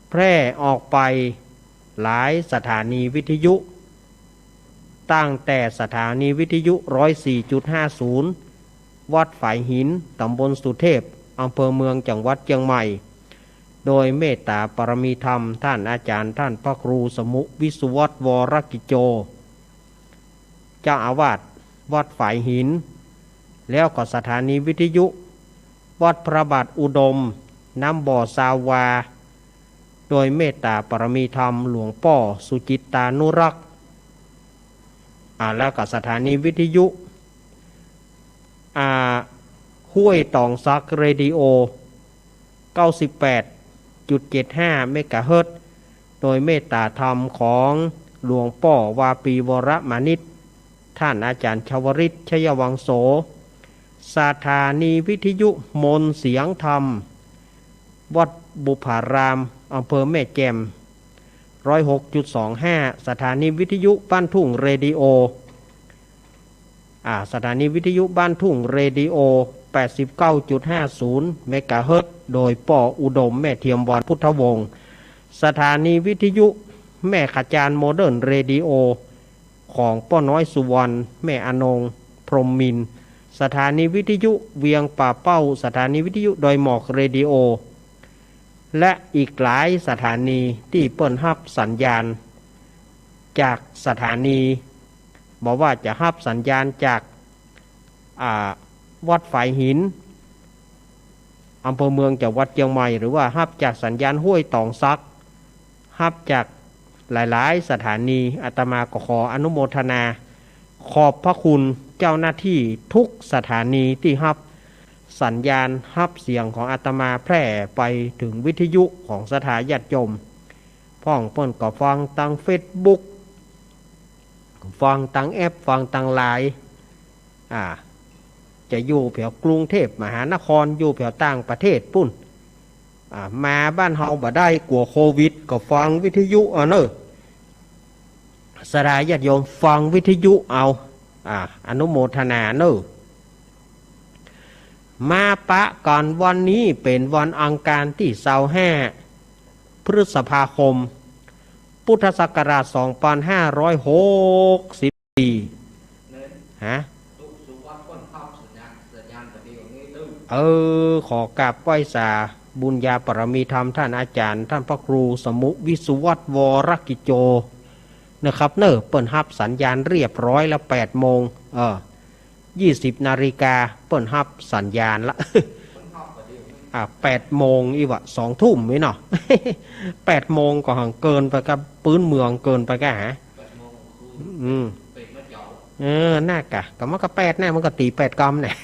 แพร่ออกไปหลายสถานีวิทยุตั้งแต่สถานีวิทยุ 104.50 วัดฝายหินตำบลสุเทพอำเภอเมืองจังหวัดเชียงใหม่โดยเมตตาปรมีธรรมท่านอาจารย์ท่านพระครูสมุวิสุวัตวรกิจโจเจ้าอาวาสวัดฝายหินแล้วก็สถานีวิทยุวัดพระบาทอุดมน้ำบ่อสาวาโดยเมตตาปรมีธรรมหลวงพ่อสุจิตตานุรักษ์แล้วก็สถานีวิทยุห้วยตองซักเรดิโอ 98.75 เมกะเฮิรตซ์โดยเมตตาธรรมของหลวงพ่อวาปีวรมานิตท่านอาจารย์ชวริตชยวังโสสถานีวิทยุมนเสียงธรรมวัดบุพารามอำเภอแม่แจ่ม 106.25 สถานีวิทยุบ้านทุ่งเรดิโอสถานีวิทยุบ้านทุ่งเรดิโอ 89.50 เมกะเฮิรตซ์โดยป่ออุดมแม่เทียมวรพุทธวงศ์สถานีวิทยุแม่ขจารโมเดิร์นเรดิโอของป้อน้อยสุวรรณแม่อนงพรหมมินทร์สถานีวิทยุเวียงป่าเป้าสถานีวิทยุดอยหมอกเรดิโอและอีกหลายสถานีที่เปิดรับสัญญาณจากสถานีบอกว่าจะรับสัญญาณจากวัดฝายหินอำเภอเมืองจากวัดเชียงใหม่หรือว่ารับจากสัญญาณห้วยตองซักรับจากหลายๆสถานีอาตมาก็ขออนุโมทนาขอบพระคุณเจ้าหน้าที่ทุกสถานีที่รับสัญญาณรับเสียงของอาตมาแพร่ไปถึงวิทยุของสถาญาติโยมพ่องเปิ้นก็ฟังทาง Facebook ฟังทางแอปฟังทางไลน์จะอยู่แถวกรุงเทพมหานครอยู่แถวต่างประเทศปุ่นมาบ้านเฮาบ่ได้กลัวโควิดก็ฟังวิทยุเนอะสถาญาติโยมฟังวิทยุเอาอนุโมทนาเนอะมาปะก่อนวันนี้เป็นวันอังคารที่25พฤษภาคมพุทธศักราช2564ฮะขอกราบไหว้สาบุญญาปรมีธรรมท่านอาจารย์ท่านพระครูสมุวิสุวัตวรกิจโจนะครับเปิดรับสัญญาณเรียบร้อยแล้ว8 โมง20 นาฬิกาเปิดรับสัญญาณละ8 โมงอีวะ2 ทุ่มไหมเนาะ8 โมงก็ห่างเกินไปกับปืนเมืองเกินไปกะฮะน่ากะก็มันก็8แน่มันก็ตี8 กรัมเนี่ย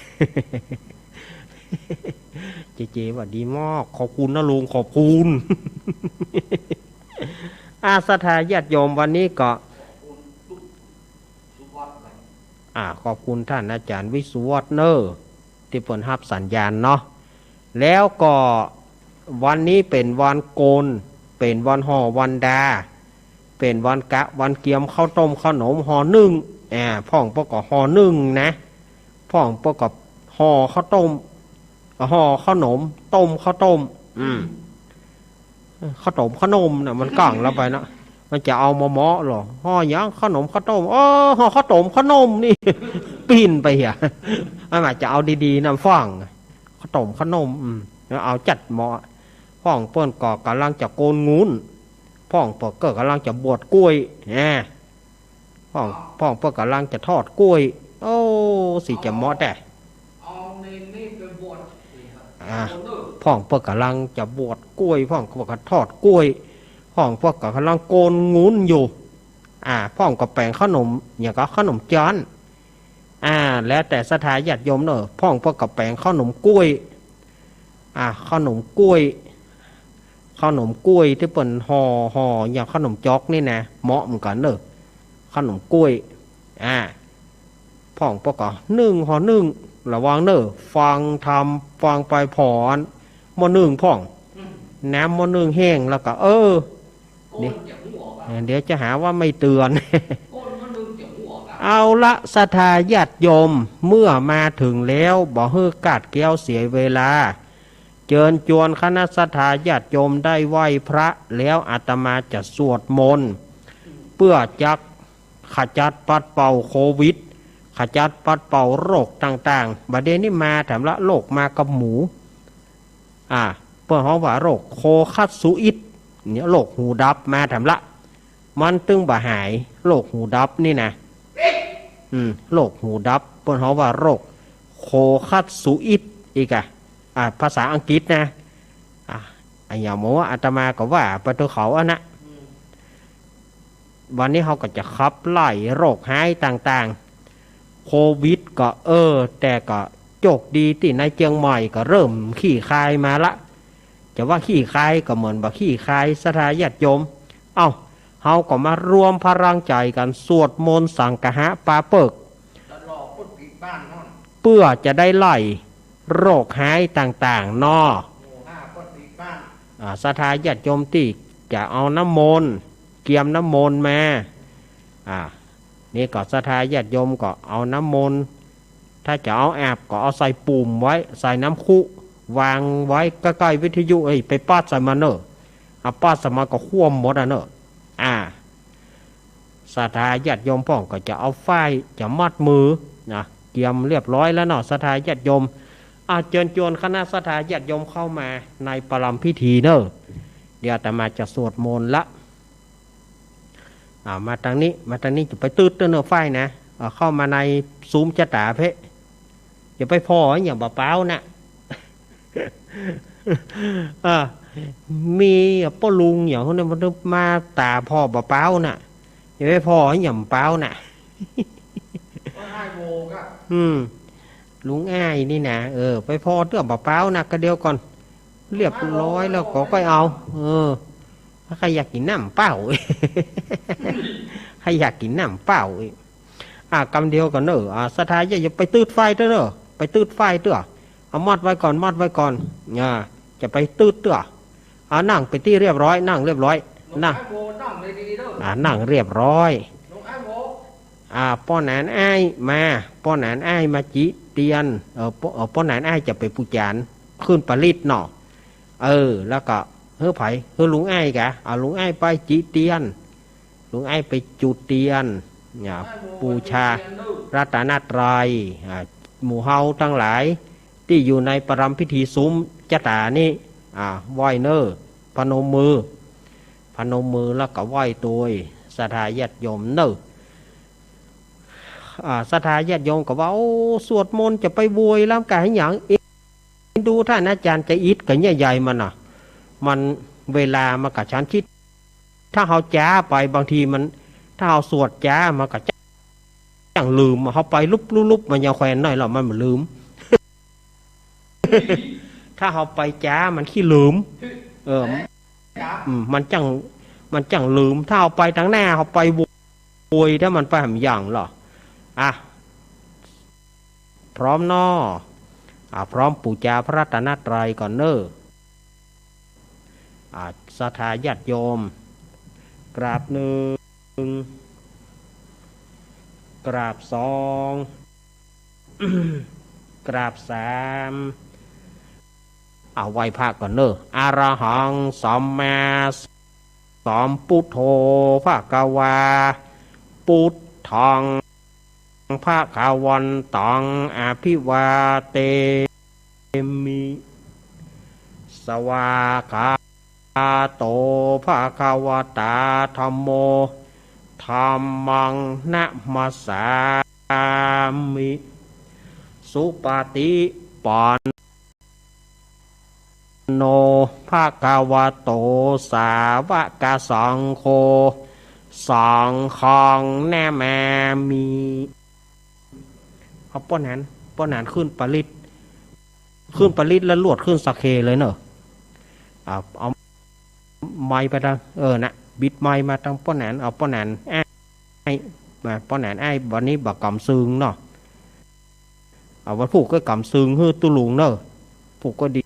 เจว่าดีมากขอบคุณนะลุงขอบคุณสถาญาติโยมวันนี้ก็ขอบคุณท่านอาจารย์วิสุวัฒน์ที่เปิดรับสัญญาณเนาะแล้วก็วันนี้เป็นวันโกนเป็นวันห่อวันดาเป็นวันกะวันเกียมข้าวต้มขนมห่อนึ่งพ่องประกอบห่อนึ่งนะพ่องประกอบห่อข้าวต้มห่อขนมต้มข้าวต้มข้าวต้มขนมนะมันก่างแล้วไปนะมันจะเอามาหม้อหรอห่อย่างขนมข้าวต้มห่อข้าวต้มขนมนี่ปีนไปเหี้ยอาจจะเอาดีๆนะฟังข้าวต้มขนมแล้วเอาจัดหม้อพ่องเปิ้นก็กำลังจะโกนงูนพ่องเปิ้นก็กำลังจะบวชกล้วยพ่องเปิ้นกำลังจะทอดกล้วยสิจะหม้อแต่พ่องเปิ้นกำลังจะบวชกล้วยพ่องก็ทอดกล้วยพ่องเปิ้นก็กำลังโกนงูนอยู่พ่องก็แปลงขนมอย่างก็ขนมจานแล้วแต่สถาญาติโยมพ่องเปิ้นก็แปลงขนมกล้วยขนมกล้วยที่เปิ้นห่ออย่างขนมจอกนี่นะเหมาะเหมือนกันขนมกล้วยพ่องเปิ้นก็ห่อนึ่งระวังฟังทำฟังไปผอนหม้อนึ่งพ่องน้ำหม้อนึ่งแห้งแล้วก็เดี๋ยวจะหาว่าไม่เตือน เอาละศรัทธาญาติโยมเมื่อมาถึงแล้วบ่ฮื้อกาดแก้วเสียเวลา เชิญชวนคณะสัตยาญาติโยมได้ไหว้พระแล้วอาตมาจะสวดมนต์เพื่อจักขจัดปัดเป่าโควิดขจัดปัดเป่าโรคต่างๆบัดเดนี้มาแถมละโรคมากับหมูเพื่อเขาว่าโรคโคคัตซูอิดเนี่ยโรคหูดับมาแถมละมันตึงบ่หายโรคหูดับนี่นะโรคหูดับเพื่อเขาว่าโรคโคคัตซูอิดอีกภาษาอังกฤษนะอย่างโมอาตมาก็ว่าไปตัวเขานะวันนี้เขาก็จะขับไล่โรคหายต่างๆโควิดก็แต่ก็โจกดีที่ในเชียงใหม่ก็เริ่มขี้คายมาละจะว่าขี้คายก็เหมือนบ่ขี้คายสถาญาติโยมเขาก็มารวมพลังใจกันสวดมนต์สังฆะปาเปิกเพื่อจะได้ไล่โรคหายต่างๆนอสถาญาติโยมที่จะเอาน้ำมนต์เกียมน้ำมนต์มานี่ก็สถาญาติโยมก็เอาน้ำมนต์ถ้าจะเอาแอบก็เอาใส่ปุ่มไว้ใส่น้ำคุวางไว้ใกล้ๆวิทยุไปป้าใส่มาเนอะป้าใส่มาก็คว่ำหมดเนอะสถาญาติโยมพ่องก็จะเอาฝ้ายจะมัดมือเกียมเรียบร้อยแล้วเนาะสถาญาติโยมเชิญชวนคณะสถาญาติโยมเข้ามาในประลัมพิธีเนอะเดี๋ยวแต่มาจะสวดมนต์ละมาทางนี้จะไปตืดเนอะไฟนะเข้ามาในซุ้มจะตาเพะอย่าไปพออย่างบ่เป้านะมีป้าลุงอย่างคนนี้มันมาตาพ่อบ่เป้าน่ะอย่าไปพออย่างเป้าน่ะลุงอ้ายนี่นะไปพอเตื้อบ่เป้านะก็เดียวก่อนเรียบร้อยแล้วก็ค่อยเอาใครอยากกินน้ำเปล่าใครอยากกินน้ำเปล่ากำเดียวกันเนอะสถานอย่าไปตืดไฟเด้อไปตืดไฟเด้อเอามัดไว้ก่อนจะไปตืดเด้อนั่งไปที่เรียบร้อยนั่งเรียบร้อยนั่งนั่งเรียบร้อยป้อนหนานอ้ายมาป้อนหนานอ้ายมาจิเตียนป้อนหนานอ้ายจะไปปูจานขึ้นปลิดเนาะแล้วก็ไผ่ลุงไอ้กะลุงไอ้ไปจีเตียนลุงไอ้ไปจุดเตียนปูชารัตนตรัยหมู่เฮาทั้งหลายที่อยู่ในประรำพิธีซุ้มจตานี่ไหว้เนอพนมมือแล้วก็ไหว้ตัวสถาญาติโยมเนอสถาญาติโยมก็ว่าสวดมนต์จะไปบวยร่างกายอย่างดูท่านอาจารย์จะอิดกับใหญ่ๆมันเวลามากับฉันคิดถ้าเขาจ้าไปบางทีมันถ้าเขาสวดจ้ามากับจังลืมเขาไปลุบมันยังแขวนหน่อยหรอมันลืม ถ้าเขาไปจ้ามันขี้ลืมมันจังลืมถ้าเขาไปทางหน้าเขาไปโวยถ้ามันไปทำอย่างหรอพร้อมนอพร้อมปูจาพระรัตนตรัยก่อนเนอสถาญาติโยมกราบหนึ่งกราบสองกราบสามไหว้พระก่อนเนออะระหังสัมมาสัมพุทโธภควาพุทธังภควันตังอภิวาเตมิสวากาโตภควตาธัมโมธัมมังนะมัสสามิสุปฏิปันโนภควโตสาวกสังโฆสังฆังแนแมมิป้อนหนขึ้นปลิดแล้วลวดขึ้นสักเคเลยเนอะเอาไม้ไปทางนะบิดไม้มาทางป้อนหนเอาป้อนหนไอ้มาป้อนหนไอ้วันนี้บักกำซึงเนาะวันผูกก็กำซึงฮื้อตุลุงเนอะผูกก็ดี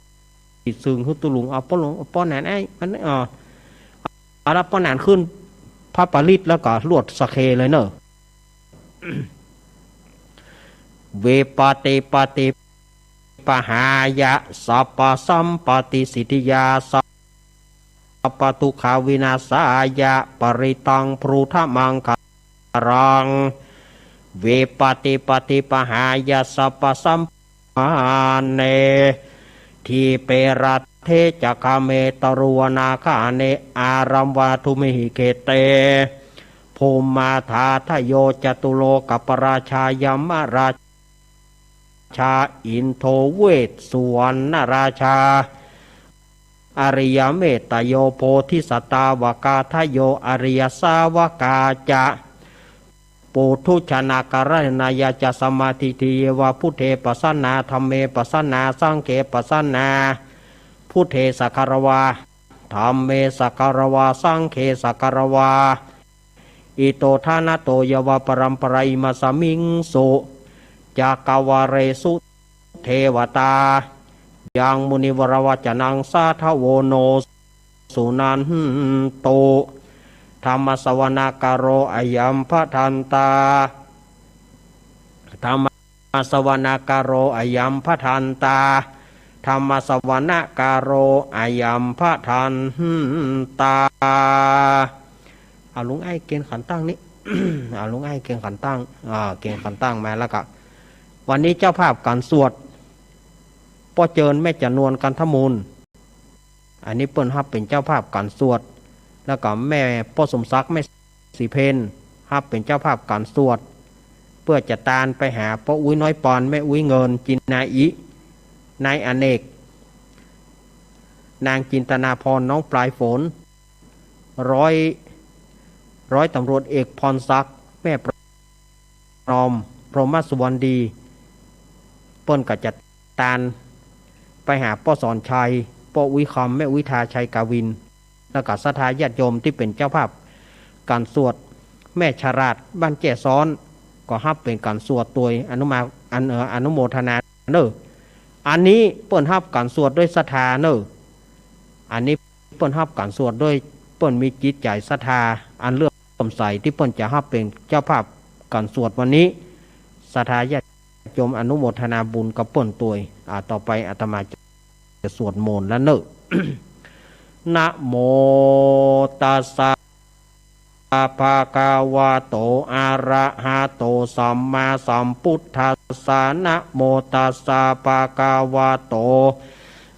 ซึงฮื้อตุลุงเอาป้อนหนไอ้มันแล้วป้อนหนขึ้นพระปลิดแล้วก็ลวดสักเคเลยเนอะเวปาเต ปหายะสัพพสัมปติสิทธิยาสัพพทุกขาวินาศายะปริตังพรุธมังคารังเวปติปฏิปหายะสัพพสัมมาเนทีเปรัตเทจักขเมตรุวนาคาเนอารัมวาทุมิหิเกเตภูมิมาธาทโยจตุโลกปราชายมราชาอินโทเวสสุวรรณราชาอริยเมตโยโพธิสัตตาวกาทโยอริยสาวกาจะปุถุชนาการณายาจะสมาธิทิยวะพุทเทปัสสนาธรรมเมปัสสนาสังเขปัสสนาพุทเทสักการวาธรรมเมสักการวาสังเขสักการวาอิโตทานะโตยวะปรัมปราอิมาสมิงสุจักวาเรสุเทวตายังมุนิวรวจนังสาทโวโนสุนันโตธรรมสวนาการโรอายัมพะทันตาธรรมสวนาการโรอายัมพะทันตาธรรมสวนาการโรอายัมพะทันตาเอาลุงไอ้เกณฑ์ขันตั้งนี้ เอาลุงไอ้เกณฑ์ขันตั้งเกณฑ์ขันตั้งมาแล้วก็วันนี้เจ้าภาพการสวดพ่อเจิญแม่จะนวลกันทมูลอันนี้เปิ้นฮับเป็นเจ้าภาพการสวดแล้วก็แม่พ่อสมศักดิ์แม่สีเพนฮับเป็นเจ้าภาพการสวดเพื่อจะตานไปหาพ่ออุ้ยน้อยปอนแม่อุ้ยเงินจินนาอินายอเนกนางจินตนาพรน้องปลายฝนร้อยตำรวจเอกพรศักดิ์แม่ปรอมพรหมสุวรรณดีเปิ้นก็จะตานไปหาพ่อสอนชัยพ่อวิคำแม่วิทาชัยกาวินแล้วก็ศรัทธาญาติโยมที่เป็นเจ้าภาพการสวดแม่ชาราดบ้านแก่ซ้อนก็ฮับเป็นการสวดตัวอนุโมทนาเนออันนี้เปิ้นฮับการสวดด้วยศรัทธาเนออันนี้เปิ้นฮับการสวดด้วยเปิ้นมีจิตใจศรัทธาอันเลื่อมใสที่เปิ้นจะฮับเป็นเจ้าภาพการสวดวันนี้ศรัทธาญาติโยมอนุโมทนาบุญกับเปิ้นตัวต่อไปอาตมาจะสวดมนต์แล้วเนอ นะโมตัสสะภะคะวะโตอะระหะโตสัมมาสัมพุทธัสสะนะโมตัสสะภะคะวะโต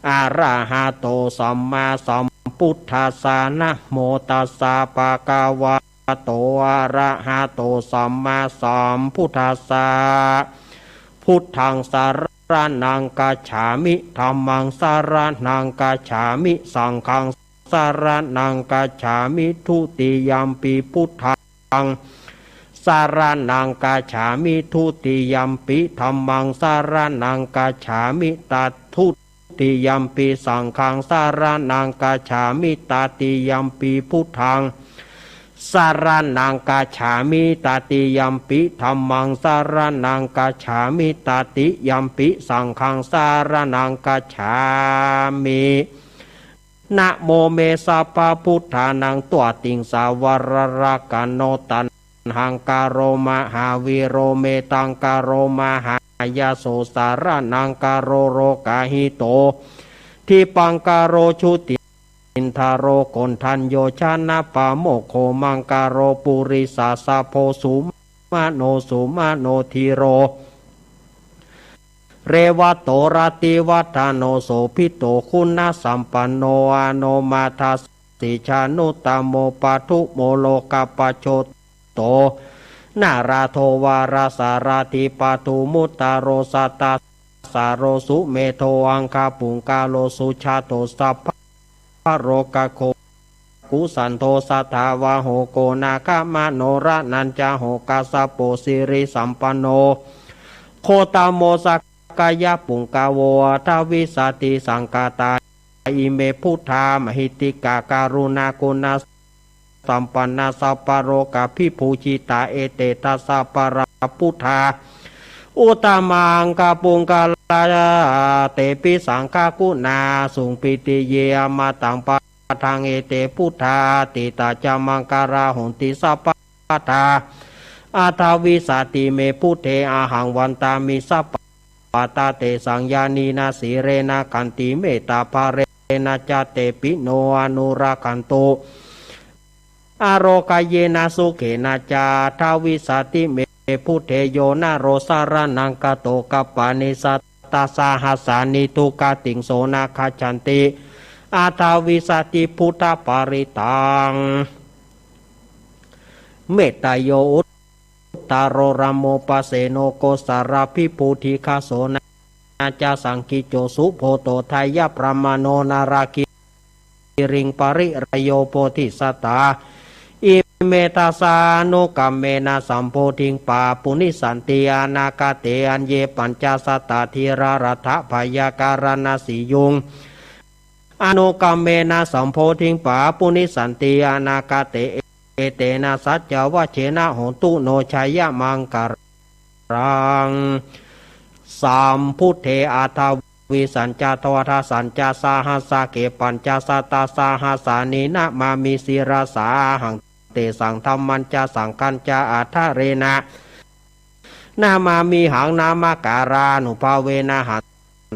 อะระหะโตสัมมาสัมพุทธัสสะนะโมตัสสะภะคะวะโตอะระหะโตสัมมาสัมพุทธัสสะพุทธังสารนังกัจฉามิธัมมังสารนังกัจฉามิสังฆังสารนังกัจฉามิทุติยัมปิพุทธังสารนังกัจฉามิทุติยัมปิธัมมังสารนังกัจฉามิตัตทุติยัมปิสังฆังสารนังกัจฉามิตติยัมปิพุทธังสารนังกัจฉามิตติยัมปิธัมมังสารนังกัจฉามิตติยัมปิสังฆังสารนังกัจฉามินะโมเมสัพพะพุทธานังตัวติงสาวรรักโนตันหังกาโรมหาวิโรเมตังกาโรมหายาโสสารนังกาโรโรกาหิโตที่ปังกาโรชุติอินทาโรกนทันโยชนะปาโมโคมังกาโรปุริสาสาโพสุมาโนสุมาโนทีโรเรวะโตรติวัฏโนโสภิโตคุณสัมปันโนอโนมาทัสสิชานุตโมปะทุโมโลกปโชโตนาราโทวาราสาราธิปะทุมุตตาโรสัตตาสาโรสุเมโทอังคาปุงกาโลสุชาโตสัพพะโรกะโคกุสันโทสัทธาวาโหโกนาคามโนระนันจาโหกาสโปสิริสัมปันโนโคตโมสักกายปุงกาวทวิสติสังกาตาอิเมพุทธามหิติกาการุณากุณาสัมปันนาสัพปโรกาภิภูชิตาเอเตตัสสะปะระพุทธาอุตมังกาปุงกาลาเตปิสังฆากุณาสุงปิติเยมาตังปะทังเอเตพุทธาติตาจามังการาหุนติสัพพะทาอาทาวิสติเมพุทเทอาหังวันตามิสัพ ปาตาเตสังญานีนาสีเรนะกันติเมตตาภาเรนะจาเตปิโนอนุราคันโตอโรกายเยนะสุเขนะจาทาวิสาติเมพุเทโยนาโรสารนังกโตกัปปานิสัตตาสาหัสานิทุกาติงโสนาคาจันติอาทาวิสาติพุทธปาริตังเมตตาโยอุตตารรามโมปเสโนโกสาราภิปูธิคาโสนาจาสังกิโจสุโพโตทายะพระมโนนาราคิริงปริรโยโพธิสัตตาอิเมตาสานุกัมเมนะสัมโพธิงปาปุนิสันติอนาคาเตอัญเยปัญจสัตตาธีรารัฐพยาการณสียุงอนุกัมเมนะสัมโพธิงปาปุนิสันติอนาคาเตเอเตนะสัจจวะเชนะโหตุโนชัยมังการังสามพุทเทอาทาวิสัญจาทวทาสัญจาสาหัสเกปัญจสัตตาสาหัสานินะมามิสิราสาหังเตสังธรรมันจาสังคัญจาอาทะเรนะนามามีหังนามการานุภาเวนะหัน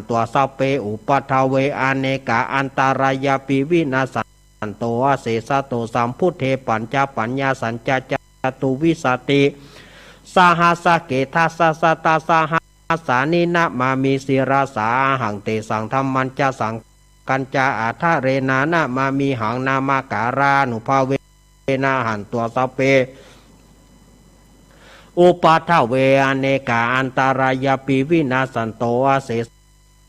ตัวสัพเพอุปัฏฐเวอเนกาอันตารายาปิวินาสันโตเสสะโตสัมพุทเทปัญจปัญญาสัญจจตุวิสติสาหัสเกทัสสตาสาหัสานินะมามีสิราสาหังเตสังธรรมันจาสังกัญจาอาทะเรนะนะมามีหังนามการานุภาเวนะหันตัวสัพเพอุปัฏฐเวอเนกาอันตารายาปิวินาสันโตเส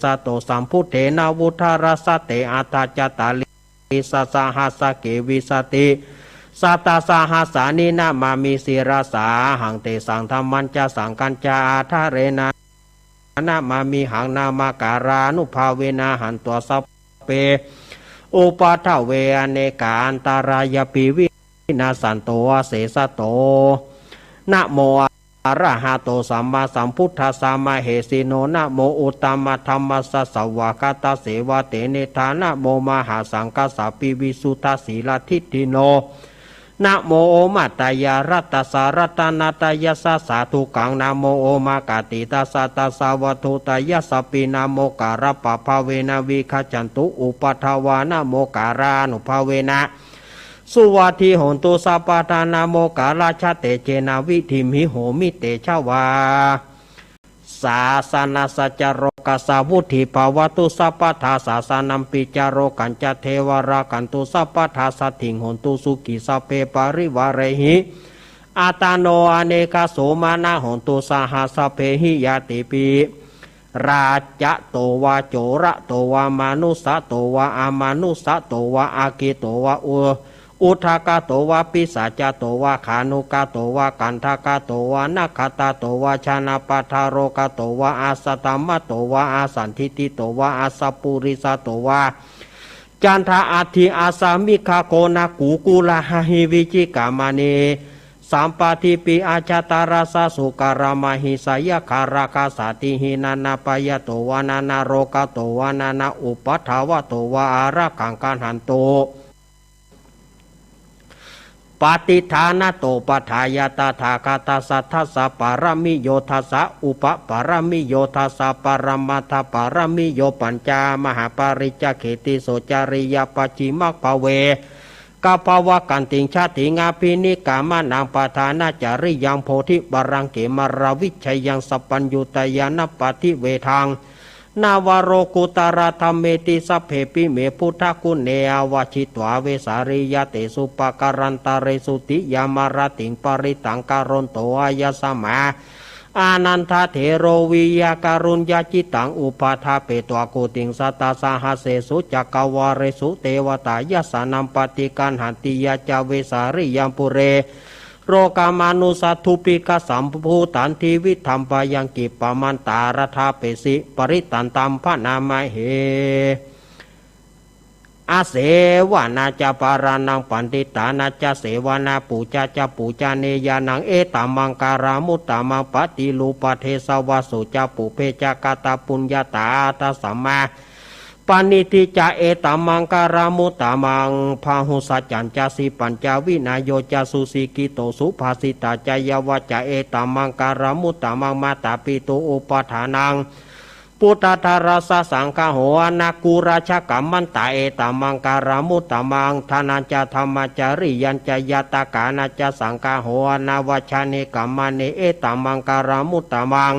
สะโตสัมพุทเถนะวุฒารสเตอัตตจตาลิสัสหัสเกวิสติสัตตาสหัสานินะมามีสิราสาหังเตสังธรรมันจาสังกัญจาอาทะเรนะนะมามีหังนามการานุภาเวนะหันตัวสัพเพอุปัฏฐเวอเนกาอันตารายาปิวินาสันโตเสสะโตนะโมอะระหะโตสัมมาสัมพุทธัสสะมะเหสิโนนะโมอุตตมะธัมมัสสะสวากาตเสวะเตเนธานะโมมหาสังฆสัพพิวิสุทธสีลทิฏฐิโนนะโมโอมัตตยารัตตสารัตนาตยสสาธุกังนะโมโอมากาติตาสตาสาวัตุตยสปินะโมการะปะภาเวนะวิคัจจันตุอุปัฏฐวานะโมการานุภาเวนะสุวัติโหนตุสัพพทานาโมกาลาชเตเจนาวิธิมิโหมิเตชวาสาสนาสัจโรกัสสาวุธิภาวตุสัพพทาสาสนัมปิจโรกัญจเทวรากันตุสัพพทาสัตถิงโหนตุสุกิสัพเพปาริวาเรหิอาตาโนอเนกโสมานะโหนตุสหัสเพหิยาติปิราจะโตวาโจระโตวามานุสะโตวาอามานุสะโตวาอากิโตวาอุทากาโตวาปิสาจโตวาขานุกาโตวากันทากาโตวานาคตาโตวาชานาปทารโกาโตวาอาสตมะโตวาอาสันทิติโตวาอาสปุริสโตวาจันทาอาทิอาสามิคาโกนากูกุลาหิวิจิกามานีสัมปาทิปิอาชาตาราสสุการามหิสายคาราคาสาติหินานาปยโตวานานาโรกาโตวานานาอุปัฏฐาวะโตวาอาระกังการหันโตปฏิฐานะโตปทายาตถาคตสัทธัสสะปารมิโยทัสสะอุปปารมิโยทัสสะปรมัตถปารมิโยปัญจามหาปริจเขติโสจาริยปัจฉิมภเวกภาวะกันติงชาติงาภินิกามานังปทานาจาริยังโพธิบารังเกมราวิชัยยังสัพปัญญุตยานปฏิเวทังนาวโรกุตารธรรมเมติสัพเพปิเมพุทธกุเนอวชิตวาเวสาริยเตสุปการันตาเรสุติยามารติงปริตังการนโตอายสมาอานันทเถโรวิยาการุญญาจิตังอุปาทาเปตวโกติงสัตตาสหัสเสสุจักวาเรสุเทวตายสานัมปฏิกันหันติยาจาเวสาริยามปุเรโรกามานุสัตถุปิกสัมภูตันทีวิธรรมปยังกิปมันตารธาเปสิปริตันตัมพนามเหอาเสวนาจปารานังปันติตานาจเสวนาปูจาจปูจาเนยานังเอตามังการามุตตามังปฏิลูปเทสวาสุจปุเพจากาตาปุญญาตาตัสสัมมาปานิติจาเอตามังการามุตตามังพาหุสัจจันจาสิปัญจวินายโยจาสุสิกิโตสุภาสิตาจายวะจาเอตามังการามุตตามังมาตาปิโตอุปทานัง พุทธทาราสสังฆโหนากูราชกัมมันตาเอตามังการามุตตามังธานัญจธรรมจาริยัญจยตากานาจสังฆโหนาวชานิกัมมเนเอตามังการามุตตามัง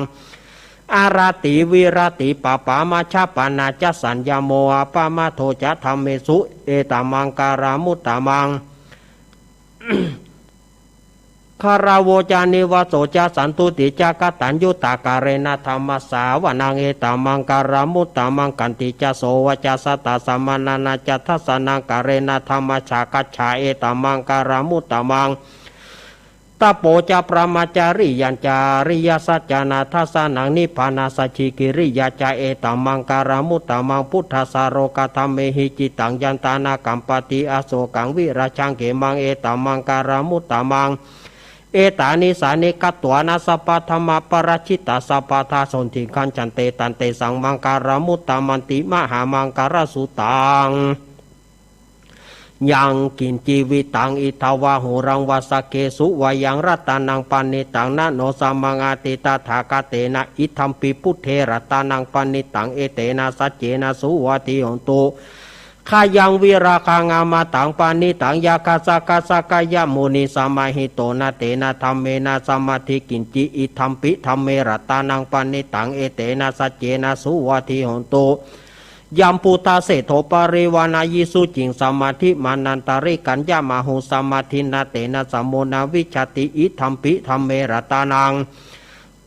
อาราติวิราติปปามาชาปนาจสัญญโมอปามาโทจะธรรมเมสุเอตามังการามุตตามัง คาราวจานิวโสจาสันตุติจากตัญยุตากาเรนะธรรมสาวนังเอตามังการามุตตามังกันติจโสวจาสตาสมานานาจัทัสนังกาเรนะธรรมชากัจฉาเอตามังการามุตตามังตโปจะปรามาจาริยัญจาริยสัจจนาทัสนังนิพพานาสัจฉิกิริยาจาเอตามังการามุตตามังพุทธสารโรกธรรมเมหิจิตังยันตานากัมปติอโศกังวิราชังเกมังเอตามังการามุตตามังเอตานิสานิกัตวานาสปะธรรมปรชิตาสปะทาสนทิขันจันเตตันเตสังมังการามุตตามันติมหามังการสุตังยังกินจีวิตังอิทาวาหูรังวาสเกสุวายังรัตานังปานิตังนะโนสัมมังอาติตาถากเตนะอิทัมปิพุทเทรัตานังปานิตังเอเตนะสัจเจนะสุวาติหนตุขายังวิราคางามาตังปานิตังยาคาสกาสกายมุนิสมาหิโตนะเตนะธรรมเมนะสมาธิกินจิอิทัมปิธรรมเมรัตานังปานิตังเอเตนะสัจเจนะสุวาติหนตุยัมปุตตาเสโทปริวานายิสุจิงสมาธิมานันตาริกัญญามาหุสมาธินาเตนะสัมโมนาวิชติอิทัมปิธรรมเมรัตานัง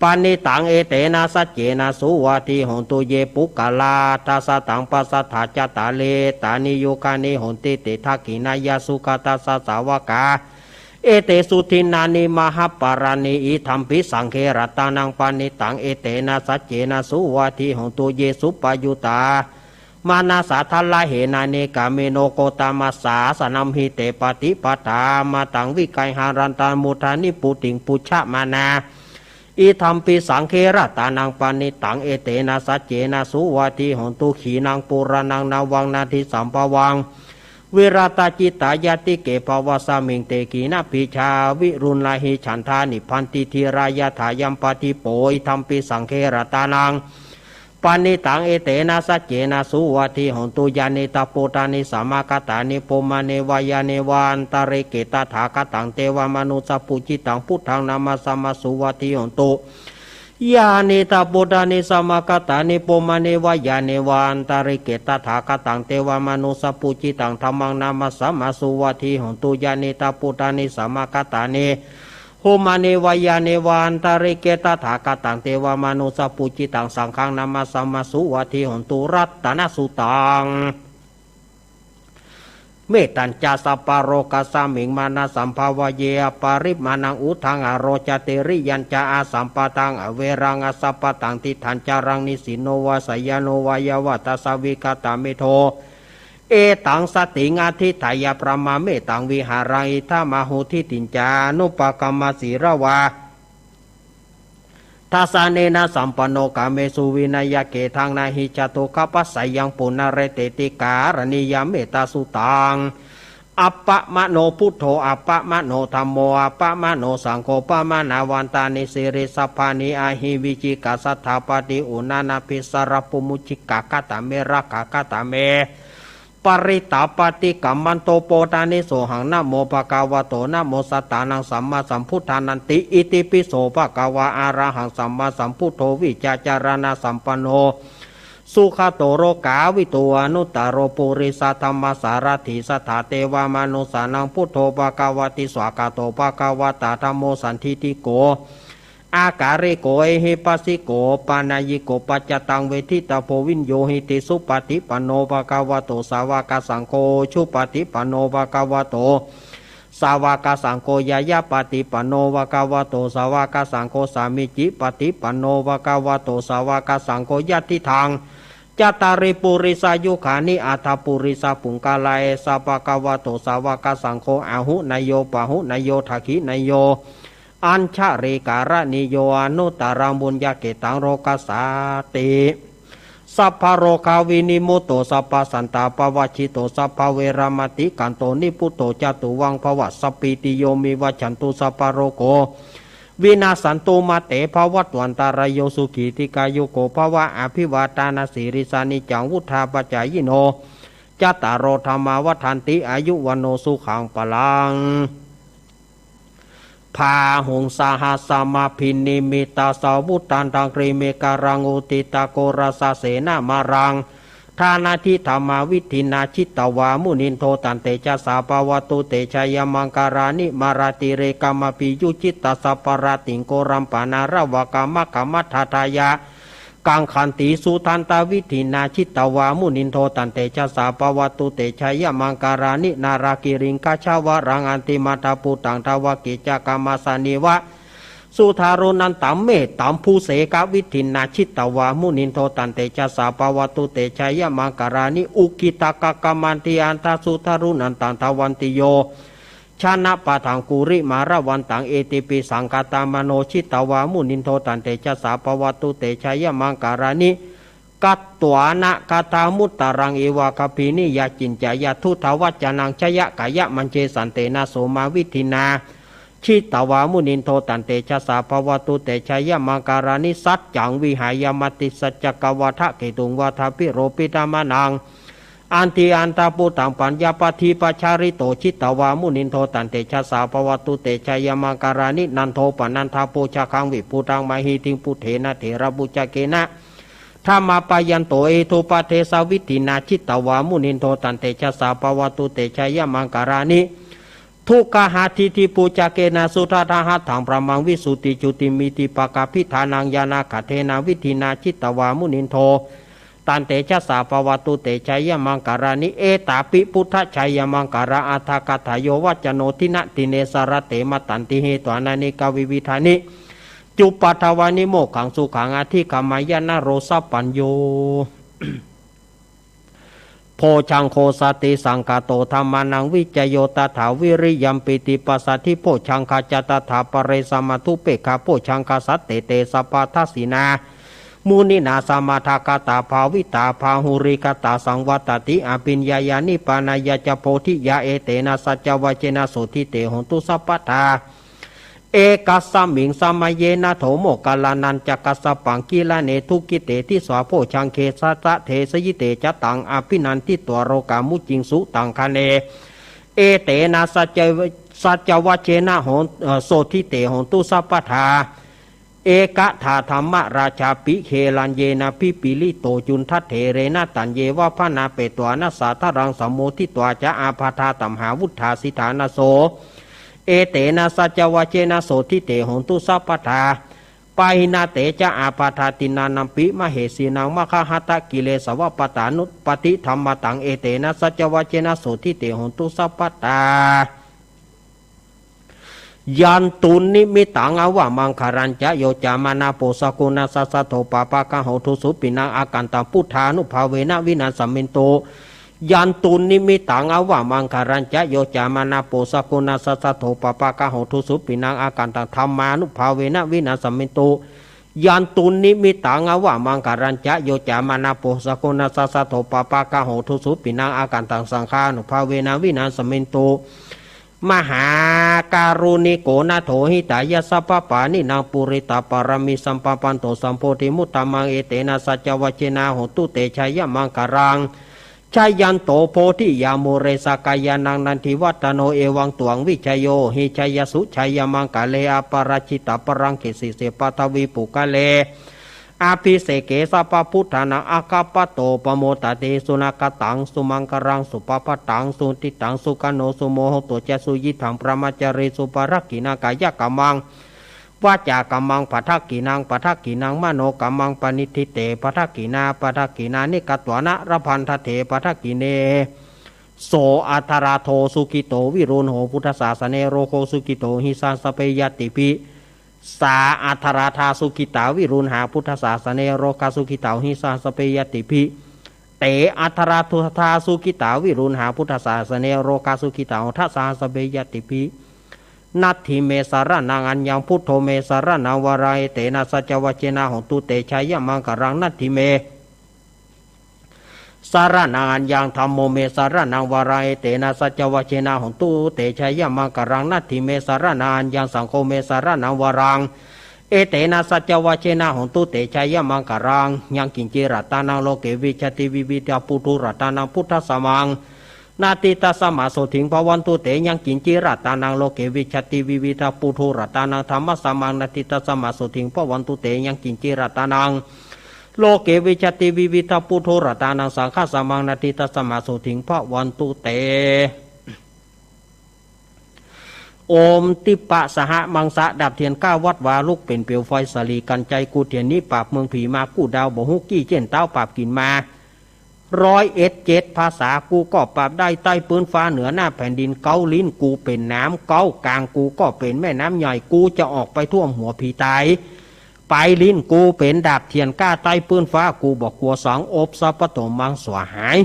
ปานิตังเอเตนะสัจเจนะสุวาติหนตุเยปุกาลาทัสสะตังปัสสะถาจตาเลตานิโยกานิหนติเตทักขินายาสุขตัสสะสาวกาเอเตสุทินานิมหาปารานิอิทัมปิสังเครัตานังปานิตังเอเตนะสัจเจนะสุวาติหนตุเยสุปยุตามานาสาทัลลาเหนาเนกาเมโนโกตามาสาสนัมหิเตปฏิปทามาตังวิกัยหารันตามุทานิปุติงปุชะมานาอิทัมปิสังเคระตานังปานิตังเอเตนะสัจเจนะสุวาติหนตุขีนังปุรานังนาวังนาทิสัมปวังวิราตาจิตายาติเกภวสามิงเตกีนาปิชาวิรุณลาหิฉันทานิพันติธีรายาถายัมปติโปอิทัมปิสังเคระตานังปานิตังเอเตนะสัจเจนะสุวาทิหนตุยานิตาโปตานิสามากตานิโพมาเนวายาเนวานตาเรเกตถาคตังเทวมนุสปุจิตังพุทธังนามาสัมมาสุวาทิหนตุยานิตาโปตานิสามากตานิโพมาเนวายาเนวานตาเรเกตถาคตังเทวมนุสปุจิตังธัมมังนามาสัมมาสุวาทิหนตุยานิตาโปตานิสามากตานิโหมาเนวายาเนวานตาริเกตถากตังเทวมนุสปุจิตังสังฆังนามาสัมมาสุวาทิหนตุรัตตนสุตังเมตัญจาสัพพโรกัสสมิงมานาสัมภาวเยปาริมานังอุทังอโรจเตริยัญจาอาสัมปตังอเวรังอสัพปตังติทัญจารังนิสิโนวาสยโนวายวัตสวิกตาเมโทเอตังสติงาทิทายาประมาเมตังวิหารังอิทามาหุทิตินจานุปกรรมสีระวาทัสเนนะสัมปโนกาเมสุวินัยเกทังนาหิจตุขปัสสยังปุณเรเตติการณิยเมตาสุตังอัปปะมะโนพุทโธอัปปะมะโนธัมโมอัปปะมะโนสังโฆปะมะนาวันตานิสิริสัพพานิอาหิวิจิกาสัทธาปฏิอุณานาภิสรปุมุจิกากตะเมระกากตะเมปริตาปฏิกัมมันโตโปตานิโสหังนะโมภะคะวะโตนะโมสัตตานังสัมมาสัมพุทธานันติอิติปิโสภะคะวะอะระหังสัมมาสัมพุทโธวิจาจารณะสัมปันโนสุขโตโรกาวิโตอนุตตโรปุริสธรรมสารถิสถาเทวามนุสานังพุทโธภะคะวะติสวากาโตภะคะวะตาธัมโมสันทิติโกอาการิโกเอหิปัสสิโกปานายิโกปัจจตังเวทิตาโพวินโยหิติสุปฏิปันโนภะคะวะโตสาวกสังโฆชุปฏิปันโนภะคะวะโตสาวกสังโฆยายาปฏิปันโนภะคะวะโตสาวกสังโฆสามิจิปฏิปันโนภะคะวะโตสาวกสังโฆยัตถิทังจตาริปุริสายุขานิอัฏฐปุริสาปุงกาลายสัพพะคะวะโตสาวกสังโฆอาหุนายโยปะหุนายโยทักขินายโยอัญชะเรการะนิโยอนุตตรังบุญญาเกตังโรกัสสาติสัพพโรคาวินิมุตโตสัพพสันตาปวัชิโตสัพพเวรมติกันโตนิพุตโตจตุวังภวะสัพพิติโยมิวัชันตุสัพพโรโก วินาสันตุมาเตภวัตวันตารโยสุขีติกายุโกภวะอภิวาตานาสิริสานิจังวุธาปจายโนจัตตารโอธรรมาวัฏันติอายุวันโนสุขังปลังพาหุงสาหาสมาพินิมิตาสาวุตันตังกรีเมการังอุติตาโกราสาเสนามารังทานาทิธรรมาวิธินาชิตวามุนินโทตันเตชะสาปวตุเตชยมังการานิมาราติเรกามปิยุจิตตสัปปราติงโกรัมปานารวกามะกามัฏฐทายะกังขันติสุทันตวิธินาชิตวามุนินโทตันเตชะสาปวตุเตชยมังการานินารากิริงกาชาวรังอันติมาตาปุตังทวกิจกามาสานิวะสุธารุนันตัมเมตัมภูเสกวิธินาชิตวามุนินโทตันเตชะสาปวตุเตชยมังการานิอุกิตากกามันติอันตาสุธารุนันตันทวันติโยชนะปะทังกุริมาระวันตังเอติปิสังกตามโนชิตวามุนินโทตันเตชะสาปวตุเตชยมังการานิกัตตวานะกาตามุตตรังเอวาคปินิยาจินจายาทุทวัจจนังชยกายะมันเจสันเตนะโสมาวิธินาชิตวามุนินโทตันเตชะสาภวตุเตชยมังการานิสัจจังวิหายมติสัจจกวัฏเกตุงวัฏพิโรปิตามานังอันติอันตาปุตังปัญญาปฏิปชาริโตชิตวามุนินโทตันเตชะสาภวตุเตชยมังการานินันโทปนันทาปุชะคังวิปุตังมหิติงปุเถนะเถระบุจเกนะธรรมปายันโตเอโทปเทสวิตินาชิตวามุนินโทตันเตชะสาภวตุเตชยมังการานิทุกขหาทิทิปูจเกนะสุทธาหัตถังประมังวิสุติจุติมิติปกาพิธานังยานาคเทนาวิธินาชิตวามุนินโทตันเตชะสาภวตุเตชยมังการานิเอตาปิพุทธชัยมังการาอัฏฐกัตถโยวัจโนทินะติเนสรเตมตันติเหตวานานิกาวิวิธานิจุปัทวานิโมขังสุขังอธิกามายนะโรสปัญโยโพชังโคสติสังกาโตธรรมานังวิจโยตถาวิริยัมปิติปัสสติโพชังคาจตถาปเรสมาทุเปกาโพชังคาสัตเตเตสปาทัสสินามุนินาสมาทากตาภาวิตาภาหุริกตาสังวัตติอภิญญายานิปานายจโพธิยาเอเตนะสัจจวเจนะโสทิเตหนตุสัพพทาเอกัสสมิงสมัยเยนะโถโมกาลานันจักกัสสปังกิลาเนทุกิเตทิสวาโพชังเคสัตเทสยิเตจตังอภินันทิตัวโรกามุจิงสุตังคเนเอเตนะสัจวเจนะโหนโสทิเตหนตุสัพพทาเอกถาธรรมราชาปิเคลันเยนะพิปิลิโตจุนทัตเถเรนะตันเยวะพนาเปตวานาสาทรังสมโมทิตวาจะอาภาธาตัมหาวุฒาสิธานาโสเอเตนะสัจวเจนะโสทิเตหนตุสัพพทาปาหินาเตจะอาปาทาตินานัมปิมเหสีนังมะคะหัตกิเลสวปตานุปฏิธรรมตังเอเตนะสัจวเจนะโสทิเตหนตุสัพพทายันตุนิมิตังอวะมังคารัญจะโยจามานาโปสกุณาสัสสะโทปปะกะโหทุสุปินังอากันตังพุทธานุภาเวนะวินัสสมินโตยันตุนิมิตังอวะมังคารัญจะโยจามานาโปสกุณาสัสสะโทปปะกะโหทุสุปินังอากันตังธรรมานุภาเวนะวินัสสมินโตยันตุนิมิตังอวะมังคารัญจะโยจามานาโปสกุณาสัสสะโทปปะกะโหทุสุปินังอากันตังสังฆานุภาเวนะวินัสสมินโตมหาการุณิโกนาโถหิตายะสัพพปานินางปุริตาปารมิสัมปปันโตสัมโพธิมุตตะมังเอเตนะสัจวเจนะโหตุเตชัยมังการังชัยยันโตโพธิยาโมเรสกายานังนันทิวัตโนเอวังตวงวิชโยหิชัยสุชัยมังกะเลอปราชิตาปรังเกสิเสปทวีปุกะเลอาภิเสเกสัพพุทธานังอาคาปโตปโมตเตสุนักตังสุมังครังสุปปตังสุติตังสุกโนสุโมหโตเจสุยิถังพระมัจจริสุปรักกินากายกัมมังวาจากัมมังปัทกินังปัทกินังมโนกัมมังปณิทิเตปัทกินาปัทกินานิกัตวนะระพันทเถปัทกิเนโสอัทราโทสุกิโตวิรุณโหพุทธศาสเนโรโคสุกิโตหิสันสเปยติปิสาอัทราธาสุกิตาวิรุณหาพุทธศาสเนโรคาสุกิตาหิสันสเปยติปิเตอัทราทุธาสุกิตาวิรุณหาพุทธศาสเนโรคาสุกิตาทัสสาสเปยติปินัตถิเมสารนังอัญญังพุทโธเมสารนังวรายเตนะสัจวเจนะหตุเตชัยมังกรังนัตถิเม สารนังยังธรรมโมเมสารนังวารายเตนะสัจวเชนะหนตุเตชยมังกรังนัตถิเมสารนังยังสังโฆเมสารนังวารังเอเตนะสัจวเชนะหนตุเตชยมังกรังยังกินจิรัตานังโลเกวิชติวิวิทาปุถุรัตานังพุทธสมังนาติตาสมาโสถิงภวันตุเตยังกินจิรัตานังโลเกวิชติวิวิทาปุถุรัตานังธรรมสมังนาติตาสมาโสถิงภวันตุเตยังกินจิรัตานังโลเกวิชติวิวิทาปุถุรัตานังสังฆสมังนาติตาสมาโสถิงภวันตุเตโอมติปะสหมังสะดับเทียนก้าวัดวาลุกเป็นเปลวไฟสลีกันใจกูเทียนนี้ปราบเมืองผีมากูดาวบ่ฮุกกี้เจนเต้าปราบกินมา101ภาษากูก็ปราบได้ใต้ปืนฟ้าเหนือหน้าแผ่นดินเกาลิ้นกูเป็นน้ำเกากลางกูก็เป็นแม่น้ำใหญ่กูจะออกไปท่วมหัวผีตายไปลิ้นกูเป็นดาบเทียนก้าใต้ปืนฟ้ากูบอกกลัวสองอบสัพปะโตมังสวหาย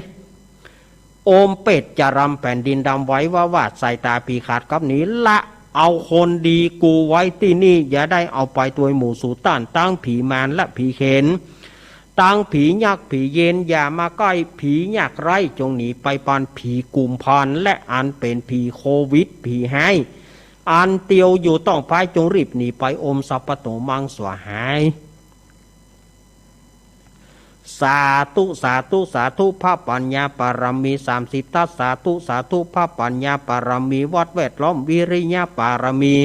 โอมเป็ดจะรำแผ่นดินดำไว้ว่าวาดใส่ตาผีขาดกับนี้ละเอาคนดีกูไว้ที่นี่อย่าได้เอาไปตัวหมู่สูต้านตั้งผีมารและผีเข็นตั้งผียักษ์ผีเย็นอย่ามาใกล้ผียักษ์ไรจงหนีไปปานผีกุมพรและอันเป็นผีโควิดผีให้อันเตียวอยู่ต้องพายจงรีบหนีไปอมสัพปะโตมังสวหายสาธุสาธุสาธุพระปัญญาปารมี30ทัศสาธุสาธุพระปัญญาปารมีวัดแวดล้อมวิริยะปารมี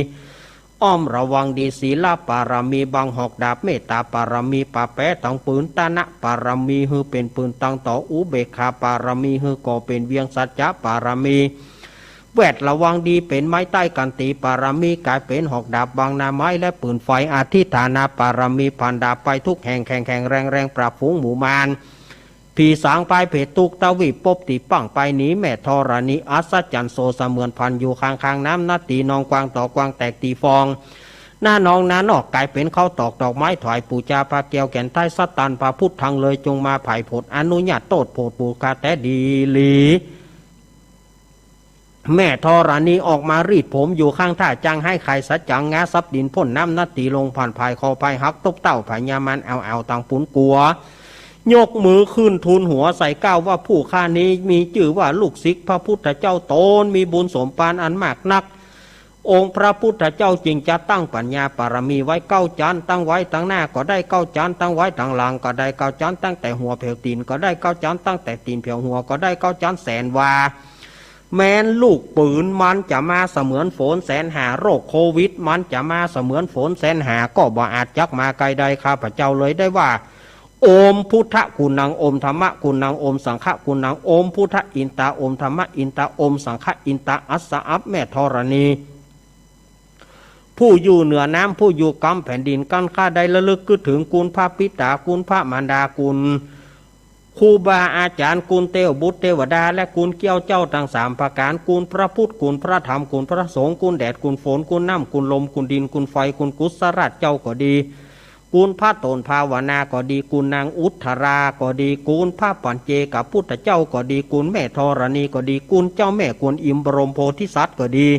อ้อมระวังดีศีลปารมีบังหอกดาบเมตตาปารมีปาแปะตังปืนตานะปารมีฮือเป็นปืนตังต่ออุเบกขาปารมีฮือก่อเป็นเวียงสัจจะปารมีแวดระวังดีเป็นไม้ใต้กันตีปารมีกลายเป็นหอกดาบบางนาไม้และปืนไฟอธิฐานาปารมีผ่านดาบไปทุกแห่งแข่งแรงปราบฝูงหมู่มารผีสางไปเพตุกตะวิปบตีปังไปหนีแม่ธรณีอัศจรรย์โซเสมือนพันอยู่ข้างน้ำนาตีนองกวางต่อกวางแตกตีฟองหน้านองน้านอกกลายเป็นข้าวตอกดอกไม้ถอยปูจาพาเกียวแก่นใต้สัตตันพาพุทธังเลยจงมาไผ่ผลอนุญาตโตดโผดปูกาแต่ดีลีแม่ธรณีออกมารีดผมอยู่ข้างท่าจังให้ใครสัจจังงาซับดินพ่นน้ำนาตีลงผ่านภายคอภายหักตบเต้าผายามันเอาตังปุนกัวยกมือขึ้นทูลหัวใส่ก้าวว่าผู้ข้านี้มีชื่อว่าลูกศิษย์พระพุทธเจ้าตนมีบุญสมปานอันมากนักองค์พระพุทธเจ้าจึงจะตั้งปัญญาปารมีไว้9 จานตั้งไว้ตั้งหน้าก็ได้9 จานตั้งไว้ตั้งหลังก็ได้9 จานตั้งแต่หัวเพียวตีนก็ได้9 จานตั้งแต่ตีนเพียวหัวก็ได้9 จานแสนวาแม้นลูกปืนมันจะมาเสมือนฝนแสนหาโรคโควิดมันจะมาเสมือนฝนแสนหาก็บ่อาจจักมาไกลใดข้าพเจ้าเลยได้ว่าโอมพุทธกุณังโอมธรรมะกุณังโอมสังฆกุณังโอมพุทธอินตาโอมธรรมะอินตาโอมสังฆอินตาอัสสะอัปแม่ธรณีผู้อยู่เหนือน้ำผู้อยู่กำแผ่นดินกันข้าได้ระลึกนึกถึงคุณพระปิตาคุณพระมารดาคุณครูบาอาจารย์คุณเทวบุตรเทวดาและคุณเกี้ยวเจ้าทั้ง3ประการคุณพระพุทธคุณพระธรรมคุณพระสงฆ์คุณแดดคุณฝนคุณน้ำคุณลมคุณดินคุณไฟคุณกุศลเจ้าก็ดีกุลพระตนภาวนาก็ดีกุลนางอุทธราก็ดีกุลพระปัญเจกับพุทธเจ้าก็ดีกุลแม่ธรณีก็ดีกุลเจ้าแม่กวนอิมบรมโพธิสัตว์ก็ดี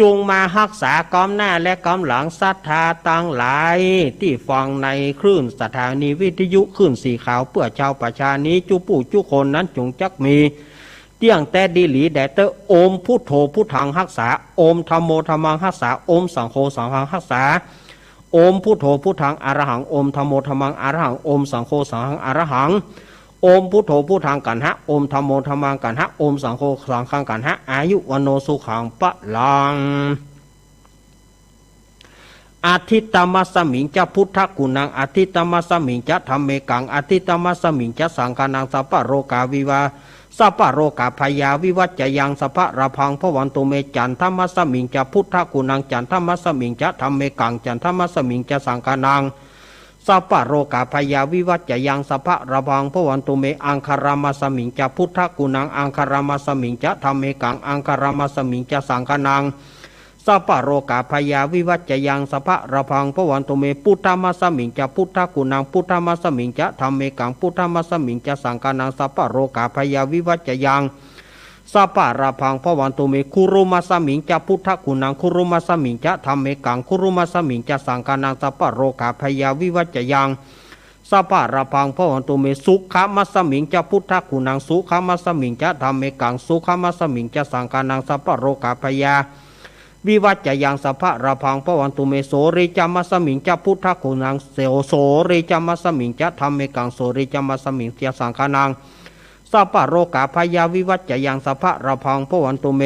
จงมารักษากำหน้าและกำหลังศรัทธาตั้งหลายที่ฟังในคลื่นสถานีวิทยุคลื่นสีขาวเพื่อชาวประชานี้จุปู่จุคนนั้นจงจักมีเตี้ยงแต่ดีหลีแดเตอร์โอมพุทโธพุทธังรักษาโอมธัมโมธัมมังรักษาโอมสังโฆสังฆังรักษาโอมพุทโธพุทธังอรหังโอมธัมโมธัมมังอรหังโอมสังโฆสังฆังอรหังโอมพุทโธพุทธังกันหะโอมธัมโมธัมมังกันหะโอมสังโฆสังฆังกันหะอายุวโนสุขังปะลังอาทิตมัสมิงจะพุทธกุณังอาทิตมัสมิงจะธรรมเมกังอาทิตมัสมิงจะสังฆานังสัพพะโรกาวิวาสัพพะโรกาพยาวิวัจจยังสัพพะระพังพวันตุเมจันทมัสมิงจะพุทธกุณังจันทมัสมิงจะธรรมเมกังจันทมัสมิงจะสังฆานังสัพพะโรกาพยาวิวัจจยังสัพพะระพังพวันตุเมอังคารมัสมิงจะพุทธกุณังอังคารมัสมิงจะธรรมเมกังอังคารมัสมิงจะสังฆานังสัพพะโรกาพยาวิวัจจยังสัพพะระพังพวันตุเมพุทธมัสมิงจะพุทธกุณังพุทธมัสมิงจะธรรมเมกังพุทธมัสมิงจะสังฆานังสัพพะโรกาพยาวิวัจจยังสัพพะระพังพวันตุเมคุรุมัสมิงจะพุทธกุณังคุรุมัสมิงจะธรรมเมกังคุรุมัสมิงจะสังฆานังสัพพะโรกาพยาวิวัจจยัง สัพพะระพังพระวันตุเมสุขมัสสมิงจะพุทธกุณังสุขมัสสมิงจะธรรมเมกังสุขมัสสมิงจะสังฆานังสัพพะโรกาพยาวิวัจจะยังสัพพะระพังพระวันตุเมโสริจามัสสมิงจะพุทธกุณังโสริจามัสสมิงจะธรรมเมกังโสริจามัสสมิงจะสังฆานังสัพพะโรกาพยาวิวัจจะยังสัพพะระพังพระวันตุเม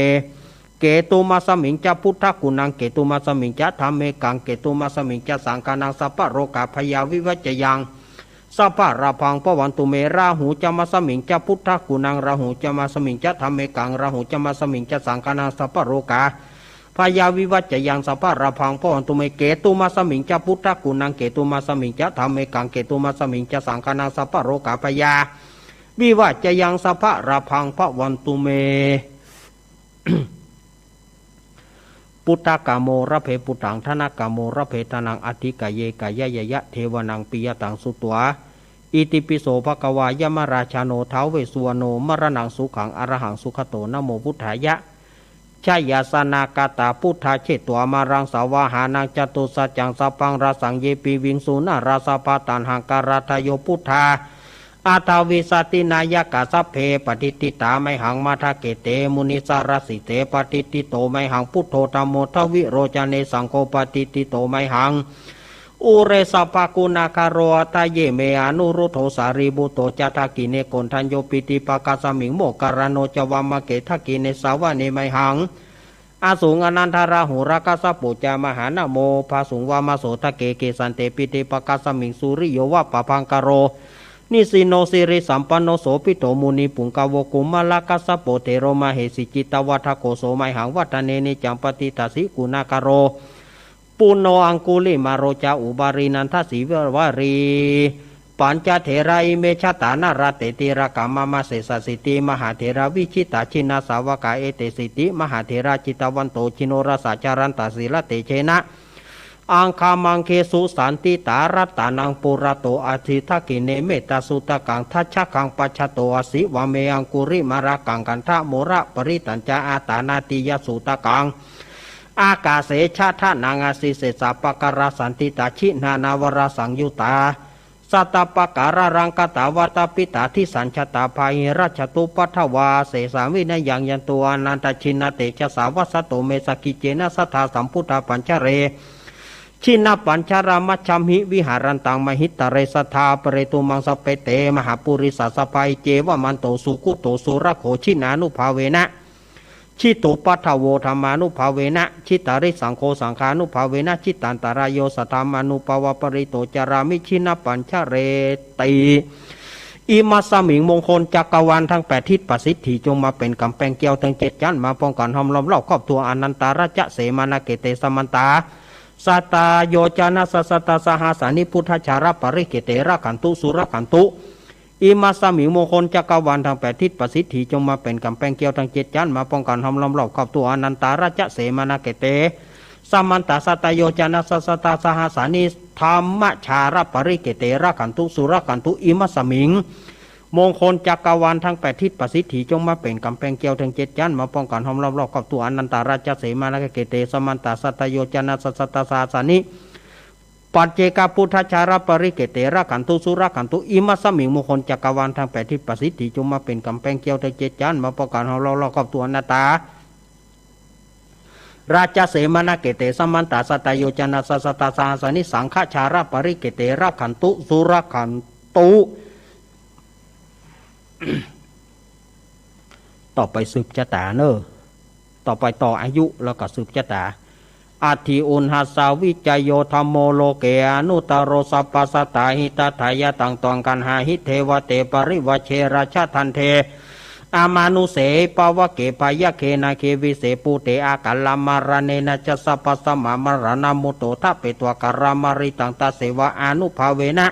เกตุมัสสมิงจะพุทธกุณังเกตุมัสสมิงจะธรรมเมกังเกตุมัสสมิงจะสังฆานังสัพพะโรกาพยาวิวัจจะยังสัพพะระพังพระวันตุเมราหูจะมัสสมิงจะพุทธกุณังราหูจะมัสสมิงจะธรรมเมกังราหูจะมัสสมิงจะสังฆานังสัพพะโรกาพยาวิวัจจะยังสัพพะระพังพระวันตุเมเกตุมัสสมิงจะพุทธกุณังเกตุมัสสมิงจะธรรมเมกังเกตุมัสสมิงจะสังฆานังสัพพะโรกาพยาวิวัจจะยังสัพพะระพังพระวันตุเม พุทธกามโมระเพปุตังธนกามโมระเพทนังอธิกายเยกายยยะเทวนังปิยตังสุตวะอิติปิโสภควายมราชาโนท้าวเวสสุวรรณโนมรณังสุขังอรหังสุขโตนะโมพุทธายะชายาสนากาตาพุทธาเชตัวมารังสาวาหานังจตุสัจจังสัพพังราสังเยปีวิงสุนาราสาปตันหังการาทโยพุทธาอาตาวิสตินายกาสัพเพปฏิติตาไมหังมาทเกเตมุนิสารสิเตปฏิติโตไมหังพุทโธธรรมโมทวิโรจเนสังโฆปฏิติโตไมหังอุเรสภากุณาคารโรตาเยเมอนุรุโธสารีบุโตจัตกิเนโกนทัญโยปิติปากาสมิงโมการโนจวามเกทกิเนสาวะเนไมหังอาสูงอนันทาราหุรากาสปุจามหานโมภาสุงวามาโสทะเกเกสันเตปิติปากาสมิงสุริโยวะปะพังกโรนิสิโนสิริสัมปันโนโสปิโตมุนีปุงกาวกุมมาลากัสสะโปเทโรมาเหสิจิตวัฏโกโสไมหังวัฏเนนิจัมปติตัสสิกุณาคโรปุณโนอังกุลิมาโรจาอุบารินันทสีวารีปัญจเถระอิเมชตานาราเตติระกามามาเสสสิติมหาเถระวิชิตาชินาสาวกาเอเตสิติมหาเถระจิตวันโตชิโนราสาจารันตศิลเตเชนะอังคามังเคสุสันติตารัตานังปุระโตอาทิทักิเนเมตตาสุตกังทัชชังปัจฉโตอสิวะเมอังกุริมาระกังกันทะโมระปริตัญจาอาตานาติยสุตกังอากาเสชาทานางาสิเสสะปะการาสันติตาชินานาวราสังยุตาสัตปะการารังกตาวัตปิตาทิสัญชตาภายราชตุปัทวาเสสาวินยังยันตัวอนันตชินเตชะสาวัสโตเมสกิเจนะสัทธาสัมพุทธปัญชเรชินปัญชารามัชชัมหิวิหารันตังมหิตเรสธาปเรตุมังสเปเตมหาปุริสัสปายเจวมันโตสุกุโตสุรโขชินานุภาเวนะชิโตปัทโวธรรมานุภาเวนะชิตาริสังโฆสังขานุภาเวนะชิตันตรายโยสัทธามานุปวปริโตจารามิชินปัญชเรติอิมัสสมิงมงคลจักรวาลทั้ง8ทิศประสิทธิจงมาเป็นกำแพงเกี่ยวทั้ง7ชั้นมาป้องกันห้อมล้อมรอบครอบตัวอนันตาราชเสมานาเกเตสมันตาสัตตาโยจานะสัตตาสหสานิพุทธชาระปริเกเตระขันตุสุรขันตุอิมัสสมิงมงคลจักรวาลทั้ง8ทิศประสิทธิจงมาเป็นกำแพงเกี่ยวทั้ง7ชั้นมาป้องกันห้อมล้อมรอบครอบตัวอนันตาราชเสมานาเกเตสมันตาสัตตาโยจานะสัตตาสหสานิธรรมชาระปริเกเตระขันตุสุรขันตุอิมัสสมิงมงคลจักรวาลทั้ง8ทิศประสิทธิจงมาเป็นกำแพงเกี่ยวทั้ง7ชั้นมาป้องกันห้อมล้อมรอบครอบตัวอนันตาราชเสมานาเกเตสมันตาสัตตาโยจานะสัตตาสหสานิปัจเจกพุทธชาระปริเกเตระขันตุสุรขันตุอิมัสสมิงมงคลจักรวาลทั้ง8ทิศประสิทธิจงมาเป็นกำแพงเกี่ยวทั้ง7ชั้นมาป้องกันห้อมล้อมรอบครอบตัวอนันตาราชเสมานาเกเตสมันตาสัตตโยจนะสัสตาสาสนิสังฆชาระปริเกเตระขันตุสุรขันตุต่อไปสืบชะตาเนอะต่อไปต่ออายุแล้วก็สืบชะตาอาทิอุณหัสสาวิจโยธรรมโมโลเกอนุตโรสัพพสตาหิตถายะตังตองกันหาหิเทวเตปริวเชราชทันเทอามานุเสปวะเกปายะเคนาเควิเสปุเตอากัลลามารเนนะจะสัพพสมามรณมุตโตทัพเปตัวกรามาริตังตาเสวะอนุภาเวนะ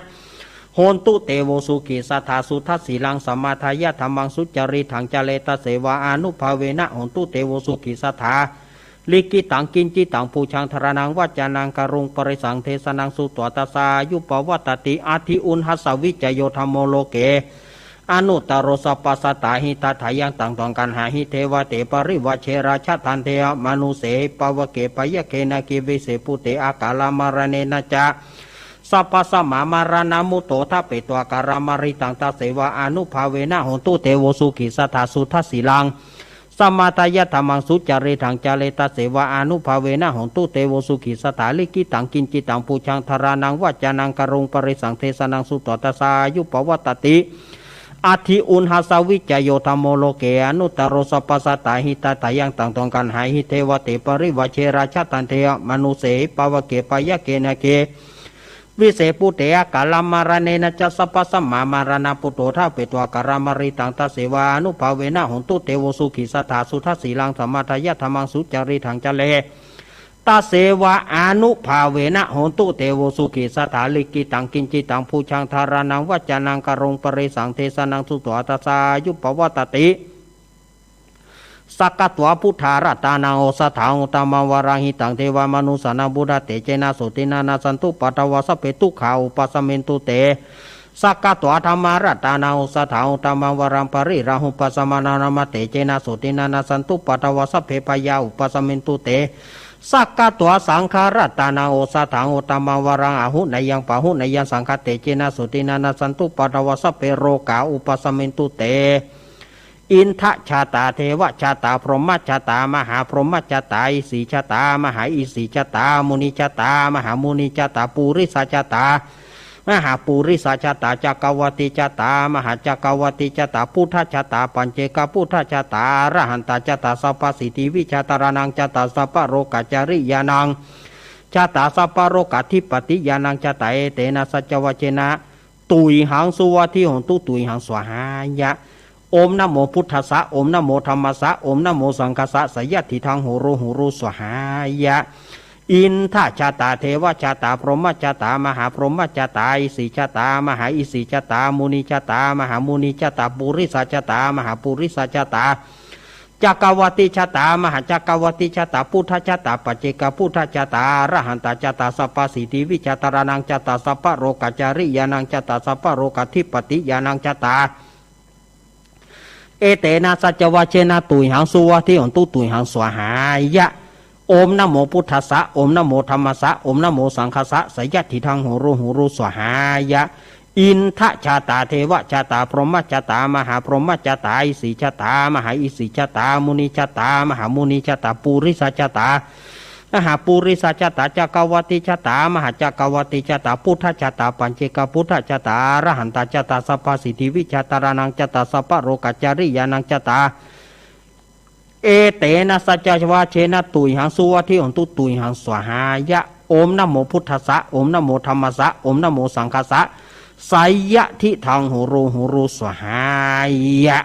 โหนตุเตโวสุขีสัทธาสุทัสสีลังสมาทายะธรรมังสุจริถังจเลตเสวะอนุภาเวนะโหนตุเตโวสุขีสัทธาลิกิตังกินจิตังปูชังธรนังวัจจานังกรุงปริสังเทสนังสุตวตสายุปวัตติอาทิอุณหัสสวิจโยธรรมโมโลเกอนุตโรสปัสสตาหิตถายังต่างตองกันหาหิเทวเตปริวเชราชทันเทมนุเสปวะเกปยะเคนาคิวิเสปุเตอากาลามารเนนะจะส สัพพสมามารณามุโตทัพเปตัวการามาริตังตาเสวะอนุภาเวนะโหตุเตโวสุขิสัทธาสุทัสสีลังสมาตายะธรรมังสุจาริถังจาเลตาเสวะอนุภาเวนะโหตุเตโวสุขิสถาลิกิตังกินจิตังปูชังธารานังวัจจานังกรุงปริสังเทสนังสุตตสายุปวัตติอาทิอุนหาสวิจโยธรรมโมโลเกอนุตตรสปัสสตาหิตาตายังต่างตองกันหายหิเทวเตปริวเชราชตันเทมนุเสปวเกปยะเกนะเกวิเศปุเตยกาลามารเนนะจัสสปัสมามารณาปุโตทาเปตัวการามาริตังตาเสวานุภาเวนะหนตุเตโวสุขิสัทธาสุทัสสีลังธรรมทายะธรรมังสุจาริถังจเลตาเสวะอนุภาเวนะโหตุเตโวสุขิสัทธาลิกิตังกินจิตังภูชังธารานังวัจจานังกรงปริสังเทสนังสุตวตสายุปวัตติสักกตวพุทธารัตานังโอสถาอุตมวารังหิตังเทวามนุสานาบุดาเตเจนะสุตินานาสันตุปัตวะสเปตุขาอุปสเมนตุเตสักกตวธรรมารัตานังโอสถาอุตมวารังปริราหุปสมานานามเตเจนะสุตินานาสันตุปัตวะสเพปยาอุปสเมนตุเตสักกตัวสังขารัตานาโอสถาโอตมาวรังอาหุนยังปะหุนยังสังคเตเจนะสุตินานาสันตุปัตวะสเปโรกาอุปสเมนตุเตอินทชาตาเทวชาตาพรหมชาตามหาพรหมชาตาอิสีชาตามหาอิสีชาตามุนิชาตามหามุนิชาตาปุริสชาตามหาปุริสชาตาจักรวติชาตามหาจักรวติชาตาพุทธชาตาปัญเจกพุทธชาตาอรหันตชาตาสัพพสิทธิวิชาตานังชาตาสัพพโรกจาริยานังชาตาสัพพโรกทิปติยานังชาตาเอเตนะสัจวเจนะตุยหังสุวัติหนตุตุยหังสวหายะโอมนะโมพุทธัสสะโอมนะโมธัมมัสสะโอมนะโมสังฆัสสะสยะทิทังโหรูสวหายะอินทชาตาเทวชาตาพรหมชาตามหาพรหมชาตาอิสีชาตามหาอิสีชาตามุนิชาตามหามุนิชาตาปุริสชาตามหาปุริสชาตาจักรวติชาตามหาจักรวติชาตาพุทธชาตาปัจเจกพุทธชาตาอรหันตชาตาสัพพสิทธิวิชาตานังชาตาสัพพโรกจาริยานังชาตาสัพพโรกทิปติยานังชาตาเอเตนะสัจวะเชนะตุยหังสุวะที่หนตุตุยหังสวหายะโอมนะโมพุทธัสสะโอมนะโมธัมมัสสะโอมนะโมสังฆัสสะสยะทิทังโหรูสวหายะอินทชาตาเทวชาตาพรหมชาตามหาพรหมชาตาอิสีชาตามหาอิสีชาตามุนิชาตามหามุนิชาตาปุริสชาตามหาปุริสชาตาจักรวติชาตามหาจักรวติชาตาพุทธชาตาปัญเจกพุทธชาตาอรหันตชาตาสัพพสิทธิวิชาตานังชาตาสัพพโรกจาริยานังชาตาเอเตนะสัจวะเชนะตุยหังสุวะที่หนตุตุยหังสวหายะโอมนะโมพุทธัสสะโอมนะโมธัมมัสสะโอมนะโมสังฆัสสะไสยะทิทังโหรูสวหายะ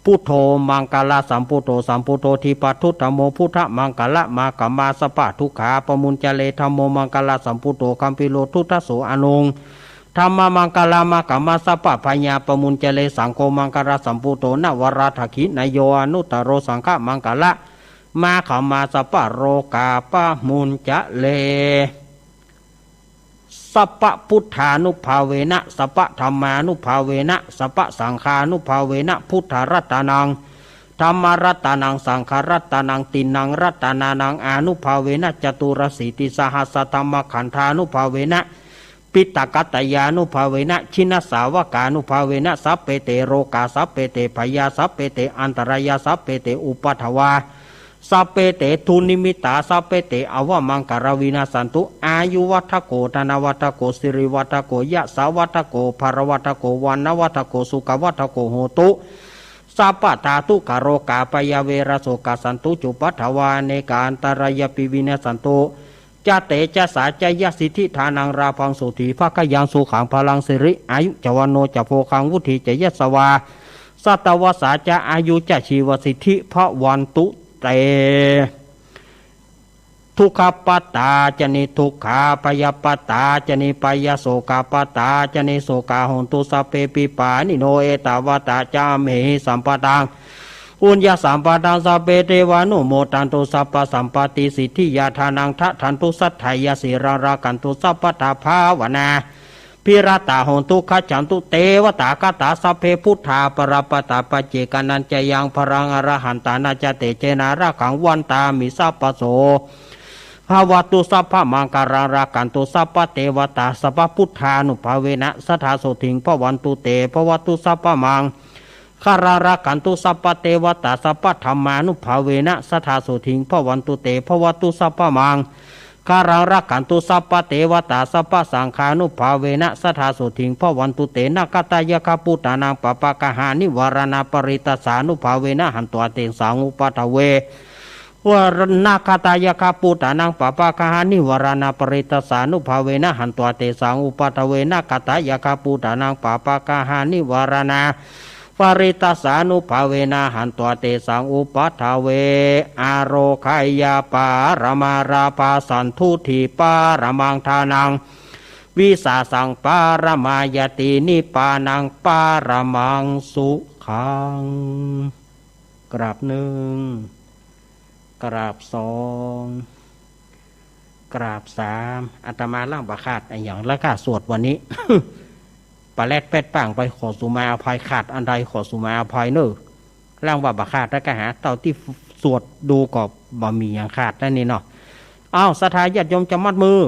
พุทโธมังกลสัมพุทโธสัมพุทโธทิปัทุตโมพุทธมังกละมากมาสปะทุขาปมุญจเลธรรมโมมังกลสัมพุทโธคัมปิโลทุตโสอนุงธรรมมังกลามากมาสปะพญาปมุญจเลสังโฆมังกลสัมพุทโธนวราถขินโยอนุตตโรสังฆมังกละมาขมาสปะโรกาปะมุญจเลสัพพพุทธานุภาเวนะสัพพธรรมานุภาเวนะสัพพสังฆานุภาเวนะพุทธรัตนังธรรมรัตนังสังฆรัตนังตินังรัตนานังอนุภาเวนะจตุรสีติสหัสธรรมขันธานุภาเวนะปิตกัตยานุภาเวนะชินสาวกานุภาเวนะสัพเพเตโรกาสัพเพเตพยาสัพเพเตอันตรายาสัพเพเตอุปัฏฐวาสัพเพเตทุนิมิตาสัพเพเตอวมังกรวินาสันตุอายุวัฏโกธนวัฏโกสิริวัฏโกยะสาวัฏโกภารวัฏโกวันวัฏโกสุขวัฏโกโหตุสัพพตาตุกโรกาปยเวรโสกสันตุจุปัฏฐวาเนกาอันตรายปิวินาสันตุจเตจะสาจยสิทธิทานังราพังสุธีภคยังสุขังพลังสิริอายุจวันโนจะโพคังวุฒิจยสวาสัตวสาจะอายุจะชีวสิทธิพระวันตุเตทุกขปัตตาจนิทุกขาปยปัตตาจนิปยโสกาปัตตาจนิโสกาหนตุสัพเพปิปานิโนเอตาวตาจามเหสัมปตังอุญญาสัมปตังสัพเพเทวานุโมตันตุสัพพสัมปติสิทธิยาทานังทัทันตุสัทไทยสิรารากันตุสัพพตาภาวนาพิรตาหนตุขจันตุเตวตากตาสัพเพพุทธาปรปตาปเจกานันจยังพรังอรหันตานาจเตเจนาระขังวันตามิสัพปโส ภาวตุสัพพะมังการารากันตุสัพพะเทวตาสัพพะพุทธานุภาเวนะสถาโสถิงภวันตุเตภวตุสัพพะมังคารารากันตุสัพพะเทวตาสัพพะธรรมานุภาเวนะสถาโสถิงภวันตุเตภวตุสัพพะมังคารังรักขันตุสัพพะเทวตาสัพพะสังฆานุภาเวนะสถาโสถิงภวันตุเตนะกตายะคาปุตานังปปะกะหานิวารณาปริตสานุภาเวนะหันตัวเตงสังอุปัฏฐเววรณคตายะคาปุตานังปปะกะหานิวารณาปริตสานุภาเวนะหันตัวเตสังอุปัฏฐเวนะกตายะคาปุตานังปปะกะหานิวารณาปริตสานุภาเวนะหันตัวเตสังอุปัฏฐเวอโรคายาปารมาราภาสันทุทีปารมังทานังวิสาสังปารมายตินิปานังปารมังสุขังกราบหนึ่งกราบสองกราบสามอาตมาล่างประคาดอย่างละค่าสวดวันนี้ ปลาแรดเป็ดป่างไปขอสุมาอภัยขาดอันใดขอสุมาอภัยเนอร่างว่าบาขาดแล้วก็หาเต่าที่สวดดูกอบบ่มีอย่างขาดนั่นนี่เนาะอ้าวสถาญาติโยมจะมัดมือ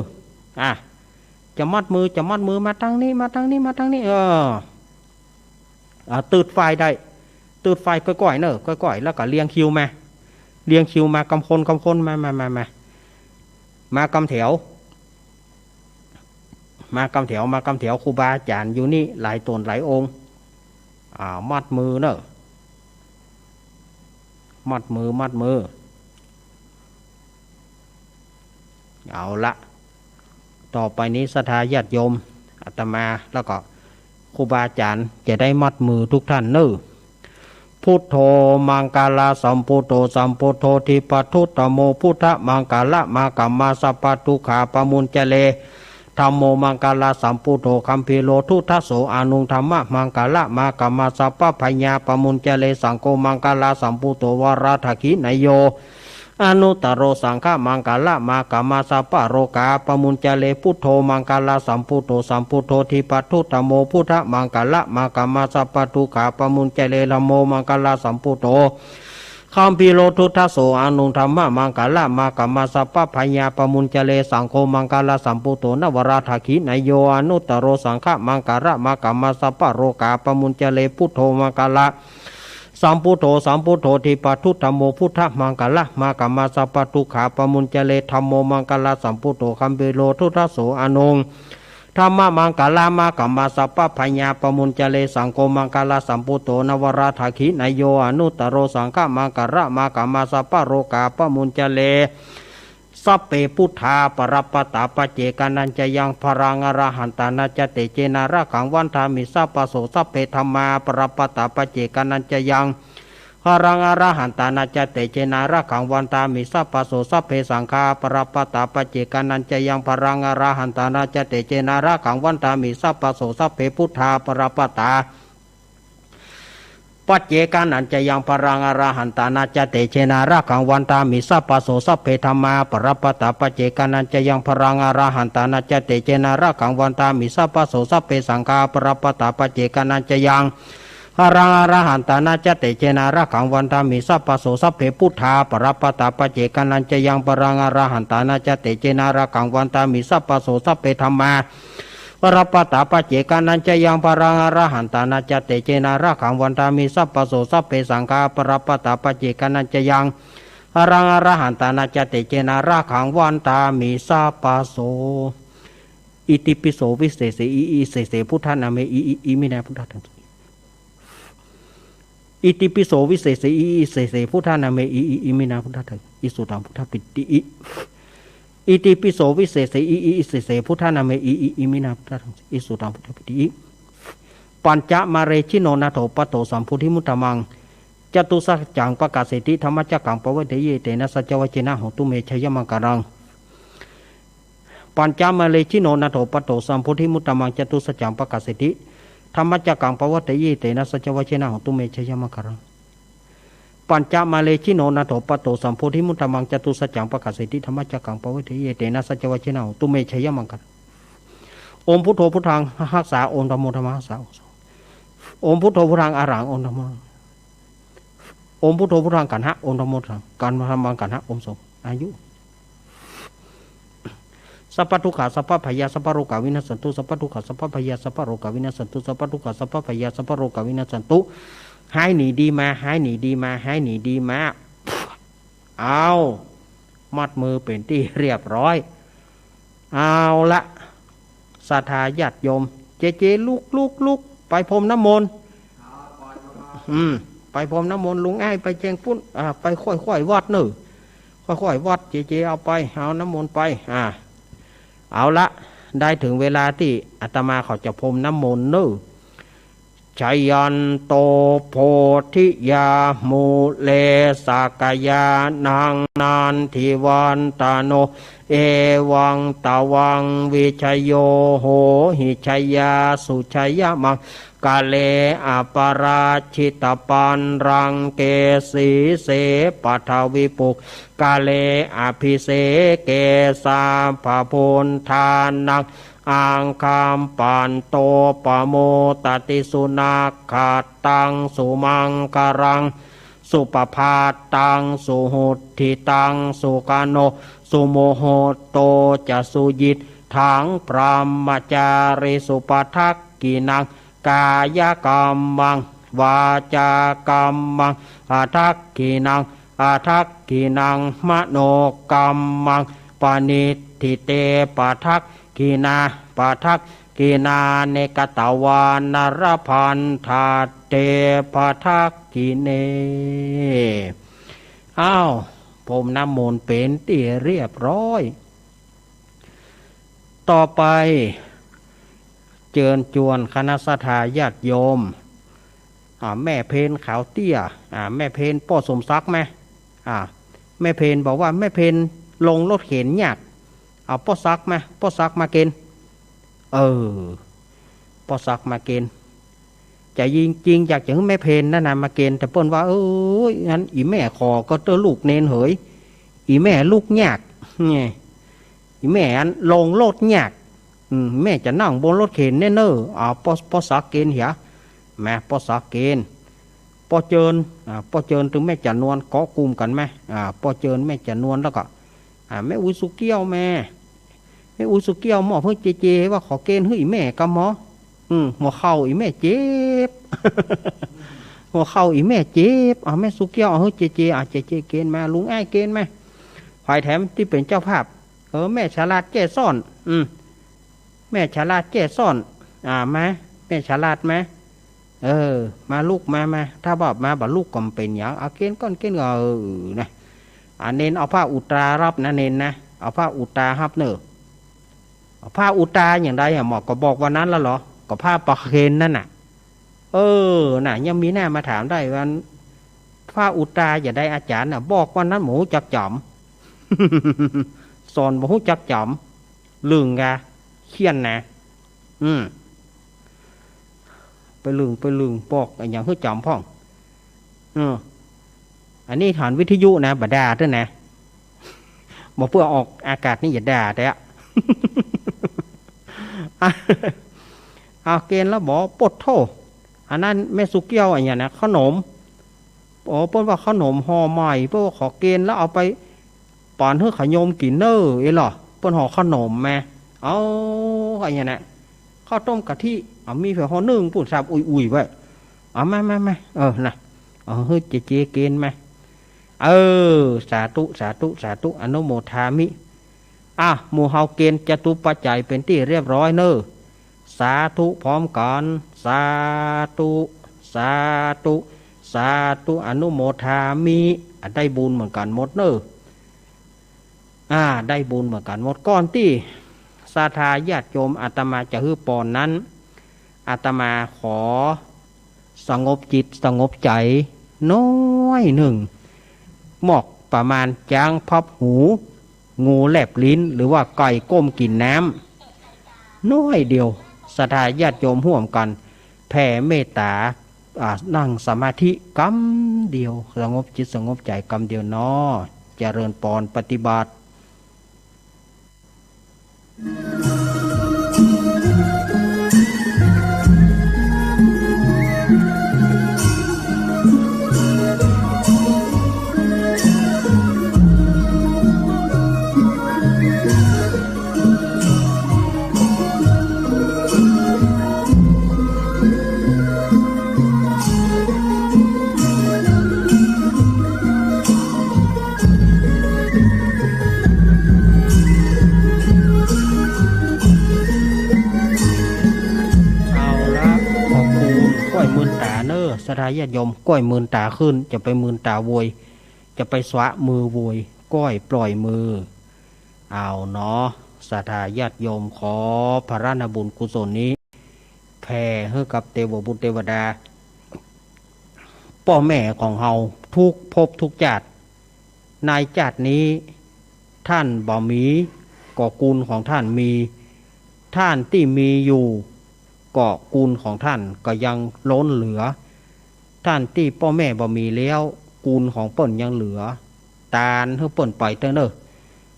จะมัดมือมาตั้งนี้มาตั้งนี้มาตั้งนี้ตืดไฟได้ตืดไฟก้อยๆเนอะก้อยๆแล้วก็เลี้ยงคิวมากำคนมากำแถวมากำแถวครูบาอาจารย์อยู่นี่หลายตนหลายองค์มัดมือเนอะมัดมือเอาละต่อไปนี้ศรัทธาญาติโยมอาตมาแล้วก็ครูบาอาจารย์จะได้มัดมือทุกท่านเนอะพุทโธมังกาลาสัมพุทโธสัมพุทโธทิปัทุตโมพุทธมังกาละมากัมมาสัพพทุขาปมุญเจเลธรรมโมมังกาลาสัมพุทโธคัมภีโลทุทัสโสอานุธรรมะมังกาละมากัมมาสัพพพญาปมุญเจเลสังโฆมังกาลาสัมพุทโธวราทกินโยอนุตโรสังฆมังกาละมากัมมาสัพพโรกาปมุญเจเลพุทโธมังกาลาสัมพุทโธทิปัทุตโมพุทธมังกาละมากัมมาสัพพทุขาปมุญเจเลธรรมโมมังกาลาสัมพุทโธคัมภีโลทุทัสโสอานุธรรมะมังกาละมากัมมาสัพพพญาปมุญเจเลสังโฆมังกาลาสัมพุทโธนวราทกินโยอนุตโรสังฆมังกาละมากัมมาสัพพโรกาปมุญเจเลพุทโธมังกาละสัมพุทโธทิปัทุตโมพุทธมังกาละมากัมมาสัพพทุขาปมุญเจเลธรรมโมมังกาลาสัมพุทโธคัมภีโลทุทัสโสอานุธรรมะมังกาลามากัมมาสัพพพญาปมุญเจเลสังโฆมังกาลาสัมพุทโธนวราทกินโยอนุตโรสังฆมังกาละมากัมมาสัพพโรกาปมุญเจเลสัพเพพุทธาปรปตาปเจกานัญจยังพรังอรหันตานาจเตเจนาระขังวันธามิสัพพโสสัพเพธรรมาปรปตาปเจกานัญจยังพรังอรหันตานาจเตเจนาระขังวันธามิสัพพโสสัพเพสังฆาปรปตาปเจกานัญจยังพรังอรหันตานาจเตเจนาระขังวันธามิสัพพโสสัพเพพุทธาปรปตาปัจเจกานัญจยังพรังอรหันตานาจเตเจนาระขังวันตามิสัพพโสสัพเพธรรมาปรปตาปัจเจกานัญจยังพรังอรหันตานาจเตเจนาระขังวันตามิสัพพโสสัพเพสังฆาปรปตาปัจเจกานัญจยังพรังอรหันตานาจเตเจนาระขังวันตามิสัพพโสสัพเพพุทธาปรปตาปัจเจกานัญจยังพรังอรหันตานาจเตเจนาระขังวันตามิสัพพโสสัพเพธรรมาปรปตาปเจกานัญจยังพรังอรหันตานาจเตเจนาระขังวันตามิสัพพโสสัพเพสังฆาปรปตาปเจกานัญจยังพรังอรหันตานาจเตเจนาระขังวันตามิสัพพโสอิติปิโสวิเศษอิเศษพุทธานาเมอิมินาพุทธาอิติปิโสวิเศษอิเศษพุทธานาเมอิมินาพุทธาอิสุตังพุทธปิติอิติปิโสวิเศษอิเศษพุทธานาเมอิมินาพุทธาอิสุตังพุทธปิติปัญจมาเรชิโนนาโถปโตสัมพุทธิมุตตมังจตุสัจจังปะกาเสติธรรมจักขังปวัตเตเยเตนะสัจวัจเจนะโหตุเมชยมังการังปัญจมาเรชิโนนาโถปโตสัมพุทธิมุตตมังจตุสัจจังปะกาเสติธรรมจักขังปวัตเตเยเตนะสัจวัจเจนะโหตุเมชยมังการังปัญจมาเลชิโนนาโถปโตสัมโพธิมุตตมังจตุสัจจังปะกาเสติธรรมจักขังปวัตเถเยเตนะสัจวัชนะตุเมชยมังกันอมพุทโธพุทธังรักษาอมธรรมโมธรรมรักษาอมพุทโธพุทธังอรังอมธรรมอมพุทโธพุทธังกันหะอมธรรมโมธรรมกันธรรมังกันหะอมสมอายุ สัพพทุกขาสัพพพยาสัพพโรกาวินัสสันตุสัพพทุกขาสัพพพยาสัพพโรกาวินัสสันตุสัพพทุกขาสัพพพยาสัพพโรกาวินัสสันตุหายหนีดีมาหายหนีดีมาหายหนีดีมาเอามัดมือเป็นที่เรียบร้อยเอาละศรัทธาญาติโยมเจลุกไปพรมน้ำมนต์ไปพรมน้ำมนต์ลุงไอ้ไปแจงปุ้นไปค่อยวัดเนอะค่อยวัดเจเอาไปเอาน้ำมนต์ไปเอาละได้ถึงเวลาที่อาตมาเขาจะพรมน้ำมนต์เนอะชัยยันโตโพธิยามูเลสากยานังนานทิวันตาโนเอวังตาวังวิชยโยโหหิชยาสุชยมังกาเลอปราชิตปันรังเกสีเสปัทวิปุกกาเลอภิเสเกสาภาพุนทานังอังคามปันโตปโมตติสุนาขาตังสุมังการังสุปภาตังสุหุติตังสุกาโนสุโมโหโตจะสุยิตถังพรหมจาริสุปทักกินังกายกรรมังวาจากรรมังอาทักกินังมโนกรรมังปณิทิเตปทักกินาปทักกินาเนกตวานรพันธาเตปทักกิเนอ้าวพรมน้ำมนต์เป็นที่เรียบร้อยต่อไปเจิญจวนคณะสัทธาญาติโยมแม่เพนขาวเตี้ยแม่เพนพ่อสมศักดิ์ไหมแม่เพนบอกว่าแม่เพนลงรถเข็นยากเอาพ่อซักไหมพ่อซักมาเกณฑ์พ่อซักมาเกณฑ์จะจริงอยากจะให้แม่เพนนั่นนะมาเกณฑ์แต่เปิ้นว่างั้นอีแม่ขอก็เตอลูกเนนเหยอีแม่ลูกยากไงอีแม่อันลงรถยากแม่จะนั่งบนรถเข็นเน้อพ่อซักเกณฑ์เหรอแม่พ่อซักเกณฑ์พ่อเจิญถึงแม่จะนวลเกาะกลุ่มกันไหมพ่อเจิญแม่จะนวลแล้วก็แม่อุสุเกี้ยวแม่อุสุเกี้ยวหมอเพิ่งเจว่าขอเกณฑ์ให้แม่กับหมอหัวเข่าอีแม่เจ็บ หัวเข่าอีแม่เจ็บแม่สุเกี้ยวเฮ้ยเจเกณฑ์มาลุงไอ้เกณฑ์ไหมฝ่ายแถมที่เป็นเจ้าภาพแม่ฉลาดแก่ซ่อนแม่ฉลาดแก่ซ่อนมาแม่ฉลาดไหมมาลูกมาถ้าบอกมาบ่ลูกก็เป็นอย่างเกณฑ์ก้อนเกณฑ์นะเน้นเอาผ้าอุตรารับนะเน้นนะเอาผ้าอุตรารับเนอะเอาผ้าอุตราอย่างไรหมอก็บอกวันนั้นแล้วเหรอก็ผ้าปะเคนนั่นน่ะน่ะยังมีหน้ามาถามได้วันผ้าอุตราอย่าได้อาจารย์น่ะบอกวันนั้นหมูจักจอม สอนหมูจักจอมลืงกะเขียนนะไปลืงบอกอย่างหื้อจอมพ่องอันนี้ฐานวิทยุนะบด่าด้วยนะบอกเพื่อออกอากาศนี่อย่าด่าแต่เอาเกณฑ์แล้วบอกปดโทอันนั้นแม่สุเกี้ยวอย่างนะขนมเปิ้นว่าขนมห่อใหม่เปิ้นขอเกณฑ์แล้วเอาไปปอนเพื่อขยมกินเนอร์หรอเปิ้นห่อขนมแม่อะไรอย่างนั้นข้าวต้มกะทิมีเผื่อห่อนึ่งปุ่นสับอุ่ยไว้มานะเฮ้ยเจเกณฑ์ไหมสาธุอนุโมทามิหมู่เฮาเกณฑ์จตุปัจจัยเป็นที่เรียบร้อยเนอะสาธุพร้อมกันสาธุอนุโมทามิได้บุญเหมือนกันหมดเนอะได้บุญเหมือนกันหมดก่อนที่ศรัทธาญาติโยมอาตมาจะฮื้อปอนนั้นอาตมาขอสงบจิตสงบใจน้อยหนึ่งหมอกประมาณจางพับหูงูแลบลิ้นหรือว่าไก่ก้มกินน้ำน้อยเดียวศรัทธาญาติโยมร่วมกันแผ่เมตตานั่งสมาธิกำเดียวสงบจิตสงบใจกำเดียวเนาะเจริญปอนปฏิบัติ ทาญาติโยมก้อยมืนตาขึ้นจะไปมืนตาโวยจะไปสวะมือโวยก้อยปล่อยมือเอาเนาะศรัทธาญาติโยมขอพระราชบุญกุศลนี้แผ่ให้กับเทวบุตรเทวดาพ่อแม่ของเฮาทุกภพทุกชาติในชาตินี้ท่านบ่มีก่อกุลของท่านมีท่านที่มีอยู่ก่อกุลของท่านก็ยังล้นเหลือท่านที่พ่อแม่บ่มีแล้วกุลของเปิ้นยังเหลือตาลให้เปิ้นไปเถอะเนอะ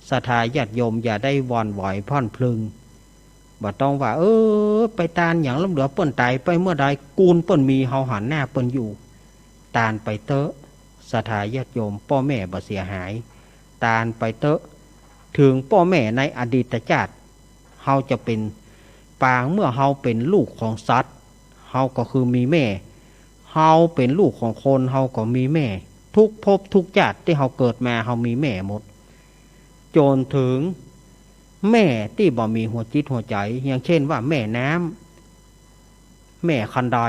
ศรัทธาญาติโยมอย่าได้วอนไหวพร่อนพลึงบ่ต้องว่าไปตาลอย่างล้ำเหลือเปิ้นตายไปเมื่อใดกุลเปิ้นมีเฮาหันหน้าเปิ้นอยู่ตาลไปเถอะศรัทธาญาติโยมพ่อแม่บ่เสียหายตาลไปเถอะถึงพ่อแม่ในอดีตชาติเฮาจะเป็นปางเมื่อเฮาเป็นลูกของสัตว์เฮาก็คือมีแม่เฮาเป็นลูกของคนเฮาก็มีแม่ทุกภพทุกชาติที่เฮาเกิดมาเฮามีแม่หมดจนถึงแม่ที่บ่มีหัวจิตหัวใจอย่างเช่นว่าแม่น้ำแม่คันได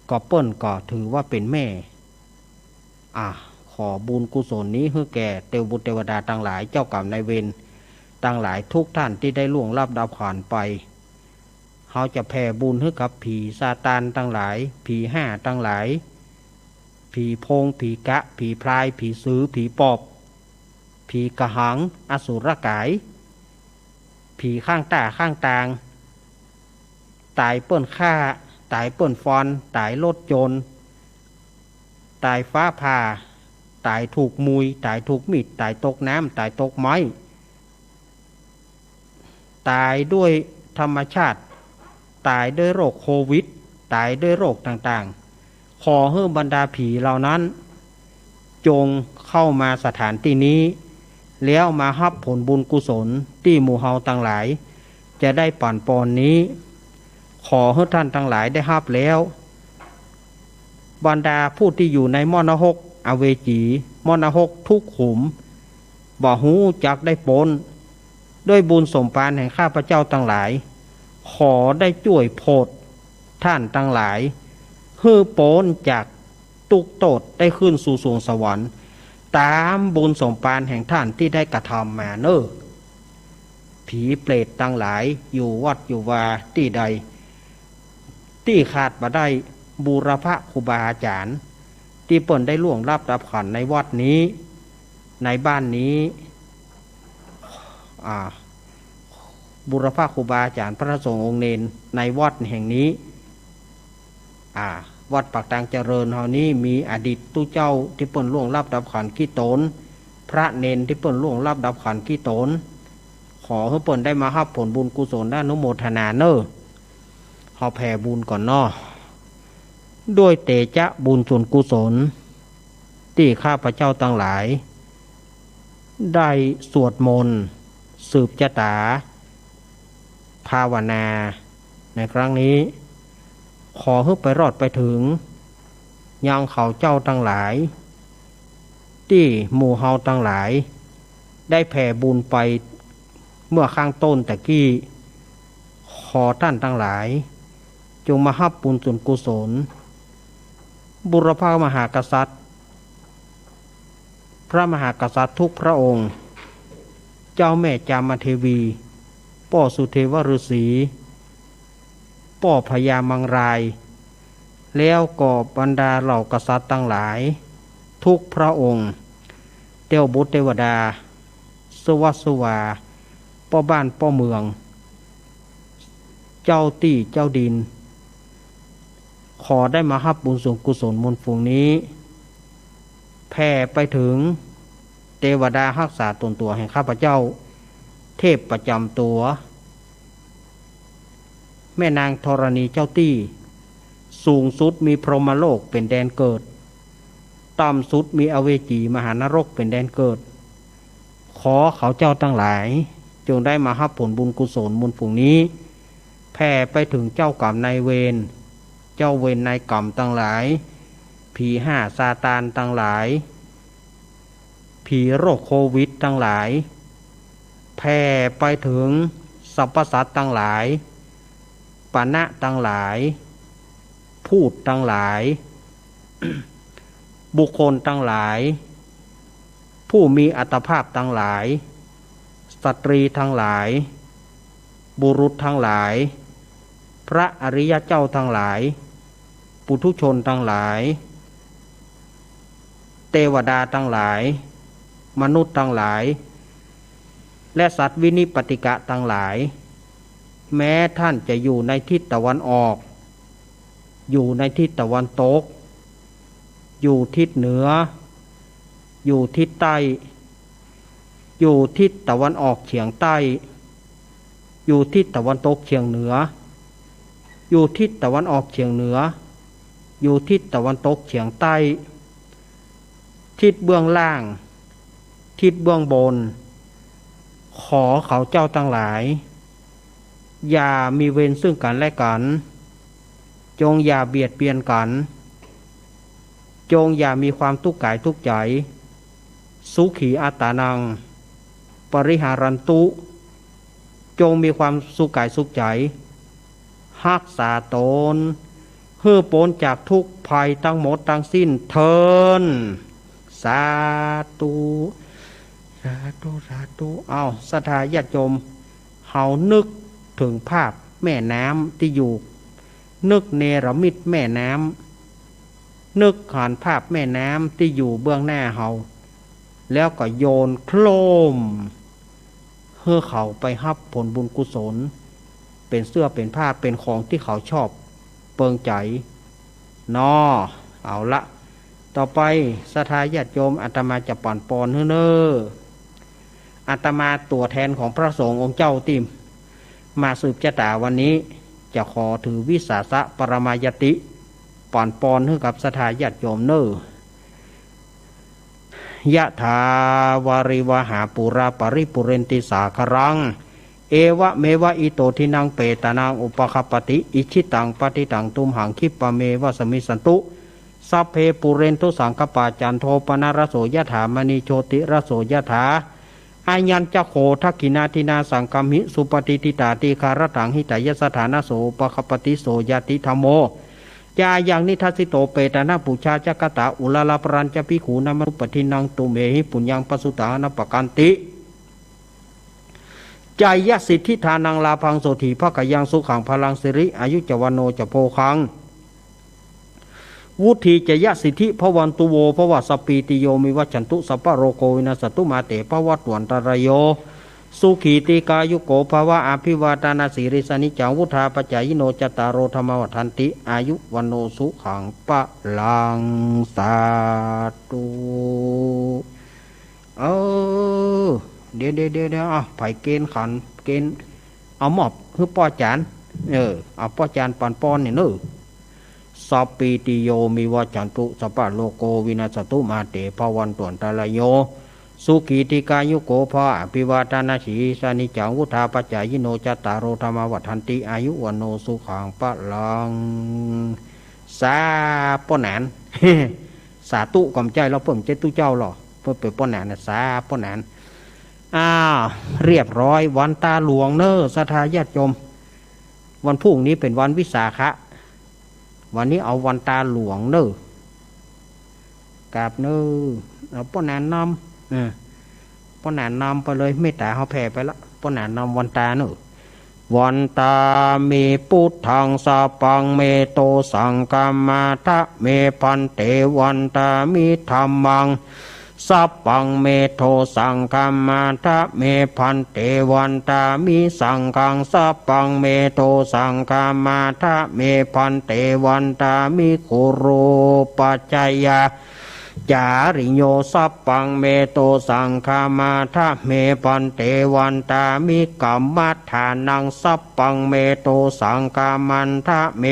ก็เปิ้นก็ถือว่าเป็นแม่ขอบุญกุศลนี้ให้แก่เทวบุตรเทวดาทั้งหลายเจ้ากรรมนายเวรทั้งหลายทุกท่านที่ได้ล่วงลับดับขันไปเขาจะแผ่บุญให้กับผีซาตานทั้งหลายผีห้าทั้งหลายผีโพงผีกะผีพรายผีซื้อผีปอบผีกระหังอสุรกายผีข้างตาข้างตางตายเปิ้นฆ่าตายเปิ้นฟอนตายรถยนต์ตายฟ้าผ่าตายถูกมุยตายถูกมีดตายตกน้ำตายตกไม้ตายด้วยธรรมชาติตายด้วยโรคโควิดตายด้วยโรคต่างๆขอให้บรรดาผีเหล่านั้นจงเข้ามาสถานที่นี้แล้วมารับผลบุญกุศลที่หมู่เฮาทั้งหลายจะได้ปั่นปอนนี้ขอให้ท่านทั้งหลายได้รับแล้วบรรดาผู้ที่อยู่ในมรณะอเวจีมรณะทุกขุมบ่หูจักได้ปนด้วยบุญสมภารแห่งข้าพเจ้าทั้งหลายขอได้ช่วยโพดท่านทั้งหลายฮือปนจากตุกโตดได้ขึ้นสู่สวงสวรรค์ตามบุญสมภารแห่งท่านที่ได้กระทำมาเนอผีเปรตทั้งหลายอยู่วัดอยู่วาที่ใดที่ขาดบ่ได้บูรพครูบาอาจารย์ที่เปิ้นได้ล่วงลับดับขันในวัดนี้ในบ้านนี้บูรพครูบาอาจารย์พระสงฆ์องค์เนนในวัดแห่งนี้วัดปากตางเจริญเฮานี้มีอดีตตู้เจ้าที่เปิ้นล่วงลับดับขันขี้ตนพระเนนที่เปิ้นล่วงลับดับขันขี้ตนขอให้เปิ้นได้มารับผลบุญกุศลด้านอนุโมทนาเนอเฮาแผ่บุญก่อนเนาะด้วยเตจะบุญส่วนกุศลที่ข้าพเจ้าทั้งหลายได้สวดมนต์สืบจตาภาวนาในครั้งนี้ขอให้ไปรอดไปถึงยังเขาเจ้าทั้งหลายที่หมู่เฮาทั้งหลายได้แผ่บุญไปเมื่อข้างต้นตะกี้ขอท่านทั้งหลายจงมารับบุญส่วนกุศลบุรพมหากษัตริย์พระมหากษัตริย์ทุกพระองค์เจ้าแม่จามเทวีป่อสุเทวฤาษีป่อพญามังรายแล้วก็บรรดาเหล่ากษัตริย์ทั้งหลายทุกพระองค์เทวบุตรเทวดาสวัสวาป่อบ้านป่อเมืองเจ้าตี้เจ้าดินขอได้มารับบุญส่วนกุศลมนต์ฝูงนี้แผ่ไปถึงเทวดารักษาตนตัวแห่งข้าพเจ้าเทพประจำตัวแม่นางธรณีเจ้าตี้สูงสุดมีพรหมโลกเป็นแดนเกิดต่ำสุดมีอเวจีมหานรกเป็นแดนเกิดขอเขาเจ้าทั้งหลายจงได้มารับผลบุญกุศลมนต์ฝูงนี้แผ่ไปถึงเจ้ากรรมนายเวรเจ้าเวรนายกรรมทั้งหลายผีห้าซาตานทั้งหลายผีโรคโควิดทั้งหลายแผ่ไปถึงสรรพสัตว์ทั้งหลายปณะทั้งหลายพ พูดทั้งหลาย บุคคลทั้งหลายผู้มีอัตภาพทั้งหลายสตรีทั้งหลายบุรุษทั้งหลายพระอริยเจ้าทั้งหลายปุถุชนทั้งหลายเทวดาทั้งหลายมนุษย์ทั้งหลายและสัตว์วินิปติกะทั้งหลายแม้ท่านจะอยู่ในทิศตะวันออกอยู่ในทิศตะวันตกอยู่ทิศเหนืออยู่ทิศใต้อยู่ทิศตะวันออกเฉียงใต้อยู่ทิศตะวันตกเฉียงเหนืออยู่ทิศตะวันออกเฉียงเหนืออยู่ทิศตะวันตกเฉียงใต้ทิศเบื้องล่างทิศเบื้องบนขอเขาเจ้าทั้งหลายอย่ามีเวรซึ่งกันและกันจงอย่าเบียดเบียนกันจงอย่ามีความทุกข์กายทุกข์ใจสุขีอัตตานังปริหารันตุจงมีความสุขกายสุขใจรักษาตนเพื่อพ้นจากทุกภัยทั้งหมดทั้งสิ้นเทินสาธุสาธุสาธุเอาศรัทธาญาติโยมเฮานึกถึงภาพแม่น้ำที่อยู่นึกเนรมิตแม่น้ำนึกผ่านภาพแม่น้ำที่อยู่เบื้องหน้าเฮาแล้วก็โยนโคลมเพื่อเขาไปรับผลบุญกุศลเป็นเสื้อเป็นผ้าเป็นของที่เขาชอบเปิงใจนอเอาละต่อไปศรัทธาญาติโยมอาตมาจะปั่นปอนเน้ออาตมาตัวแทนของพระสงฆ์องค์เจ้าติมมาสืบชะตาวันนี้จะขอถือวิสาสะปรมายติปั่นปอนให้กับศรัทธาญาติโยมเน้อยะถาวาริวหาปุราปริปุเรนติสาครังเอวะเมวะอิโตทินังเปตานังอุปคปติอิชิตังปฏิตังตุมหังคิปะเมวะสมิสันตุสัพเพปุเรนตุสังคปาจันโทปนารโสยถามณีโชติรโสยถาอายัญจะโคทักขินาทินาสังกัมหิสุปฏิติตาติคารตังหิตายสถานะโสปคปติโสยติธรรมโมจายังนิทัสสิโตเปตานาปุชาจักตะอุลลาปรัญจภิกขุนามนุปทินังตุเมหิปุญญังปสุตานปกันติจายสิทธิทานังลาพังโสถีภกยังสุขังพลังสิริอายุจวโนจะโพคังวุธีจยสิทธิพวันตุโวภวสปีติโยมิวัชันตุสัพพโรโกวินาสตุมาเตภวัตวันตรโยสุขีติกายุโกภวะอภิวาตานาสิริสนิจังวุธาปจายโนจตารโรธรรมวัฏันติอายุวันโนสุขังปะลังสาธุเดี๋ยวไผ่เกณฑ์ขันเกณฑ์เอาหมอบคือป้อจานเอาป้อจานปอนปอนนี่เนอสัพปีติโยมิวัจันตุสัพพะโลโกวินาสตุมาเตภวันตวนตาลโยสุขีติกายุโกภะอภิวาทานาสีสานิจังวุธาปัจจายโนจัตตารโรธรรมวัฏันติอายุวันโนสุขังปะลังสาป้อแหนน สาตุกำใจเราเพิ่มใจตู้เจ้าหรอเพิ่มเป็นป้อแหนนสาป้อแหนนเรียบร้อยวันตาหลวงเนอศรัทธาญาติโยมวันพรุ่งนี้เป็นวันวิสาขะวันนี้เอาวันตาหลวงเนอกราบเนอเอาป้อแหนนนำป้อแหนนนำไปเลยไม่แต่เขาแผ่ไปละป้อแหนนนำวันตาเนอวันตามีพุทธังสัพพังเมโตสังกัมมาทะเมพันเตวันตามีธรรมังสัพพังเมโทสังกัมมาทะเมพันเตวันตามิสังฆังสัพพังเมโทสังกัมมาทะเมพันเตวันตามิคุโรปัจจยาจาริโยสัพพังเมโตสังฆามาทะเมพันเตวันตามิกัมมัฏฐานังสัพพังเมโตสังฆามันทะเม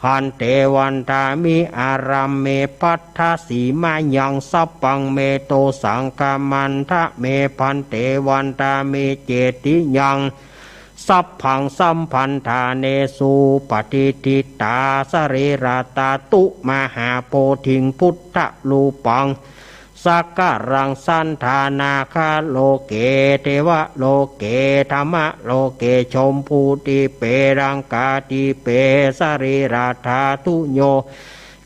หันเตวันตามิอารัมเมปัฏฐสีมายังสัพพังเมโตสังฆามันทะเมพันเตวันตามิเจติยังสัพพังสัมพันธาเนสุปฏิทิตาสเรราตาตุมหาโพธิงพุทธลูปัง สักการังสันธานาคาโลเกเทวะโลเกธรรมะโลเกชมพูติเปรังกาติเปสรีราธาตุโย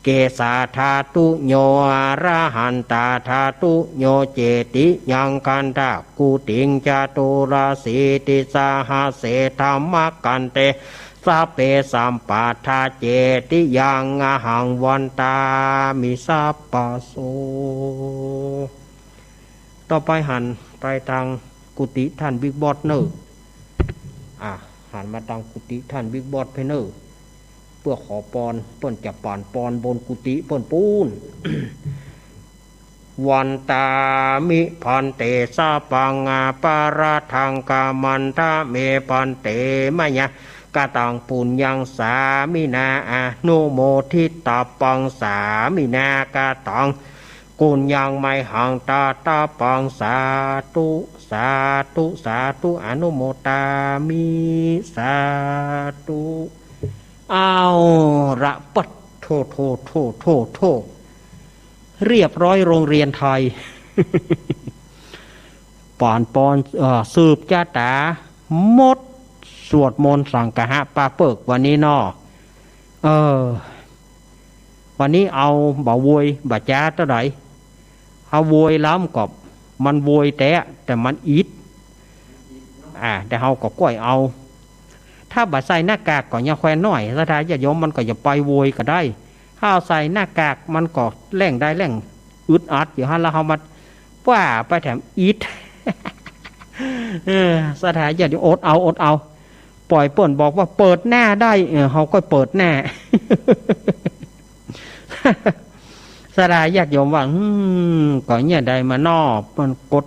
เกสาธาตุโยอระหันตาธาตุโยเจติยังกันตะกุติงจตุราสีติสาหาเสธรรมกันเตสัพเพสัมปาทาเจติยังอหังวันตามิสัพปะโสต่อไปหันไปทางกุฏิท่านบิ๊กบอสเนอร์หันมาทางกุฏิท่านบิ๊กบอสเพเนอร์เพื่อขอปอนเปิ้นจะป่านปอนบนกุฏิเปิ้นปูน วันตามิพันเตสาปังอาปาราทังกามันทะเมพันเตมะยะกะตังปุญญังสามินาอนุโมทิตาปังสามินากะตังกุญญังไมหังตาตาปังสาธุสาธุสาธุอนุโมตามิสาธุเอาระปัดโทเรียบร้อยโรงเรียนไทย ป่านปอนสืบจ้าตามดสวดมนต์สังฆะปาเปิกวันนี้นอวันนี้เอาบ่าววยบ่าจ้าตัวไหนเอาววยล้ำกับมันววยแต่มันอิดแต่เฮาก็ก้อยเอาถ้าบ่ใส่หน้ากากก็ยังแควนน้อยสถานญาติโยมมันก็จะไปววยก็ได้ถ้าใส่หน้ากากมันก็แร่งได้แร่งอึดอัดอยู่ฮะแล้วเฮามาว่าไปแถมอิด สถานญาติโยมอดเอาปล่อยเปิ่นบอกว่าเปิดหน้าได้เฮาก็เปิดหน้า สถานญาติโยมว่าก็เนี่ยใดมานอบมันกด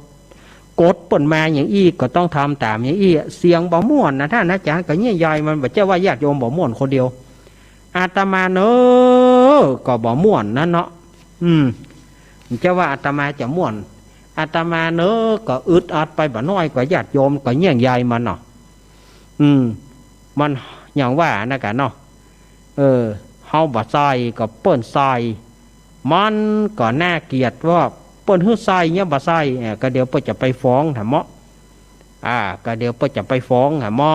เปิ่นมาอย่างอี้ก็ต้องทำตามอย่างอี้เสียงบ่ม่วนนะท่านอาจารย์ก็เนี่ยใหญ่มันบ่เจ้าว่าญาติโยมบ่ม่วนคนเดียวอาตมาเนอะก็บ่ม่วนนั่นเนาะเจ้าว่าอาตมาจะม่วนอาตมาเนอะก็อึดอัดไปบ่น้อยกว่าญาติโยมก็เนี่ยใหญ่มันเนาะมันอย่างว่านะกันเนาะเฮาบ่ใส่ก็เปิ้นใส่มันก็น่าเกลียดว่าเปิ้นฮื้อใส่เนี่ยบ่ใส่ก็เดี๋ยวเปิ้นจะไปฟ้องหาหมอก็เดี๋ยวเปิ้นจะไปฟ้องหาหมอ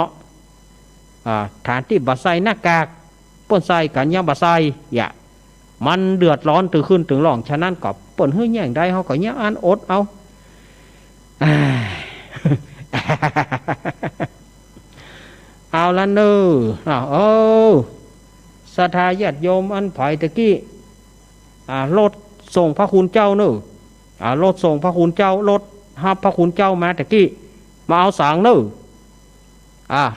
ฐานที่บ่ใส่หน้ากากเปิ้นใส่กันเนี่ยบ่ใส่มันเดือดร้อนถึงขึ้นถึงร้องฉะนั้นก็เปิ้นฮื้อแย่งได้เฮาก็เนี่ยอันอดเอา เอาละเนอศรัทธาญาติโยมอันไผ่ตะกี้รถส่งพระคุณเจ้าเนอรถส่งพระคุณเจ้ารถฮับพระคุณเจ้ามาตะกี้มาเอาสังเนอ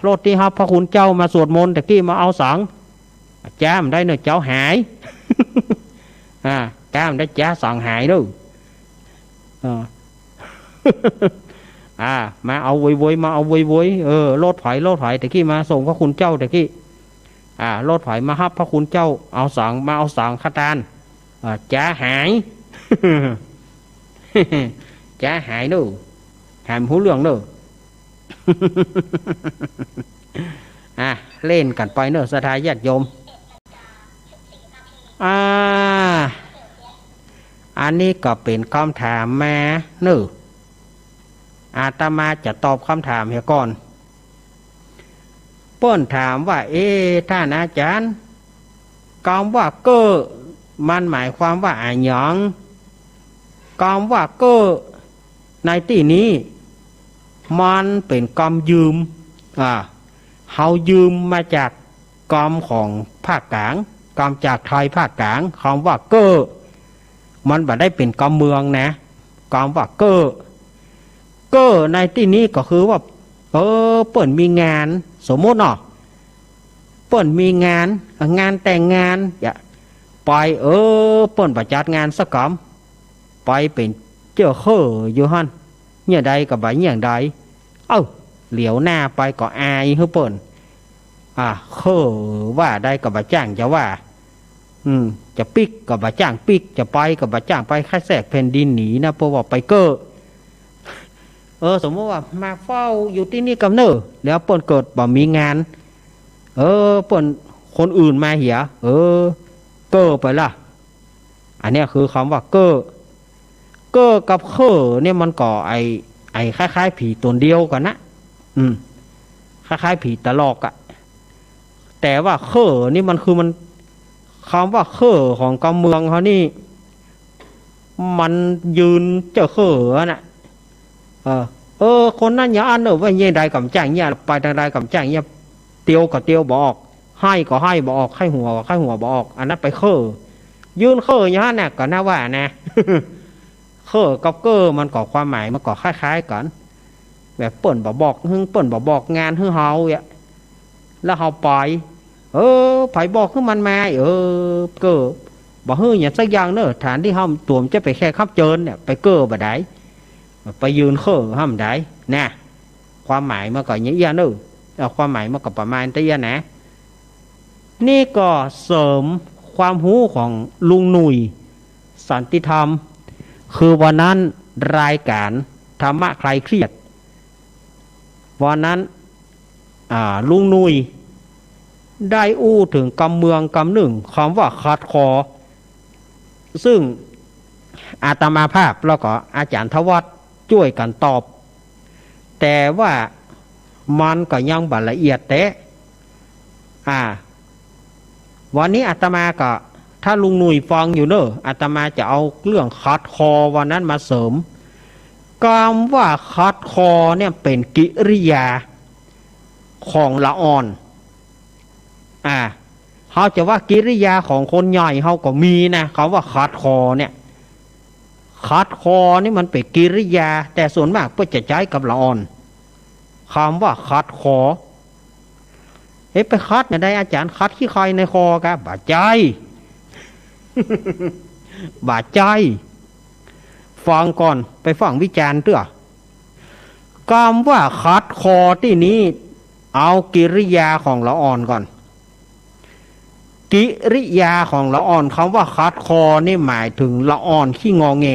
รถที่ฮับพระคุณเจ้ามาสวดมนต์ตะกี้มาเอาสังจ้ามได้เนอเจ้าหาย จ้ามได้จ้าสังหายเนอมาเอาวยมาเอาวยรถไผ่ตะกี้มาส่งพระคุณเจ้าตะกี้รถไผ่มาฮับพระคุณเจ้าเอาสังมาเอาสังขทานจ้าหาย จ้าหายนู่หามหูเรื่องนู่ เล่นกันไปเนอะสถานญาติโยมอันนี้ก็เป็นคำถามแม่เนอะอาตมาจะตอบคำถามเฮียก่อนเปิ้นถามว่าท่านอาจารย์คำว่าเก้อมันหมายความว่าอะไรหยังคำว่าเก้อในที่นี้มันเป็นกรรมยืมเฮายืมมาจากกรรมของภาคกลางกรรมจากไทยภาคกลางคำว่าเก้อมันบ่ได้เป็นกรรมเมืองนะคำว่าเก้อในที่นี้ก็คือว่าเปิ้นมีงานสมมติเนาะเปิ้นมีงานแต่งงานไปเปิ้นประจัดงานสักกรรมไปเป็นเจ้าเฮ่ออยู่หั่นเนี่ยใดกับใบอย่างใดเหลียวหน้าไปก็อายเฮ้เปิ้นเฮ่อว่าใดกับใบจ้างจะว่าจะปิกกับใบจ้างปิกจะไปกับใบจ้างไปค่าแทรกแผ่นดินหนีนะเพราะว่าไปเก้อสมมติว่ามาเฝ้าอยู่ที่นี่กับเนอแล้วเปิ้นเกิดบ่มีงานเปิ้นคนอื่นมาเหียเก้อไปล่ะอันนี้คือคำว่าเก้ เก้อกับเคอเนี่ยมันก็ไอคล้ายๆผีตัวเดียวกันนะคล้ายๆผีตะลอกอะแต่ว่าเคอนี่มันคือมันคำว่าเคอของกำเมืองเขานี่มันยืนเจ้าเคอน่ะคนนั้นอย่าอันว่าเย่ใดกับจ้างเนี่ยไปทางใดกับจ้างเนี่ยเตียวกับเตียวบอกให้ก็ให้บอกให้หัวก็ให้หัวบอกอันนั้นไปเคอยืนเคออย่างนั้นน่ะก็น่าว่านะ เคอกับเกอมันก็ความหมายมันก็คล้ายๆกันแบบเปิ่นบอกหึ่งเปิ่นบอกงานหึ่งเฮาอ่ะแล้วเฮาไปไผบอกขึ้นมันมาเกอบอกหึ่งอย่างสักอย่างเนอะฐานที่เฮาตัวมจะไปแค่ขับเจินเนี่ยไปเกอบ่ได้ไปยืนเคอห้ามได้นะความหมายมันก็อย่างนี้เนอะความหมายมันก็ประมาณนี้นะนี่ก็เสริมความรู้ของลุงหนุ่ยสันติธรรมคือวันนั้นรายการธรรมะใครเครียดวันนั้นลุงนุยได้อู้ถึงกำเมืองกำหนึ่งคำว่าคัดคอซึ่งอาตมาภาพแล้วก็อาจารย์ทวัตช่วยกันตอบแต่ว่ามันก็ยังบ่ละเอียดแต่วันนี้อาตมาก็ถ้าลุงหนุ่ยฟังอยู่เนอะอาตมาจะเอาเรื่องคัดคอวันนั้นมาเสริมคำว่าคัดคอเนี่ยเป็นกิริยาของละอ่อนเขาจะว่ากิริยาของคนใหญ่เขาก็มีนะคำว่าคัดคอเนี่ยคัดคอนี่มันเป็นกิริยาแต่ส่วนมากเพื่อจะใช้กับละอ่อนคำว่าคัดคอไปคัดเนี่ยได้อาจารย์คัดขี้ใครในคอกะบาดใจ บาดใจฟังก่อนไปฟังวิจารณ์เถอะคำว่าคัดคอที่นี้เอากิริยาของละอ่อนก่อนกิริยาของละอ่อนคำว่าคัดคอนี่หมายถึงละอ่อนขี้งอแง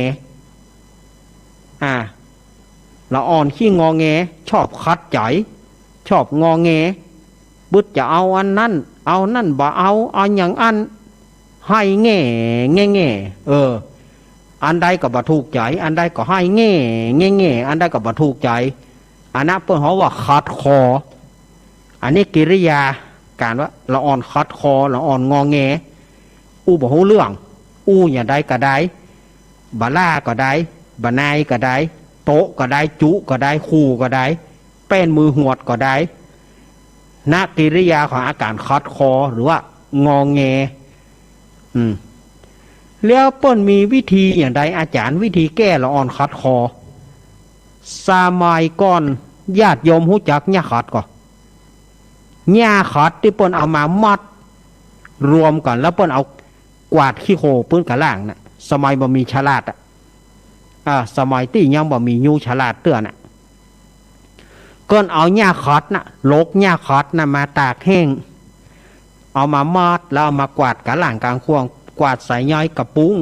ละอ่อนขี้งอแงชอบคัดใจชอบงอแงบึดจะเอาอันนั้นเอานั่นบ่เอาอย่างอันให้แง่อันใดก็บ่ถูกใจอันใดก็ให้แง่อันใดก็บ่ถูกใจอันนั้นเพิ่นเขาว่าคัดคออันนี้กิริยาการว่าละอ่อนคัดคอละอ่อนงอแงบ่ฮู้เรื่องอย่างใดก็ได้บ่ล่าก็ได้บ่นายก็ได้โตะก็ได้จุก็ได้คู่ก็ได้เป็นมือหวดก็ได้นักกิริยาของอาการคัดคอหรือว่างอแงแล้วเปิ้นมีวิธีอย่างใดอาจารย์วิธีแก้ละอ่อนคัดคอสมัยก่อนญาติโยมหู้จักหญ้าขัดก่อนหญ้าขัดที่เปิ้นเอามามัดรวมกันแล้วเปิ้นเอากวาดขี้โคปื้นกระล่างน่ะสมัยบ่มีฉลาดสมัยที่ยังบ่มียูฉลาดเตือนก็เอาหญ้าขัดน่ะลกหญ้าขัดน่ะมาตากแห้งเอามามัดแล้วเอามากวาดกระล่างกลางควงกวาดใส่ย่อยกระปุ้ง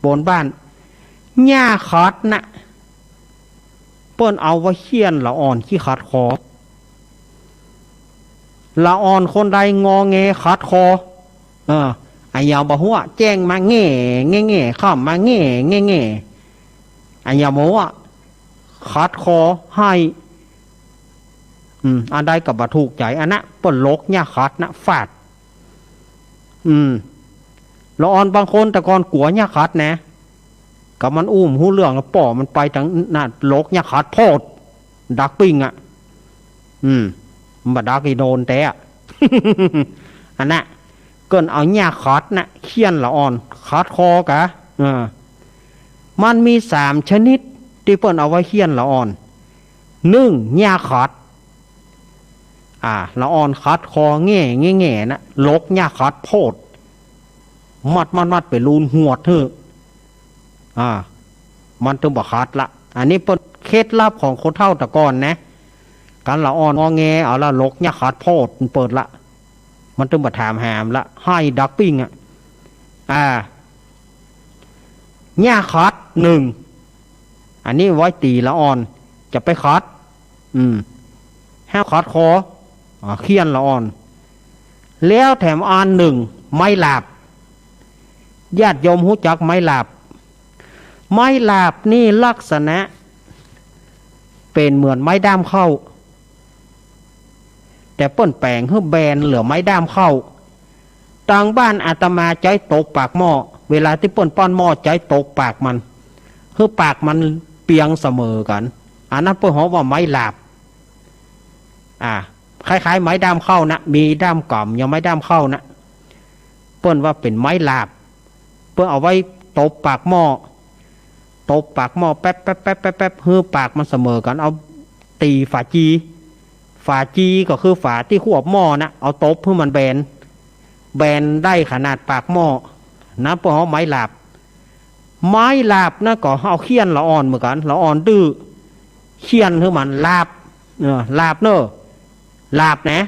บนบ้านหญ้าขัดน่ะเปิ้นเอาไว้เคี่ยนละอ่อนขี้ขัดคอละอ่อนคนใดงอแงขัดคอไอ้ยาวบ่หัวแจ้งมาแง่ข้ามมาแง่ไอ้ยาวบ่หัวขัดคอให้อันใดก็บ่ถูกใจอันนั้นเปิ้นลกหญ้าขัดน่ะฟาดละอ่อนบางคนแต่ก่อนกลัวหญ้าขัดนะกับมันหูเรื่องป่อมันไปทางน่ะลกหญ้าขัดโพดดักปิ้งมันดักอีโดนแต่อันน่ะเกินเอาหญ้าขัดน่ะเคี่ยนละอ่อนขัดคอกะมันมี3ชนิดที่เปิ้นเอาไว้เคี่ยนละอ่อน1หญ้าขัดละอ่อนขัดคอแง่นะลกหญ้าขัดโพดมัดไปรูนหัวเถอะมันต้องบ่ขัดละอันนี้เป็นเคล็ดลับของคนเฒ่าตะก่อนนะการละอ่อนงอแงเอาละลกหญ้าขัดโพดเปิดละมันต้องบ่ถามหามละให้ดักปิ้งหญ้าขัด1อันนี้ไว้ตีละอ่อนจะไปขัดให้ขัดคอเคี่ยนละอ่อนแล้วแถมอัน1ไม้หลาบญาติโยมหูจักไม้หลาบ ไม้ลาบนี่ลักษณะเป็นเหมือนไม้ด้ามเข้าแต่เปิ้นแปลงให้แบนเหลือไม้ด้ามเข้าต่างบ้านอาตมาใจตกปากหม้อเวลาที่เปิ้นป้อนหม้อใจตกปากมันคือปากมันเปียงเสมอกันอันนั้นเปิ้นฮ้องว่าไม้ลาบคล้ายๆไม้ด้ามเข้านะมีด้ามก่อมยังไม้ด้ามเข้านะเปิ้นว่าเป็นไม้ลาบเพื่อเอาไว้ตบปากหม้อตบปากหม้อแป๊บแป๊บแป๊บแป๊บแป๊บเพื่อปากมันเสมอกันเอาตีฝาจีก็คือฝาที่ควบหม้อนะเอาตบเพื่อมันแบนได้ขนาดปากหม้อนะเพื่อเอาไม้ลาบนะก็เอาเขี้ยนละอ่อนเหมือนกันละอ่อนดื้อเขี้ยนเพื่อมันลาบลาบเนอะลาบนะ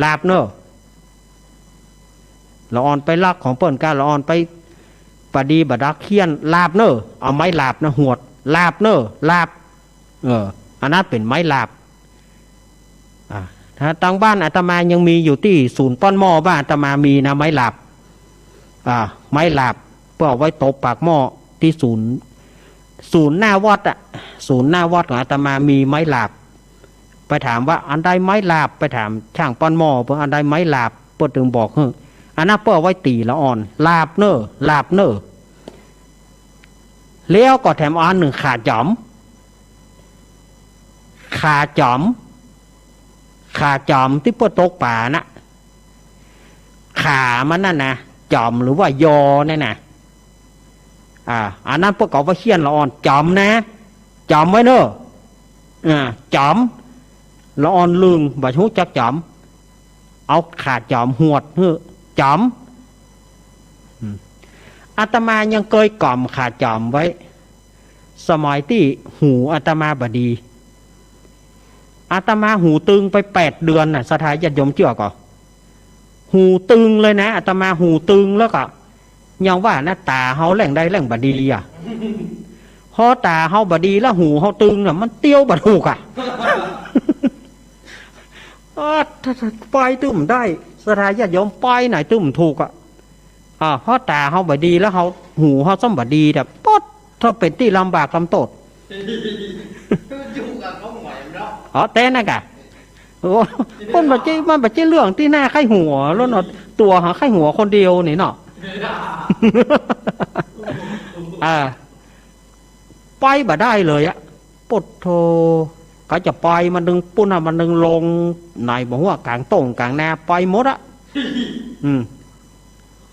ลาบเนอะละอ่อนไปลักของเปิ้นก้าละอ่อนไปปะดีบดักเขี้ยนลาบเนอะเอาไม้ลาบนะหวดลาบเนอะลาบอันนั้นเป็นไม้ลาบถ้าตั้งบ้านอาตมายังมีอยู่ที่ศูนย์ป้อนหม้อบ้านอาตมามีนะไม้ลาบไม้ลาบเพื่อเอาไว้ตบปากหม้อที่ศูนย์หน้าวัดศูนย์หน้าวัดของอาตมามีไม้ลาบไปถามว่าอันใดไม้ลาบไปถามช่างป้อนหม้อเพื่ออันใดไม้ลาบเพื่อถึงบอกอันนั้นเพื่อไว้ตีละอ่อนลาบเนอะลาบเนอะแล้วก็แถมอันหนึ่งขาจอมที่เพื่อตกป่านะขามันนั่นนะจอมหรือว่ายอเนี่ยนะอันนั้นเพื่อเอาไว้เขี้ยนละอ่อนจอมนะจอมไว้เนอะจอมละอ่อนลึงบาชุจักจอมเอาขาจอมหวดจอมอาตมายังเคยกล่อมขาจอมไว้สมัยที่หูอาตมาบดีอาตมาหูตึงไป8 เดือนน่ะสถาญาติโยมเชื่อก่อหูตึงเลยนะอาตมาหูตึงแล้วก็ยังว่านะตาเฮาแหล่งใดแหล่งบดีพอตาเฮาบดีแล้วหูเฮาตึงน่ะมันเตี้ยวบดถูกไปตึมได้สถาญาติโยมไปไหนตึมถูกเพราะตาเฮาบดีแล้วเฮาหูเฮาซ่อมบดีแต่ป๊ดถ้าเป็นที่ลำบากลำโตดแต่นั่นกะคนบัจจิมันบัจจิเรื่องที่หน้าไข้หัวแล้วเนาะตัวหาไข้หัวคนเดียวนี่เนาะไปบ่ได้เลยปดโทก็จะไปมันดึงปุ่นมันดึงลงไหนบอกว่ากลางตรงกลางแนวไปหมด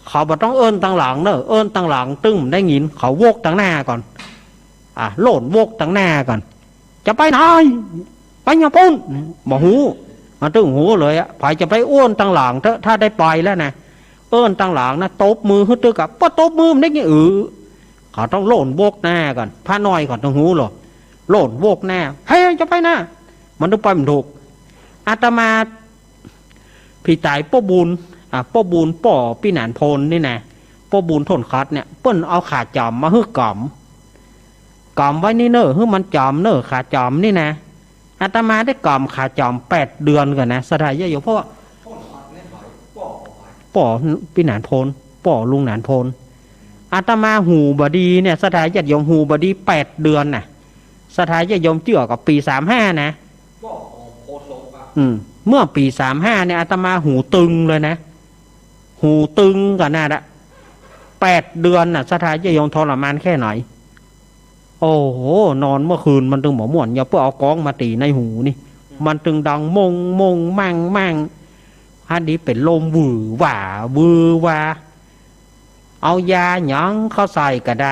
เขาบ่ต้องเอิ้นตั้งหลังเนอะเอิ้นตั้งหลังตึ้งได้ยินเขาโวกตั้งหน้าก่อนโหล่นโวกตั้งหน้าก่อนจะไปไหนไปอย่าปุ่นบอกหูมันตึ้งหูเลยไผจะไปอ้วนตั้งหลังถ้าได้ไปแล้วนะเอิ้นตั้งหลังนะตบมือฮึดตึกป้าตบมือมันได้ไงเขาต้องโหล่นโวกหน้าก่อนผ้าน้อยก่อนตั้งหูหรอโหล่นโวกหน้าเฮ้ยจะไปหน้ามันต้องไปมันถูกอาตมาพี่ตายป้อบุญป่อพี่หนานพลนี่นะป้อบุญทนคัดเนี่ยเปิ้นเอาขาจอมมาฮึกก่อมไว้นี่เนอะฮึมันจอมเนอะขาจอมนี่นะอาตมาได้ก่อมขาจอม8 เดือนกันนะสถาญาติโยมเพราะว่าป่อพี่หนานพลป่อลุงหนานพลอาตมาหูบดีเนี่ยสถาญาติโยมหูบดี8 เดือนน่ะสถาญาติโยมเจื่อกับปี35นะเมื่อปี35เนี่ยอาตมาหูตึงเลยนะหูตึงกันน่ะ8 เดือนน่ะสถาญาติโยมทรมานแค่ไหนโอ้โหนอนเมื่อคืนมันตึงหมอม่วนอย่าเพื่อเอาก้องมาตีในหูนี่มันตึงดังมงมั่งฮันดีเป็นลมวือหว่าเอายาหยังเข้าใส่กระได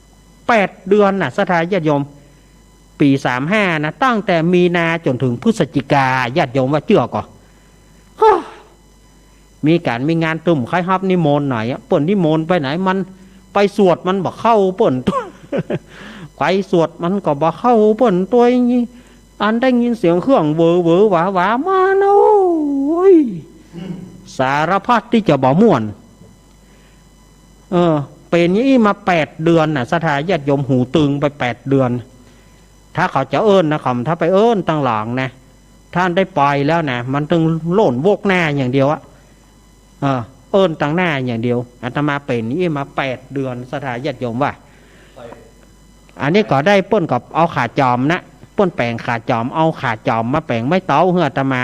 8 เดือนน่ะสถาญาติโยมปี35นะตั้งแต่มีนาจนถึงพฤศจิกาญาติโยมว่าเชื่อก่อนมีงานตุ่มใครฮับนิมนต์ไหนเปิ่นนิมนต์ไปไหนมันไปสวดมันบอกเข้าเปิ่นตัวไปสวดมันก็บอกเข้าเปิ่นตัวนี้อันได้ยินเสียงเครื่องเวอหวามาโน้ยสารพัดที่จะบ่ม่วนเป็นนี้มา8 เดือนน่ะสถาญาติโยมหูตึงไป8 เดือนถ้าเขาจะเอิ้นนะครับถ้าไปเอิ้นตั้งหลังนะท่านได้ไปแล้วนะมันตึงโหล่นโวกหน้าอย่างเดียว อิ้นตั้งหน้าอย่างเดียวอาตมาเป็นนี่มา8 เดือนสถาญาติโยมว่าอันนี้ก็ได้ป้นกับเอาขาจอมนะป้นแปลงขาจอมเอาขาจอมมาแปลงไม้เต้าเฮืออาตมา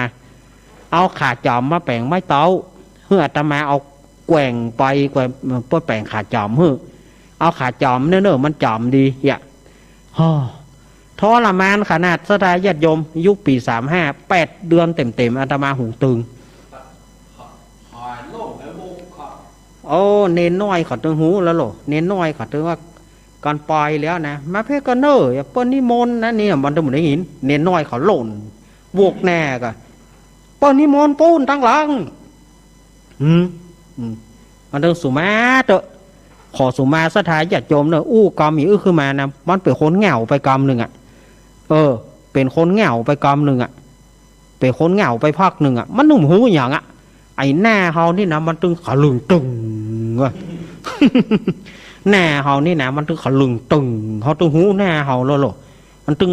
เอาขาจอมมาแปลงไม้เต้าเฮืออาตมาเอาแกว่งไปแกว่งป้นแปลงขาจอมเฮือเอาขาจอมเนื้อมันจอมดีอย่าทรมานขนาดสถาญาติโยมยุคปี35 8 เดือนเต็มๆอาตมาหูตึงโอ้เน้นน้อยขอตึงหูแล้วหรอเน้นน้อยขอตึงว่าก่อนปล่อยแล้วนะมาเพื่อก็เนออย่าเปิ้ลนิมนต์นะนี่มันจะเหมือนได้ยินเน้นน้อยเขาหล่นบวกแน่ก็เปิ้ลนิมนต์ปูนตั้งหลังมันต้องสุมาเตอะขอสุมาสถานญาติโยมเนอะอู้กรรมอีคือมานะมันเป็นคนเหงาไปกรรมหนึ่งอ่ะเป็นคนเหงาไปกรรมหนึ่งอ่ะเป็นคนเหงาไปภาคหนึ่งอ่ะมันหนุ่มหูอย่างอ่ะไอ้หน้าเฮานี่นะมันตึงขลึงตึงว่ะหน้าเฮานี่นะมันตึงขลึงตึงเขาตึงหูหน้าเฮาแล้วหรอมันตึง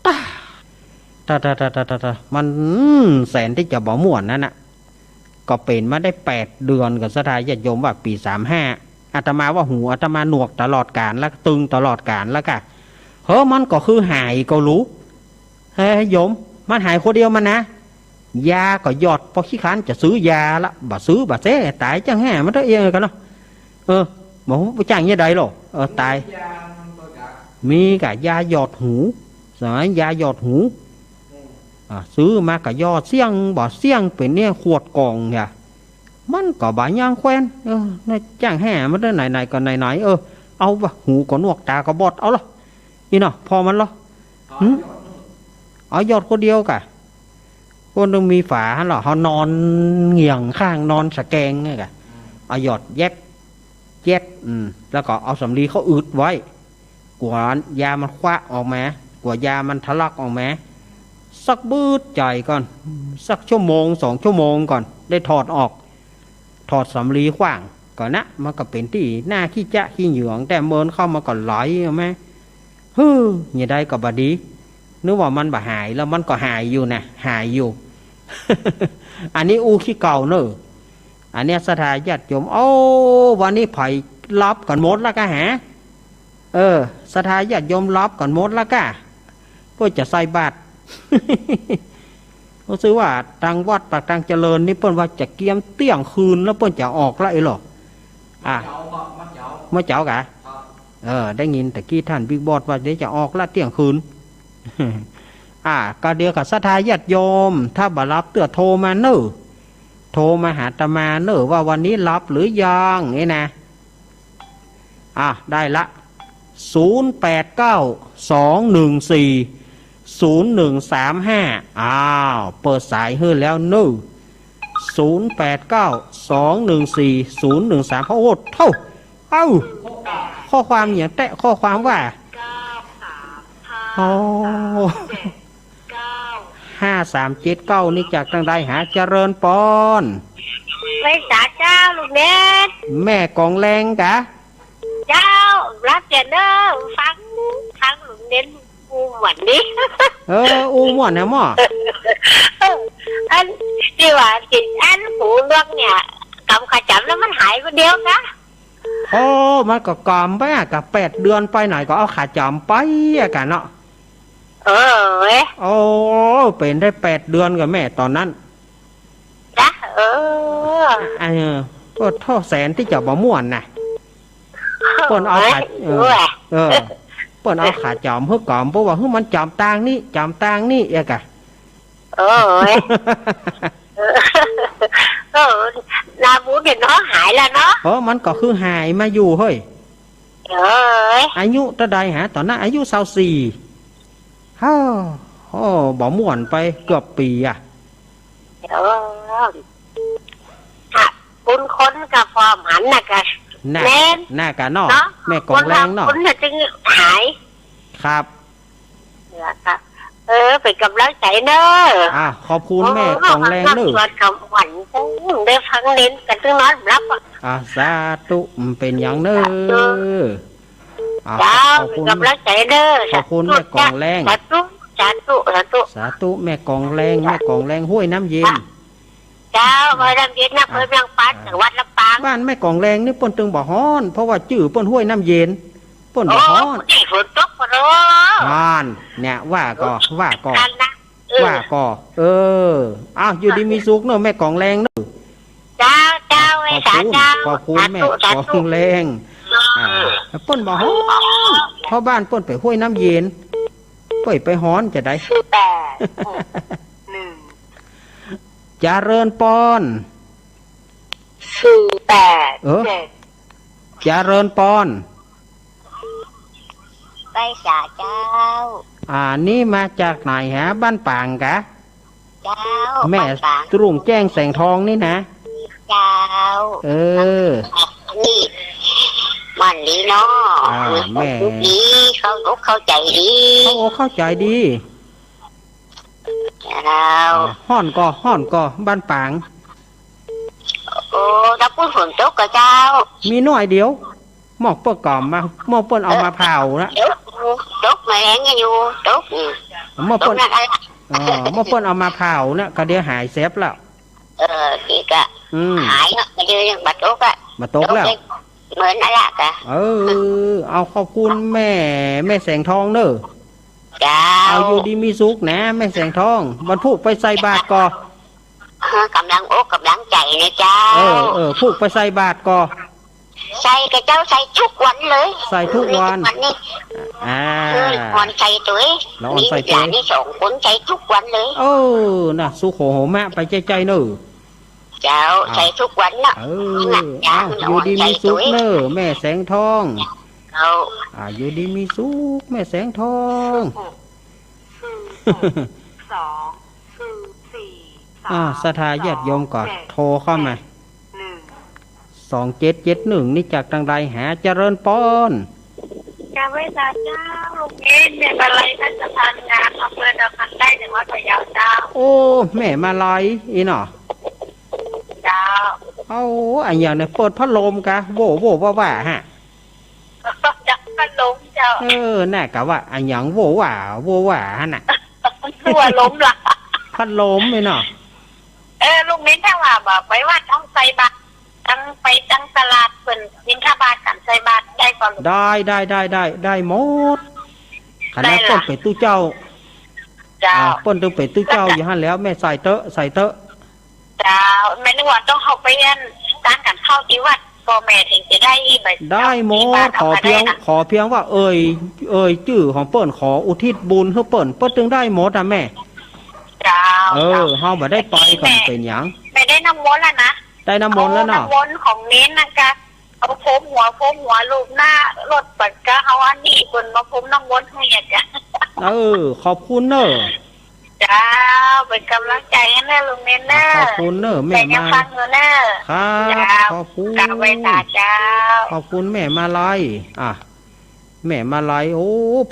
ตามันแสนที่จะบ่ม่วนนั่นน่ะก็เป็นมาได้8 เดือนกับสถานญาติโยมว่าปี35อาตมาว่าหูอาตมาหนวกตลอดกาลแล้วตึงตลอดกาลแล้วก็มันก็คือหายก็รู้เฮ้ยโยมมันหายคนเดียวมันนะยาก็ยอดพอขี้ขันจะซื้อยาละบ่ซื้อบ่เจ๊ตายจังแห่มันได้เองกันเนาะบอกว่าจ้างยังไงหรอตายมีกับยาหยอดหูสายยาหยอดหูซื้อมากับยอดเสี่ยงบ่เสี่ยงเป็นเนี่ยขวดกล่องเนี่ยมันก็บ่ย่างแควนในจ้างแห่มันได้ไหนก็ไหนเอาบ่หูก็นวกตาก็บอดเอาละนี่เนาะพอมันละเอายอดคนเดียวกะคนต้องมีฝาหรอเขานอนเงี่ยงข้างนอนสะแกงไงกะเอาหยอดแยบแล้วก็เอาสำลีเขาอึดไว้กว่ายามันคว้าออกมากว่ายามันทะลักออกมาสักบืดใจก่อนสักชั่วโมง2 ชั่วโมงก่อนได้ถอดออกถอดสำลีขว้างก่อนนะมันก็เป็นที่หน้าขี้จะขี้เหยืองแต่เมินเข้ามาก่อนไหลไหมอย่างใดก็บดีนึกว่ามันบ่หายแล้วมันก็หายอยู่นะหายอยู่ อันนี้อู้ขี้เก่าเนอะอันนี้สถานญาติโยมวันนี้ไผ่รับกันหมดแล้วก็หาสถานญาติโยมรับกันหมดแล้วก็เพื่อจะใส่บาตรก็ซื้อว่าทางวัดปากทางเจริญนี่เปิ้นว่าจะเกียมเตี้ยงคืนแล้วเปิ้นจะออกแล้วไอ้หรอมาเจ้ากะได้ยินแต่กี้ท่านบิ๊กบอสว่าเดี๋ยวจะออกละเตี้ยงคืนก็เดียวกับสถานญาติโยมถ้าบ่รับเตือโทรมาเนอะโทรมาหาตมาเนอะว่าวันนี้รับหรือยังไอ้นะได้ละ0892140135เปิดสายให้แล้วเนอะ0892140135เพราะโอ้เท่าข้อความอย่างแตะข้อความว่า5379นี่จากทางใดหาเจริญปอนไม่สาเจ้าลูกเน็ตแม่กองแรงกะเจ้ารับเจนเนอร์ฟังลูกเน็ตอูหวันนี้อูหวันนะหม้ออันที่ว่าจิตอันหูเรื่องเนี่ยกำขจับแล้วมันหายคนเดียวนะมันก็กำไปกับ8 เดือนไปไหนก็เอาขาจำไปกันเนาะเป็นได้8 เดือนกับแม่ตอนนั้นจ้ะก็ท่อแสนที่จะบ่ม่วนนะเปิ้นเอาขาเปิ้นเอาขาจอมเพื่อกอมเพราะว่ามันจอมต่างนี่เอกะนาบูเดี๋ยวน้องหายแล้วเนาะมันก็คือหายมาอยู่เฮ้ยอายุตะใดฮะตอนนั้นอายุ24บ่ม่วนไปเกือบปีคุณคนกับฟอร์มหันน่ะกะแน่หน้ากะเนาะแม่กองแรงเนาะคุณจึงหายครับครับเป็นกำลังใจเนอะขอบคุณแม่กองแรงเนอะสวดคำหวันได้ฟังเน้นกันตึ้งน้อยรับสาธุเป็นอย่างเนอะเป็นกำลังใจเนอะขอบคุณแม่กองแรงสาธุแม่กองแรงห้วยน้ำเย็นจ เจ้าอำเภอน้ำเย็นนะอำเภอเมืองปัดจังหวัดลำปางบ้านแม่กองแรงนี่เปิ้นตึงบ่ฮ้อนเพราะว่าจื้อเปิ้นห้วยน้ำเย็นเปิ้นบ่ฮ้อน ฝนตกพอร้อนเนี่ยว่าก็ว่าเอออ้าวอยู่ดีมีสุขเนอะแม่กองแรงเนอะเจ้าไอ้สาเจ้าขอบคุณแม่กองแรงเปิ้นบ่ฮ้อนเพราะบ้านเปิ้นไปห้วยน้ำเย็นไปฮ้อนจะได้เจริญปอนเจริญปอนไปสาเจ้านี่มาจากไหนฮะบ้านปางกะเจ้าแม่ตรุ่งแจ้งแสงทองนี่นะเจ้านี่มันดีเนาะแม่ดีเข้าใจดีเข้าใจดีห้อนก็บ้านปางถ้าพูดฝนตกก็เจ้ามีน้อยเดียวหมอกเปิ้ลก่อมมาหมอกเปิ้ลเอามาเผานะตกมาแรงอยู่ตกหมอกเปิ้ลหมอกเปิ้ลเอามาเผาเนี่ยก็เดี๋ยวหายเซฟแล้วพี่กะหายเนาะมาเดี๋ยวยังบัดตกแล้วเหมือนอะไรกะเอาขอบคุณแม่แสงทองเนอะเอาอยู่ดีมีสุขนะแม่แสงทองวันพุธไปใส่บาตรก่อกำลังกำลังใจนะเจ้าพุธไปใส่บาตรก่อใส่กับเจ้าใส่ทุกวันเลยใส่ทุกวันวันใส่ตัวมีหลานนี่2 คนใส่ทุกวันเลยน่ะสุโขโหมะไปใจเนอะเจ้าใส่ทุกวันน่ะอยู่ดีมีสุขเนอะแม่แสงทองอยู่ดีมีสุขแม่แสงทองสถาญาติโยมก่อนโทรเข้ามา2771นี่จากทางใดหาเจริญปอนกาเวสาเจ้าลูกเอ็นแม่มาลัยพัฒนางานอำเภอดอกคำใต้จังหวัดพะเยาเจ้าแม่มาลัยอีเนาะเจ้าอันอย่างเนี่ยเปิดพัดลมกะโว้ว่าฮะจับพัดลมเจ้าน่ากะว่าอันอย่างโว้ว่าฮะน่ะตัวลมล่ะพัดลมเลยเนาะลูกเน้นถ้าว่าบอกไปว่าต้องใส่บาตรตั้งตลาดเปิ่นบิณฑบาตกันใส่บาตรได้ก่อนได้หมดขณะเปิ้นไปตู้เจ้าเปิ้นต้องไปตู้เจ้าอยู่หั่นแล้วแม่ใส่เตอะเจ้าแม่นึกว่าต้องเข้าไปการกันเข้าที่วัดพ่อแม่ถึงจะได้หมดขอเพียงว่าเอ่ยชื่อของเปิ้นขออุทิศบุญให้เปิ้นถึงได้หมดแม่เจ้าเฮาบ่ได้ไปก็เป็นหยังไม่ได้น้ำมนต์แล้วนะได้น้ำมนต์แล้วเนาะน้ำมนต์ของเน้นนะคะเอาพรมหัวลูบหน้ารถปัดกะเอาอันนี้คนมาพรมน้ำมนต์ให้จ้ะขอบคุณเนอะจ้าเป็นกำลังใจให้แม่ลุงเน้นเนอะขอบคุณเนอะแม่มาฟังเนอะเนอะครับขอบคุณกราบไหว้ตาเจ้าขอบคุณแม่มาลัยแม่มาลัย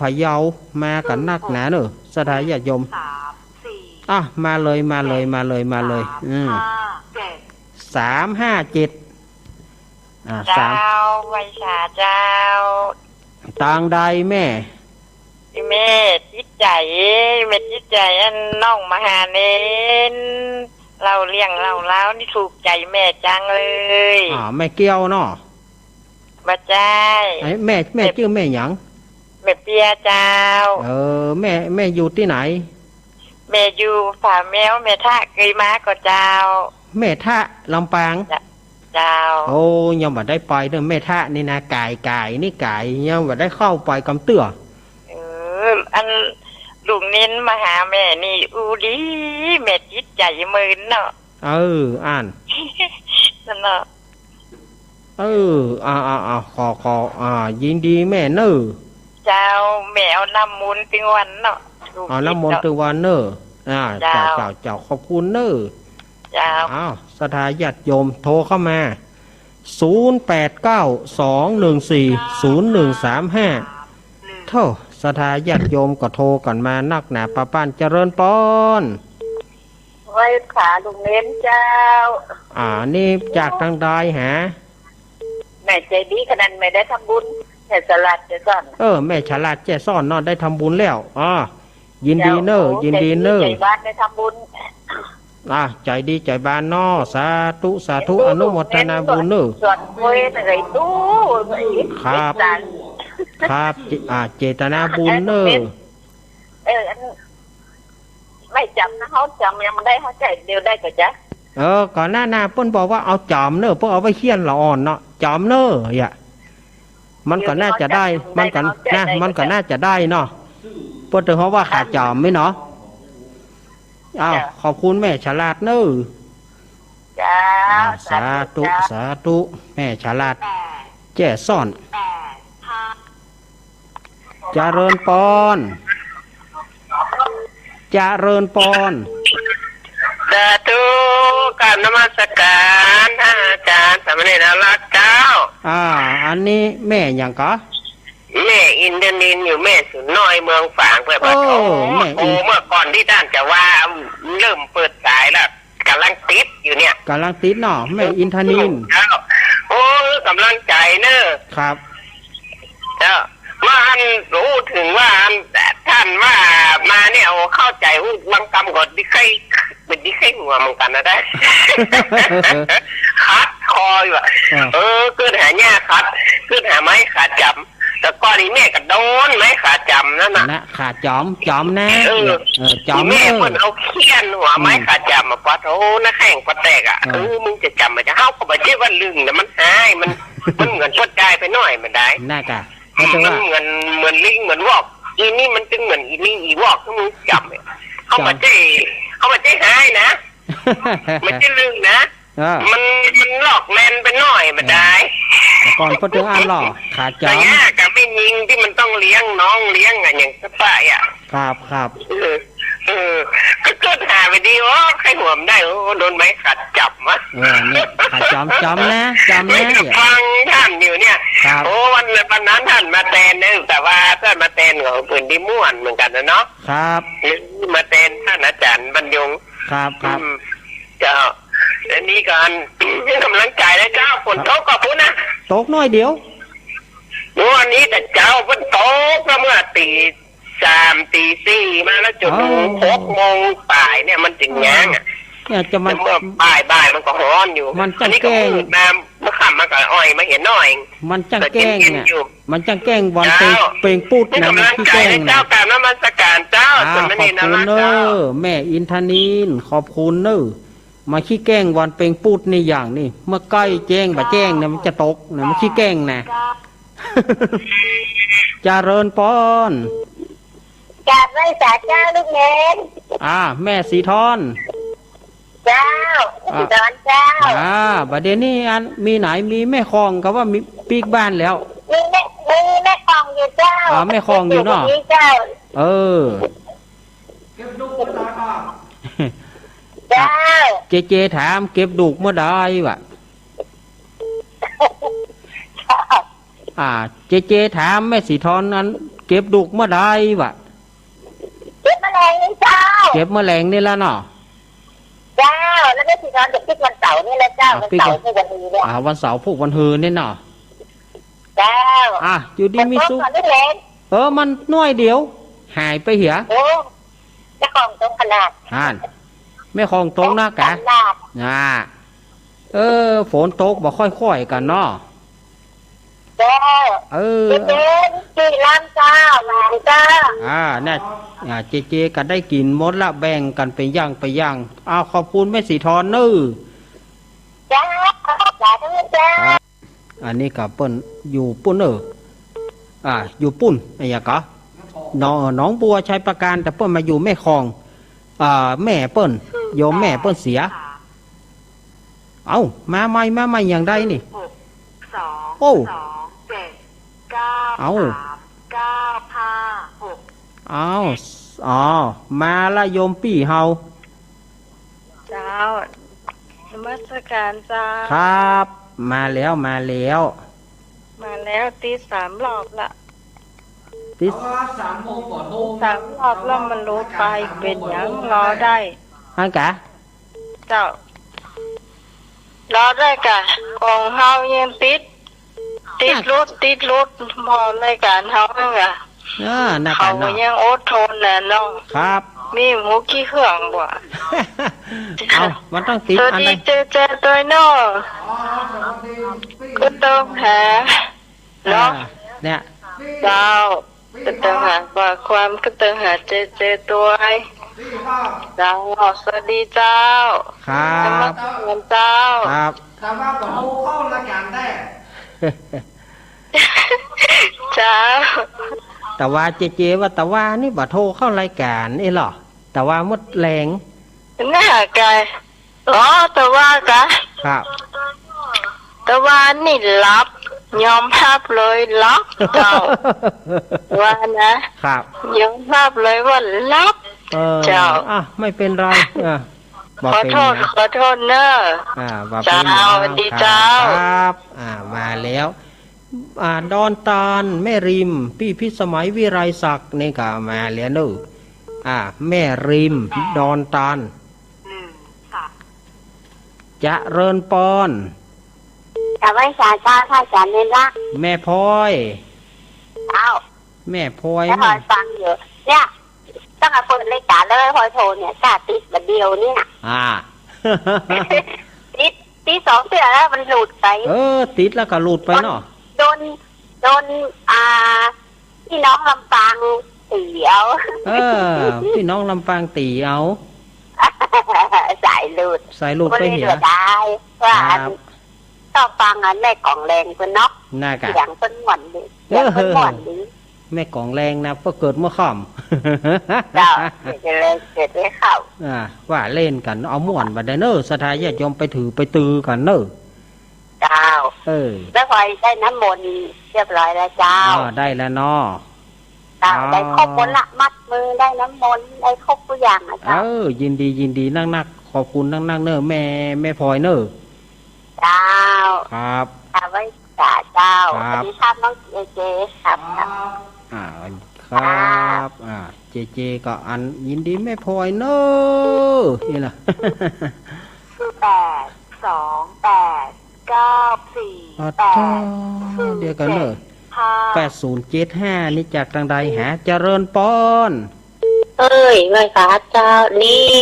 พะเยามากันนักหนาเนอะสถาญาติโยมมาเลย357เจ้าไวชาเจ้าต่างใดแม่จิตใจอันน้องมหาเน้นเราเลี้ยงเราแล้วนี่ถูกใจแม่จังเลยแม่เกี้ยวเนาะบ่ใช่แม่ชื่อแม่หยังแม่เปียเจ้าแม่อยู่ที่ไหนแม่อยู่ฝ่าแมวแม่ท่าเคยมาก็เจ้าแม่ท่าลำปางเจ้ายังบ่ได้ไปเด้อแม่ท่านี่นะไก่นี่ไก่ยังบ่ได้เข้าไปกำเตื้ออันลุงเน้นมาหาแม่นี่ดีแม่จิตใจมืนเนาะอ่านนั่นเนาะขอยินดีแม่เนอะเจ้าแม่เอาน้ำมูลตึงวันเนาะน้ำมนต์ตึงวันเนอะเจ้าขอบคุณเนอะเจ้าสถาญาติโยมโทรเข้ามา0892140135เท่าสถาญาติโยมก็โทรกันมานักหนาป้าป้านเจริญปอนไว้ขาลุงเน้นเจ้านี่จากทางใดหาแม่ใจดีขนาดไม่ได้ทำบุญแม่ฉลาดเจ้าซ่อนแม่ฉลาดเจ้าซ่อนนอนได้ทำบุญแล้วยินดีเนอะใจบ้านได้ทำบุญ ใจดีใจบานนอสาธุสาธุอนุโมทนาบุญเนอ ส่วนคุยอะไรตู้ ครับครับเจตนาบุญเนอ ไม่จำนะเขาจำยังไม่ได้เขาใจเดียวได้ก็จ้ะก่อนหน้าเปิ้นบอกว่าเอาจอมเนอเปิ้นเอาไว้เขียนละอ่อนเนาะจอมเนออย่ามันก็น่าจะได้มันก็น่าจะได้เนาะเปิ้นถึงเขาว่าขาดจอมไหมเนาะขอบคุณแม่ฉลาดเนอจ้าสาธุแม่ฉลาดแจ้ซ่อนเจริญปอนเจริญปอนสาธุการนมัสการท่านอาจารย์สามเณรรักเจ้าอันนี้แม่อย่างก็แม่อินเดนินอยู่แม่สุนน้อยเมืองฝางเพื่อปะโถเมื่อก่อนที่ท่านจะว่าเริ่มเปิดสายแล้วกำลังติดอยู่เนี่ยกำลังติดเนาะแม่อินทนินโอ้กำลังใจเนอะครับเจ้าว่าอันรู้ถึงว่าท่านว่ามาเนี่ยเข้าใจบางคำก็ดิใครเป็นดิใครหัวเหมือนกันนะได้คัดคออยู่เกิดหาเนี่ยคัดเกิดหาไม้ขาดจำแต่ก่อนนี้แม่ก็โดนไม้ขาดจำนั่นนะขาดจอมนะจอมแม่เพิ่นเอาเขี้ยนหัวไม้ขาดจำมาปะโถนะแข่งปะแตกมึงจะจำมันจะเข้าก็ไม่ใช่ว่าลึงแต่มันหายมันเหมือนชดได้ไปหน่อยมันได้น่ากะมันเหมือนลิงเหมือนวอกอีนี่มันจึงเหมือนอีลิงอีวอกที่มึงจำเขามาเจ๊หายนะมันจะลึงนะมันหลอกแมนไปหน่อยมาได้ก่อนก็ถึงหลอกขาดจอมกับไม่ยิงที่มันต้องเลี้ยงน้องเลี้ยงอย่างสปายครับก็เกิดหาไปดีว่าใครห่วมได้โดนไม้ขัดจับมะเนี่ยขาดจอมนะฟังท่านอยู่เนี่ยโอ้วันนั้นท่านมาแทนเนี่ยแต่ว่าท่านมาแทนของปืนที่ม่วนเหมือนกันนะเนาะครับมาแทนท่านอาจารย์บรรยงครับเจ้าอันนี้กันให้กำลังใจนะเจ้าฝนตกก็พูดนะตกน้อยเดียววันนี้แต่เจ้าฝนตกเมื่อตี3 ตี 4มาแล้วจน6 โมงป่ายเนี่ยมันถึงแง่งเนี่ยจะมันเมื่อบ่ายมันก็ร้อนอยู่มันจังแกล้งน้ำมะขามมันก็อ้อยมาเห็นหน่อยมันจังแกล้งเนี่ยมันจังแกล้งวันเป็นปูดนะที่แกล้งเจ้าการนมัสการเจ้าขอบคุณเนอแม่อินทนินขอบคุณเนอมาขี้แกล้งวันเป็นปูดในอย่างนี่เมื่อใกล้แจ้งบ่แจ้งเนี่ยมันจะตกเนี่ยมันขี้แกล้งนะเจริญปอนกราบไหว้สาเจ้าลูกเนนแม่สีทอนเจ้าสีทอนเจ้าบัดเดี๋ยวนี้มีไหนมีแม่คลองกับว่ามีปีกบ้านแล้วมีแม่คลองอยู่เจ้าแม่คลองอยู่เนาะเก็บลูกเมื่อใดเจ้าเจถามเก็บลูกเมื่อใดวะเจถามแม่สีทอนนั้นเก็บลูกเมื่อใดวะเก็บแมลงนี่เจ้าเก็บแมลงนี่แล้วเนาะเจ้าแล้วแม่สีทอนจะพิกวันเสาร์นี่แหละเจ้าวันเสาร์พวกวันฮือเนี่ยวันเสาร์พวกวันฮือนี่เนาะเจ้าอยู่ดีมีสุขมันน้อยเดียวหายไปเหี่ยแม่ของตรงขนาดแม่ของตรงนะกะฝนตกบ่ค่อยๆกันเนาะเจ้ากี่ล้านเจ้าหลานเจ้าเนี่ยเจก็ได้กินหมดละแบ่งกันไปย่างขอบคุณแม่สีทอนเนอจ้าอันนี้กับเปิ้นอยู่ปุ่นอยู่ปุ่นอะไรอย่างก็น้องบัวชัยประการแต่เปิ้นมาอยู่แม่คลองแม่เปิ้นโยมแม่เปิ้นเสียมาใหม่อย่างใดนี่โอ้มาละโยมปี่เฮาเจ้านมัสการเจ้าครับมาแล้วตี3 รอบละตี3 โมงก่อน3 รอบแล้วมันรู้ไปเป็นยังรอได้กะเจ้ารอได้กะของเฮายังติดรถพอรายการเฮาเนี่ยเขายังอดทนแน่น้องครับ มีหมูกี่เครื่องบ่ เอามันต้องติด สวัส อัน ดี ใด เจตัวน้อก็ต้องหาเนาะ เนี่ย เจ้าก็ต้องหาว่าความก็ต้องหาเจตัวให้เจ้าสวัสดีเจ้า ครั จะมา บ เงินเจ้า ครับ แต่ว่าผมเข้ารายการได้ เจ้า แต่ว่าเจว่าแต่ว่านี่บ่โทรเข้ารายการนี่หรอแต่ว่าหมดแรง น่ากายอ๋อแต่ว่ากะ ครับ แต่ว่านี่รับยอมภาพเลยรับเจ้าว่านะครับ ยอมภาพเลยว่ารับ เจ้า อ่ะไม่เป็นไรบอก ขอ เป็น โทษ นะ ขอโทษเนอะ บอกเป็นนะ เจ้าสวัสดีเจ้า ครับมาแล้วดอนตาลแม่ริมพี่พิสมัยวิไรศักดิ์นี่ก็มาแล้วเนอะแม่ริมดอนตาลจะเริญปอน แต่ว่าสาจ้าถ้าจะเน้นรัก แม่พลอย เอ้า แม่พลอย แล้วพอยฟังอยู่เนี่ยตั้งแต่เปิดรายการเลยพอยโทรเนี่ยกาติดบัดเดียวเนี่ย ติดสองเสือแล้วมันหลุดไป ติดแล้วก็หลุดไปเนาะ โดนพี่น้องลำปางตีเอา พี่น้องลำปางตีเอา สายหลุด สายหลุดไปเหีย ได้ว่าต้องฟังอันแม่กล่องแรงเพิ่นเนาะ น่ากะ เสียงเพิ่นหวนดีเสียงเพิ่นหวนดี แม่กองแรงนะก็เกิดเมื่อค่ำ เจ้าเกิดเลยเกิดให้เข้า ว่าเล่นกันเอาม่วนบัดเดเนอร์สถายญาติโยมไปถือไปตือกันเนอ เจ้าแล้วพอได้น้ำมนต์เรียบร้อยแล้วเจ้า ได้แล้วเนาะ เจ้าได้ครบหมดละมัดมือได้น้ำมนต์ได้ครบทุกอย่างนะเจ้า ยินดีนักขอบคุณนักเนอแม่พลอยเนอ เจ้า ครับ เอาไว้จ่าเจ้าสวัสดีครับน้องเจครับครับเจก็อันยินดีแม่พลอยเนอนี่ล่ะ 82894 เดี๋ยวกันเนอะ8075นี่จากทางใดหาเจริญปอน เอ้ยไม่ค่ะเจ้านี่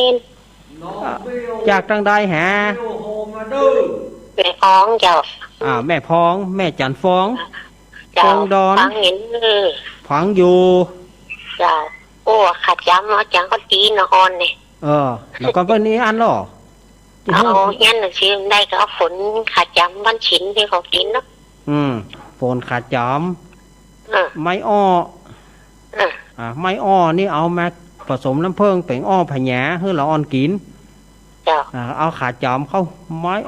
จากทางใดหา แม่ฟ้องเจ้า แม่พ้องแม่จันฟ้อง เจ้า ฟองดอน ฟังเห็น ฝังอยู่ เจ้าโอ้ขัดย้ำเอาจังก็ตีนอนเนี่ย แล้วก็วันนี้อันหรอ เอาเงี้ยน่ะสิได้ก็เอาฝนขัดย้ำบ้านฉินที่เขากินเนาะ ฝนขาดจอมไม้อ้อไม้อ้อนี่เอามาผสมน้ำเพิงเป็นอ้อผญาเพื่อเราอ่อนกินเอาขาดจอมเข้า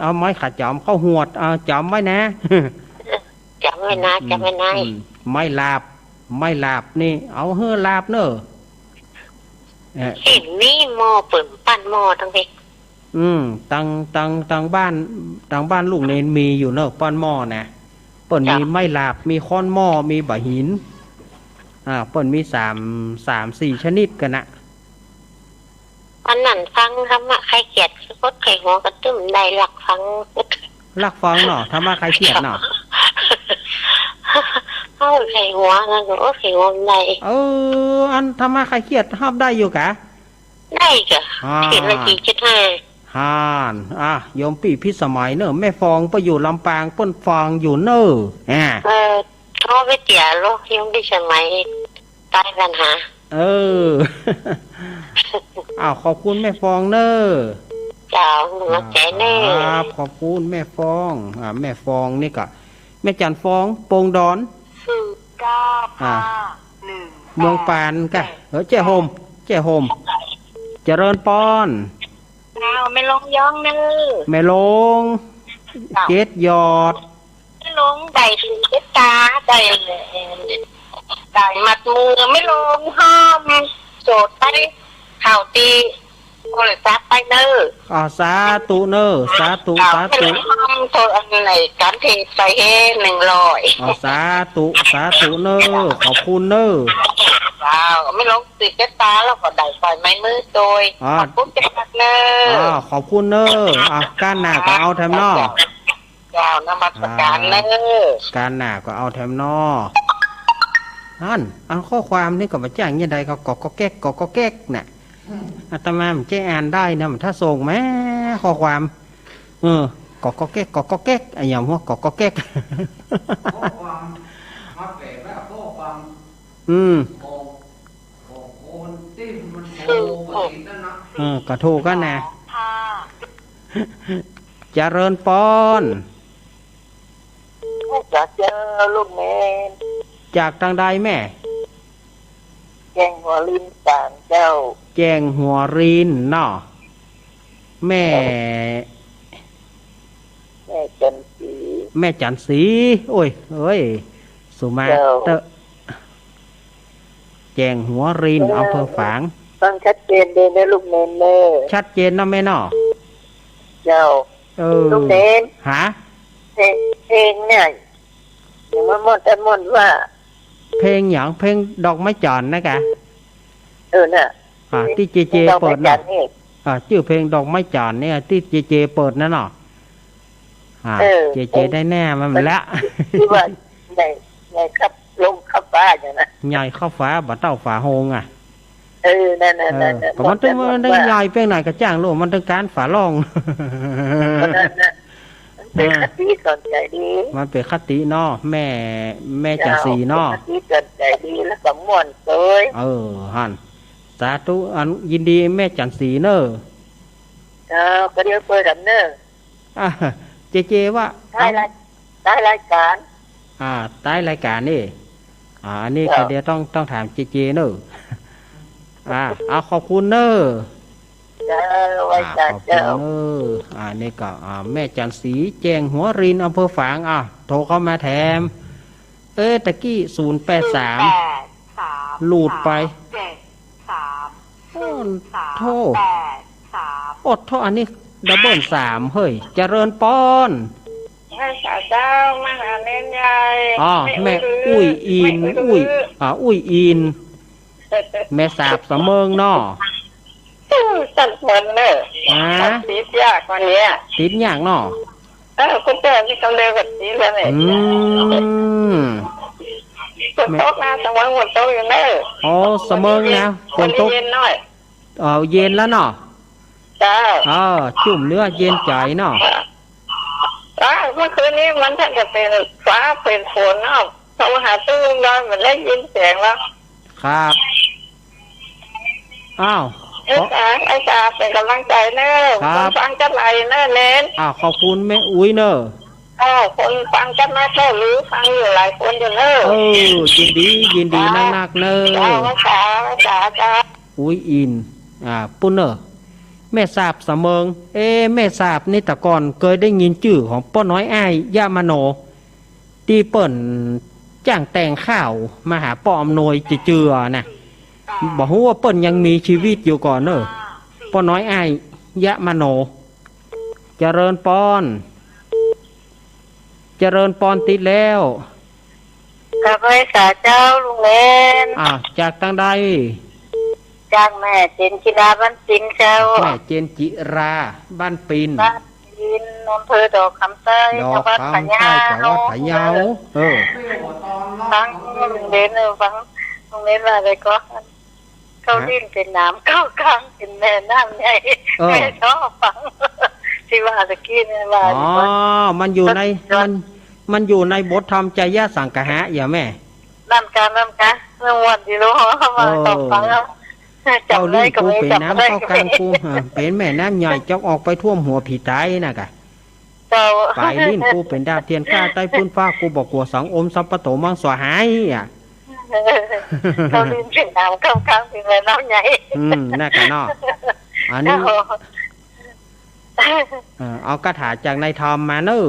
เอาไม้ขาดจอมเข้าหวดจอมไว้นะจำไว้นะไม่ลาบนี่เอาเฮือลาบเนอะเห็นนี่หม้อเปิ่นปั้นหม้อทั้งเพตังบ้านลูกเนนมีอยู่เนอะป้อนหม้อนะเปิ่นมีไม่ลาบมีค้อนหม้อมีบะหินเปิ่นมี4 ชนิดกันนะอันนั้นฟังธรรมะใครเกียดคดไข่หัวกระตุ้มได้หลักฟังเนาะธรรมะใครเกียดเนาะเข้าไข่หัวนะหนูไข่หัวได้อันธรรมะใครเกียดห้ามได้อยู่กะได้จ้ะเขียนละ4.5โยมปีพิสมัยเนอะแม่ฟองไปอยู่ลำปางเปิ้นฟองอยู่เนอะโทรไปเตี๋ยโลกยมพิสมัยตายปัญหาขอบคุณแม่ฟองเนอะเจ้าหนูใจเนอะขอบคุณแม่ฟองแม่ฟองนี่ก็แม่จันฟองโปงดอนเมืองปานกะเจ้าโฮมเจริญปอนไม่ลงย่องเนอะไม่ลงเจ็ดยอดไม่ลงใส่ถึงเจ็ดตาใส่มัดมือไม่ลงห้ามโจดไปข่าวตีก็เลยซักไปเนอะสาธุเนอะสาธุห้ามโทษอะไรการเทใส่100สาธุเนอะขอบคุณเนอะไม่ลงติดเจ็ดตาแล้วก็ได้ไฟไม้มือโดยขอบคุณจักเนอะขอบคุณเนอะการหน้าก็เอาแถมนอเจ้านมัสการเนอะการหน้าก็เอาแถมนออันข้อความนี่ก็มาแจ้งยังไงก็แก๊กน่ะ อาตมามันจะอ่านได้นะมันถ้าส่งแม่ข้อความกอกแก๊กกอกแก๊กไอ้ยำว่ากอกแก๊กข้อความมาเปะแบบข้อความของคนที่มันโตปกตินั่นนะกระทูกันนะเจริญปอนจากเจอลูกแม่จากทางใดแม่แจงหัวรินต่างเจ้าแจงหัวรินเนาะแม่จันสีแม่จันสีโอ้ยเอ้ยสุมาเตอแจงหัวรินอำเภอฝางต้องชัดเจนเลยนะลูกเนนเนอชัดเจนนะแม่เนาะเจ้าลูกเนนหาเพลงเนี่ยอย่างมันว่าเพลงอย่างเพลงดอกไม้จอนนะกะน่ะที่เจเปิดนะชื่อเพลงดอกไม้จอนเนี่ยที่เจเปิดนั่นเนาะเจได้แน่มันละที่ว่าใหญ่ครับลงเข้าฟ้าอย่างนั้นใหญ่เข้าฟ้าบ่เต้าฝาโฮงนั่นก็มันต้องใหญ่เพลงไหนก็จ้างลูกมันต้องการฝาล่องเป็นคติสนใจดีมันเป็นคติเนาะแม่จันสีเนาะคติสนใจดีแล้วก็ม่วนเลยฮันสาธุยินดีแม่จันสีเนอะก็เดี๋ยวเปิดดับเนอะเจว่าได้รายการใต้รายการนี่อันนี้ก็เดี๋ยวต้องถามเจเนอะเอาขอบคุณเนอะไว้จัดเจ้านี่ก็แม่จันสีแจงหัวรินอำเภอฝางโทรเข้ามาแถมตะกี้083หลุดไปโทษอดโทษอันนี้ดับเบิล3เฮ้ยเจริญปอนแม่สาวเจ้ามาหาเน้นใหญ่แม่อุ้ยอินอุ้ยอินแม่สาบเสมิงเนาะตัดเหมือนเนอะติดยากกว่านี้ติดยากเนาะคุณเจ้าที่เขาเร็วแบบนี้เลยเนี่ยฝนตกนะสมองฝนตกอยู่เนอะเสมิงนะฝนตกเย็นหน่อยเย็นแล้วเนาะจ้าจุ่มเนื้อเย็นใจเนาะเมื่อคืนนี้มันถ้าจะเป็นฟ้าเป็นฝนเนาะเขาหาตู้นอนมันได้ยินเสียงแล้วครับไอ้ตาเป็นกำลังใจเนอะคนฟังจัดไหลเนอะเน้นขอบคุณแม่อุ้ยเนอะคนฟังจัดมาเท่าหรือฟังอยู่หลายคนอยู่เนอะยินดีนักเนอะจ้าอุ้ยอินปุ่นเนอะแม่สาบเสมิงแม่สาบนี่แต่ก่อนเคยได้ยินชื่อของป้าน้อยอ้ายย่ามโนที่เปิ่นจ้างแต่งข้าวมาหาป้ออำนวยเจือนะบอกว่าเปิ้นยังมีชีวิตอยู่ก่อนเนอะป้าน้อยอ้ายยะมโนเจริญปอนติดแล้วกับไอ้สาเจ้าลุงเล่นจากทางใดจากแม่เจนจิราบ้านปินเจ้าแม่เจนจิราบ้านปินอำเภอดอกคำใต้จังหวัดพะเยาฟังลุงเล่นฟังลุงเล่นว่าอะไรก็เขาดิ้นเป็นน้ำเข้ากลางเป็นแม่น้ำใหญ่แม่ชอบฟังที่ว่าตะกี้เนี่ยว่ามันอยู่ในบทธรรมใจยะสังกหะอย่าแม่น้ำการเรื่องวันที่รู้มาตอบฟังแล้วเจ้าลิ้นกูเป็นน้ำเข้ากลางกูเป็นแม่น้ำใหญ่จอกออกไปท่วมหัวผีตายนะกะไปลิ้นกูเป็นดาวเทียนข้าใต้พื้นฟ้ากูบอกกัวสังอมสัมปโตมังสวหายเขาลิ้นเป็นน้ำเข้ากลางเป็นแม่น้ำใหญ่น่ากันเนาะอันนี้เอากระถาจากในธรรมมาเนอะ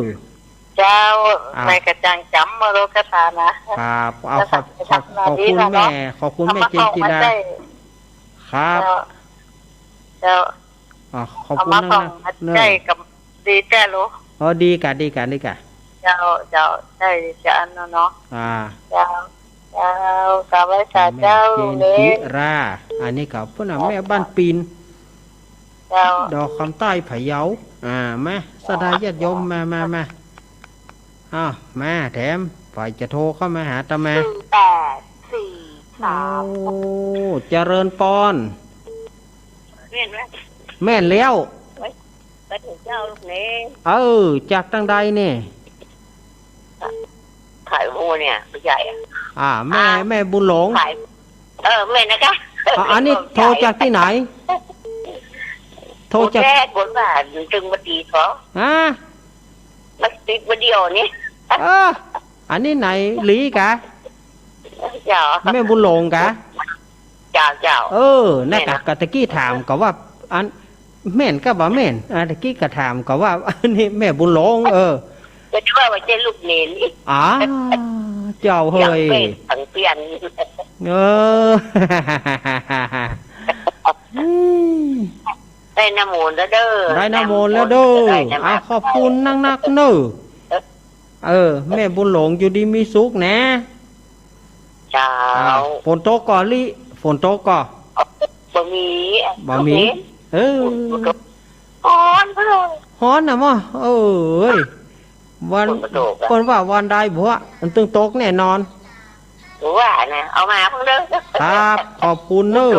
เจ้าในกระจังจำมาโลกระถานะครับเอาขอบคุณแม่เจนจิราครับเจ้าขอบคุณนะใช่กับดีแจ้รู้ดีกะเจ้าได้จะอันเนาะเจ้ากับไว้สาเจ้าเจนจิราอันนี้กับพวกน่ะแม่บ้านปีนดอกคำใต้พะเยามาสดายญาติโยมมามาแถมฝ่ายจะโทรเข้ามาหาตามา843เจริญปอน แม่นแล้วไปถึงเจ้าลูกนี้จากทางใดเนี่ยขายวัวเนี่ยผู้ใหญ่แม่บุญหลงแม่นะคะอันนี้โทรจากที่ไหนโทรจากแค่บนบ้านจึงมาตีเขามาติดมาเดียวนี่อันนี้ไหนลีกะเจ้าแม่บุญหลงกะเจ้านั่นกะตะกี้ถามก็ว่าอันแม่นก็บ่แม่นตะกี้ก็ถามก็ว่าอันนี้แม่บุญหลงก็จะว่าเจ้าลูกเนนเจ้าเฮ้ยทั้งเปลี่ยนได้น้ำมูลแล้วเด้อได้น้ำมูลแล้วเด้อขอบคุณนักเน้อแม่บุญหลงอยู่ดีมีสุขนะเจ้าฝนตกก่อนลิฝนตกก่อนบ่มีฮ้อนนะมั้งวันคนว่าวันใดบัวมันตึงตกแน่นอนว่านะเอามาเพิ่งเด้อครับขอบคุณเน้อ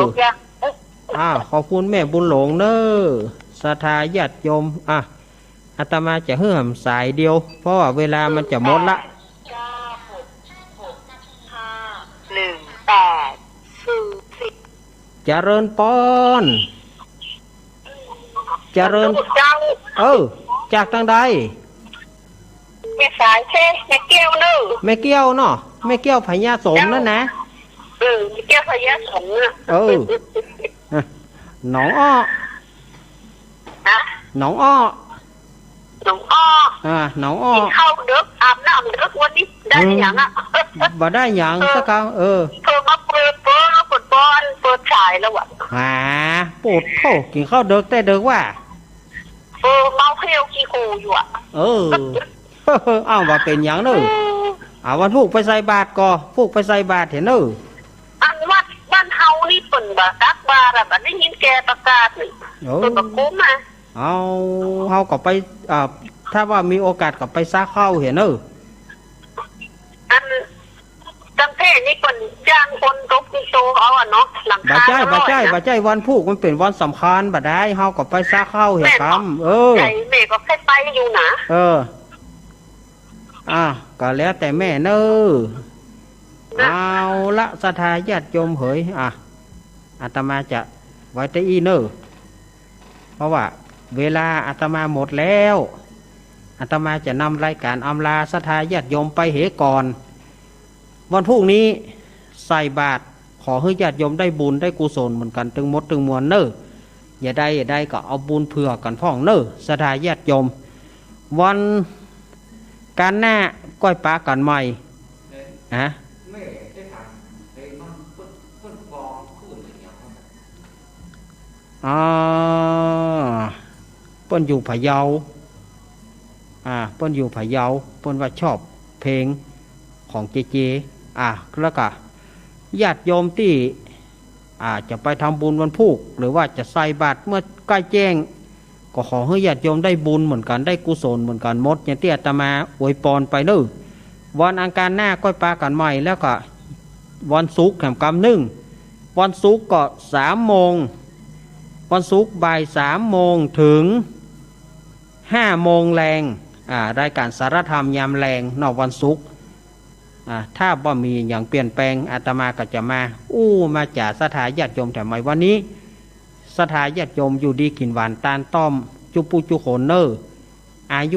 ขอบคุณแม่บุญหลงเน้อศรัทธาญาติโยมอาตมาจะเฮื่อมสายเดียวเพราะว่าเวลามันจะหมดละเจริญปอนเจริญจากทางใดแม่สายเช่แม่เกี้ยวเนอะแม่เกี้ยวเนาะแม่เกี้ยวพญาสมนั่นนะแม่เกี้ยวพญาสมนะหนองอ้อหนองอ้อหนองอ้อหนองอ้อเข้าเด็กอาบน้ำเด็กวันนี้ได้ยังบ่ได้ยังสักครั้งเธอมาเปิดฉายแล้ววะปวดโถกินข้าวเด็กแต่เด็กว่าเมาเพียวขี้คูอยู่ว่าเป็นยังเนอะวันพูกไปใส่บาตรก่อพูกไปใส่บาตรเห็นเนอะอันวัดบ้านเฮานี่เปิ่นบาตักบาร์แบบได้ยินแกประกาศเลยเปิ่นประกุ้มมาเฮาก็ไปถ้าว่ามีโอกาสก็ไปซักเข้าเห็นเนอะอันจังเท่นี่คนจ้างคนตกโตเอาเนาะหลังคาบ่ใช่วันพูกมันเป็นวันสำคัญบ่ได้เฮาก็ไปซักเข้าเห็นคำใจแม่ก็แค่ไปอยู่นะก็แล้วแต่แม่เนอะเอาละศรัทธาญาติโยมเฮ้ยอาตมาจะไว้แต่อีเนอะเพราะว่าเวลาอาตมาหมดแล้วอาตมาจะนำรายการอำลาศรัทธาญาติโยมไปเหก่อนวันพรุ่งนี้ใส่บาตรขอให้ญาติโยมได้บุญได้กุศลเหมือนกันตึงมดตึงมวลเนอะอย่าได้ก็เอาบุญเผื่อกันพ่องเนอะศรัทธาญาติโยมวันการหน้าก้อยปลากันใหม่เปิ้นอยู่พะเยาเปิ้นอยู่พะเยาเปิ้นว่าชอบเพลงของเจแล้วก็ญาติโยมที่จะไปทำบุญวันพุธหรือว่าจะใส่บาตรเมื่อใกล้แจ้งก็ขอให้ญาติโยมได้บุญเหมือนกันได้กุศลเหมือนกันหมดอย่างที่อาตมาอวยพรไปเนอะวันอังคารหน้าก้อยปลากันใหม่แล้วก็วันศุกร์แห่งกำนึ่งวันศุกร์ก็3 โมงวันศุกร์บ่าย3 โมงถึง5 โมงแรงรายการสารธรรมยามแรงนอกวันศุกร์ถ้าบ่มีอย่างเปลี่ยนแปลงอาตมาก็จะมาจากศรัทธาญาติโยมแต่ใหม่วันนี้ศรัทธาญาติโยมอยู่ดีกินหวานตาลต้อมจุปุจุโขนเนอร์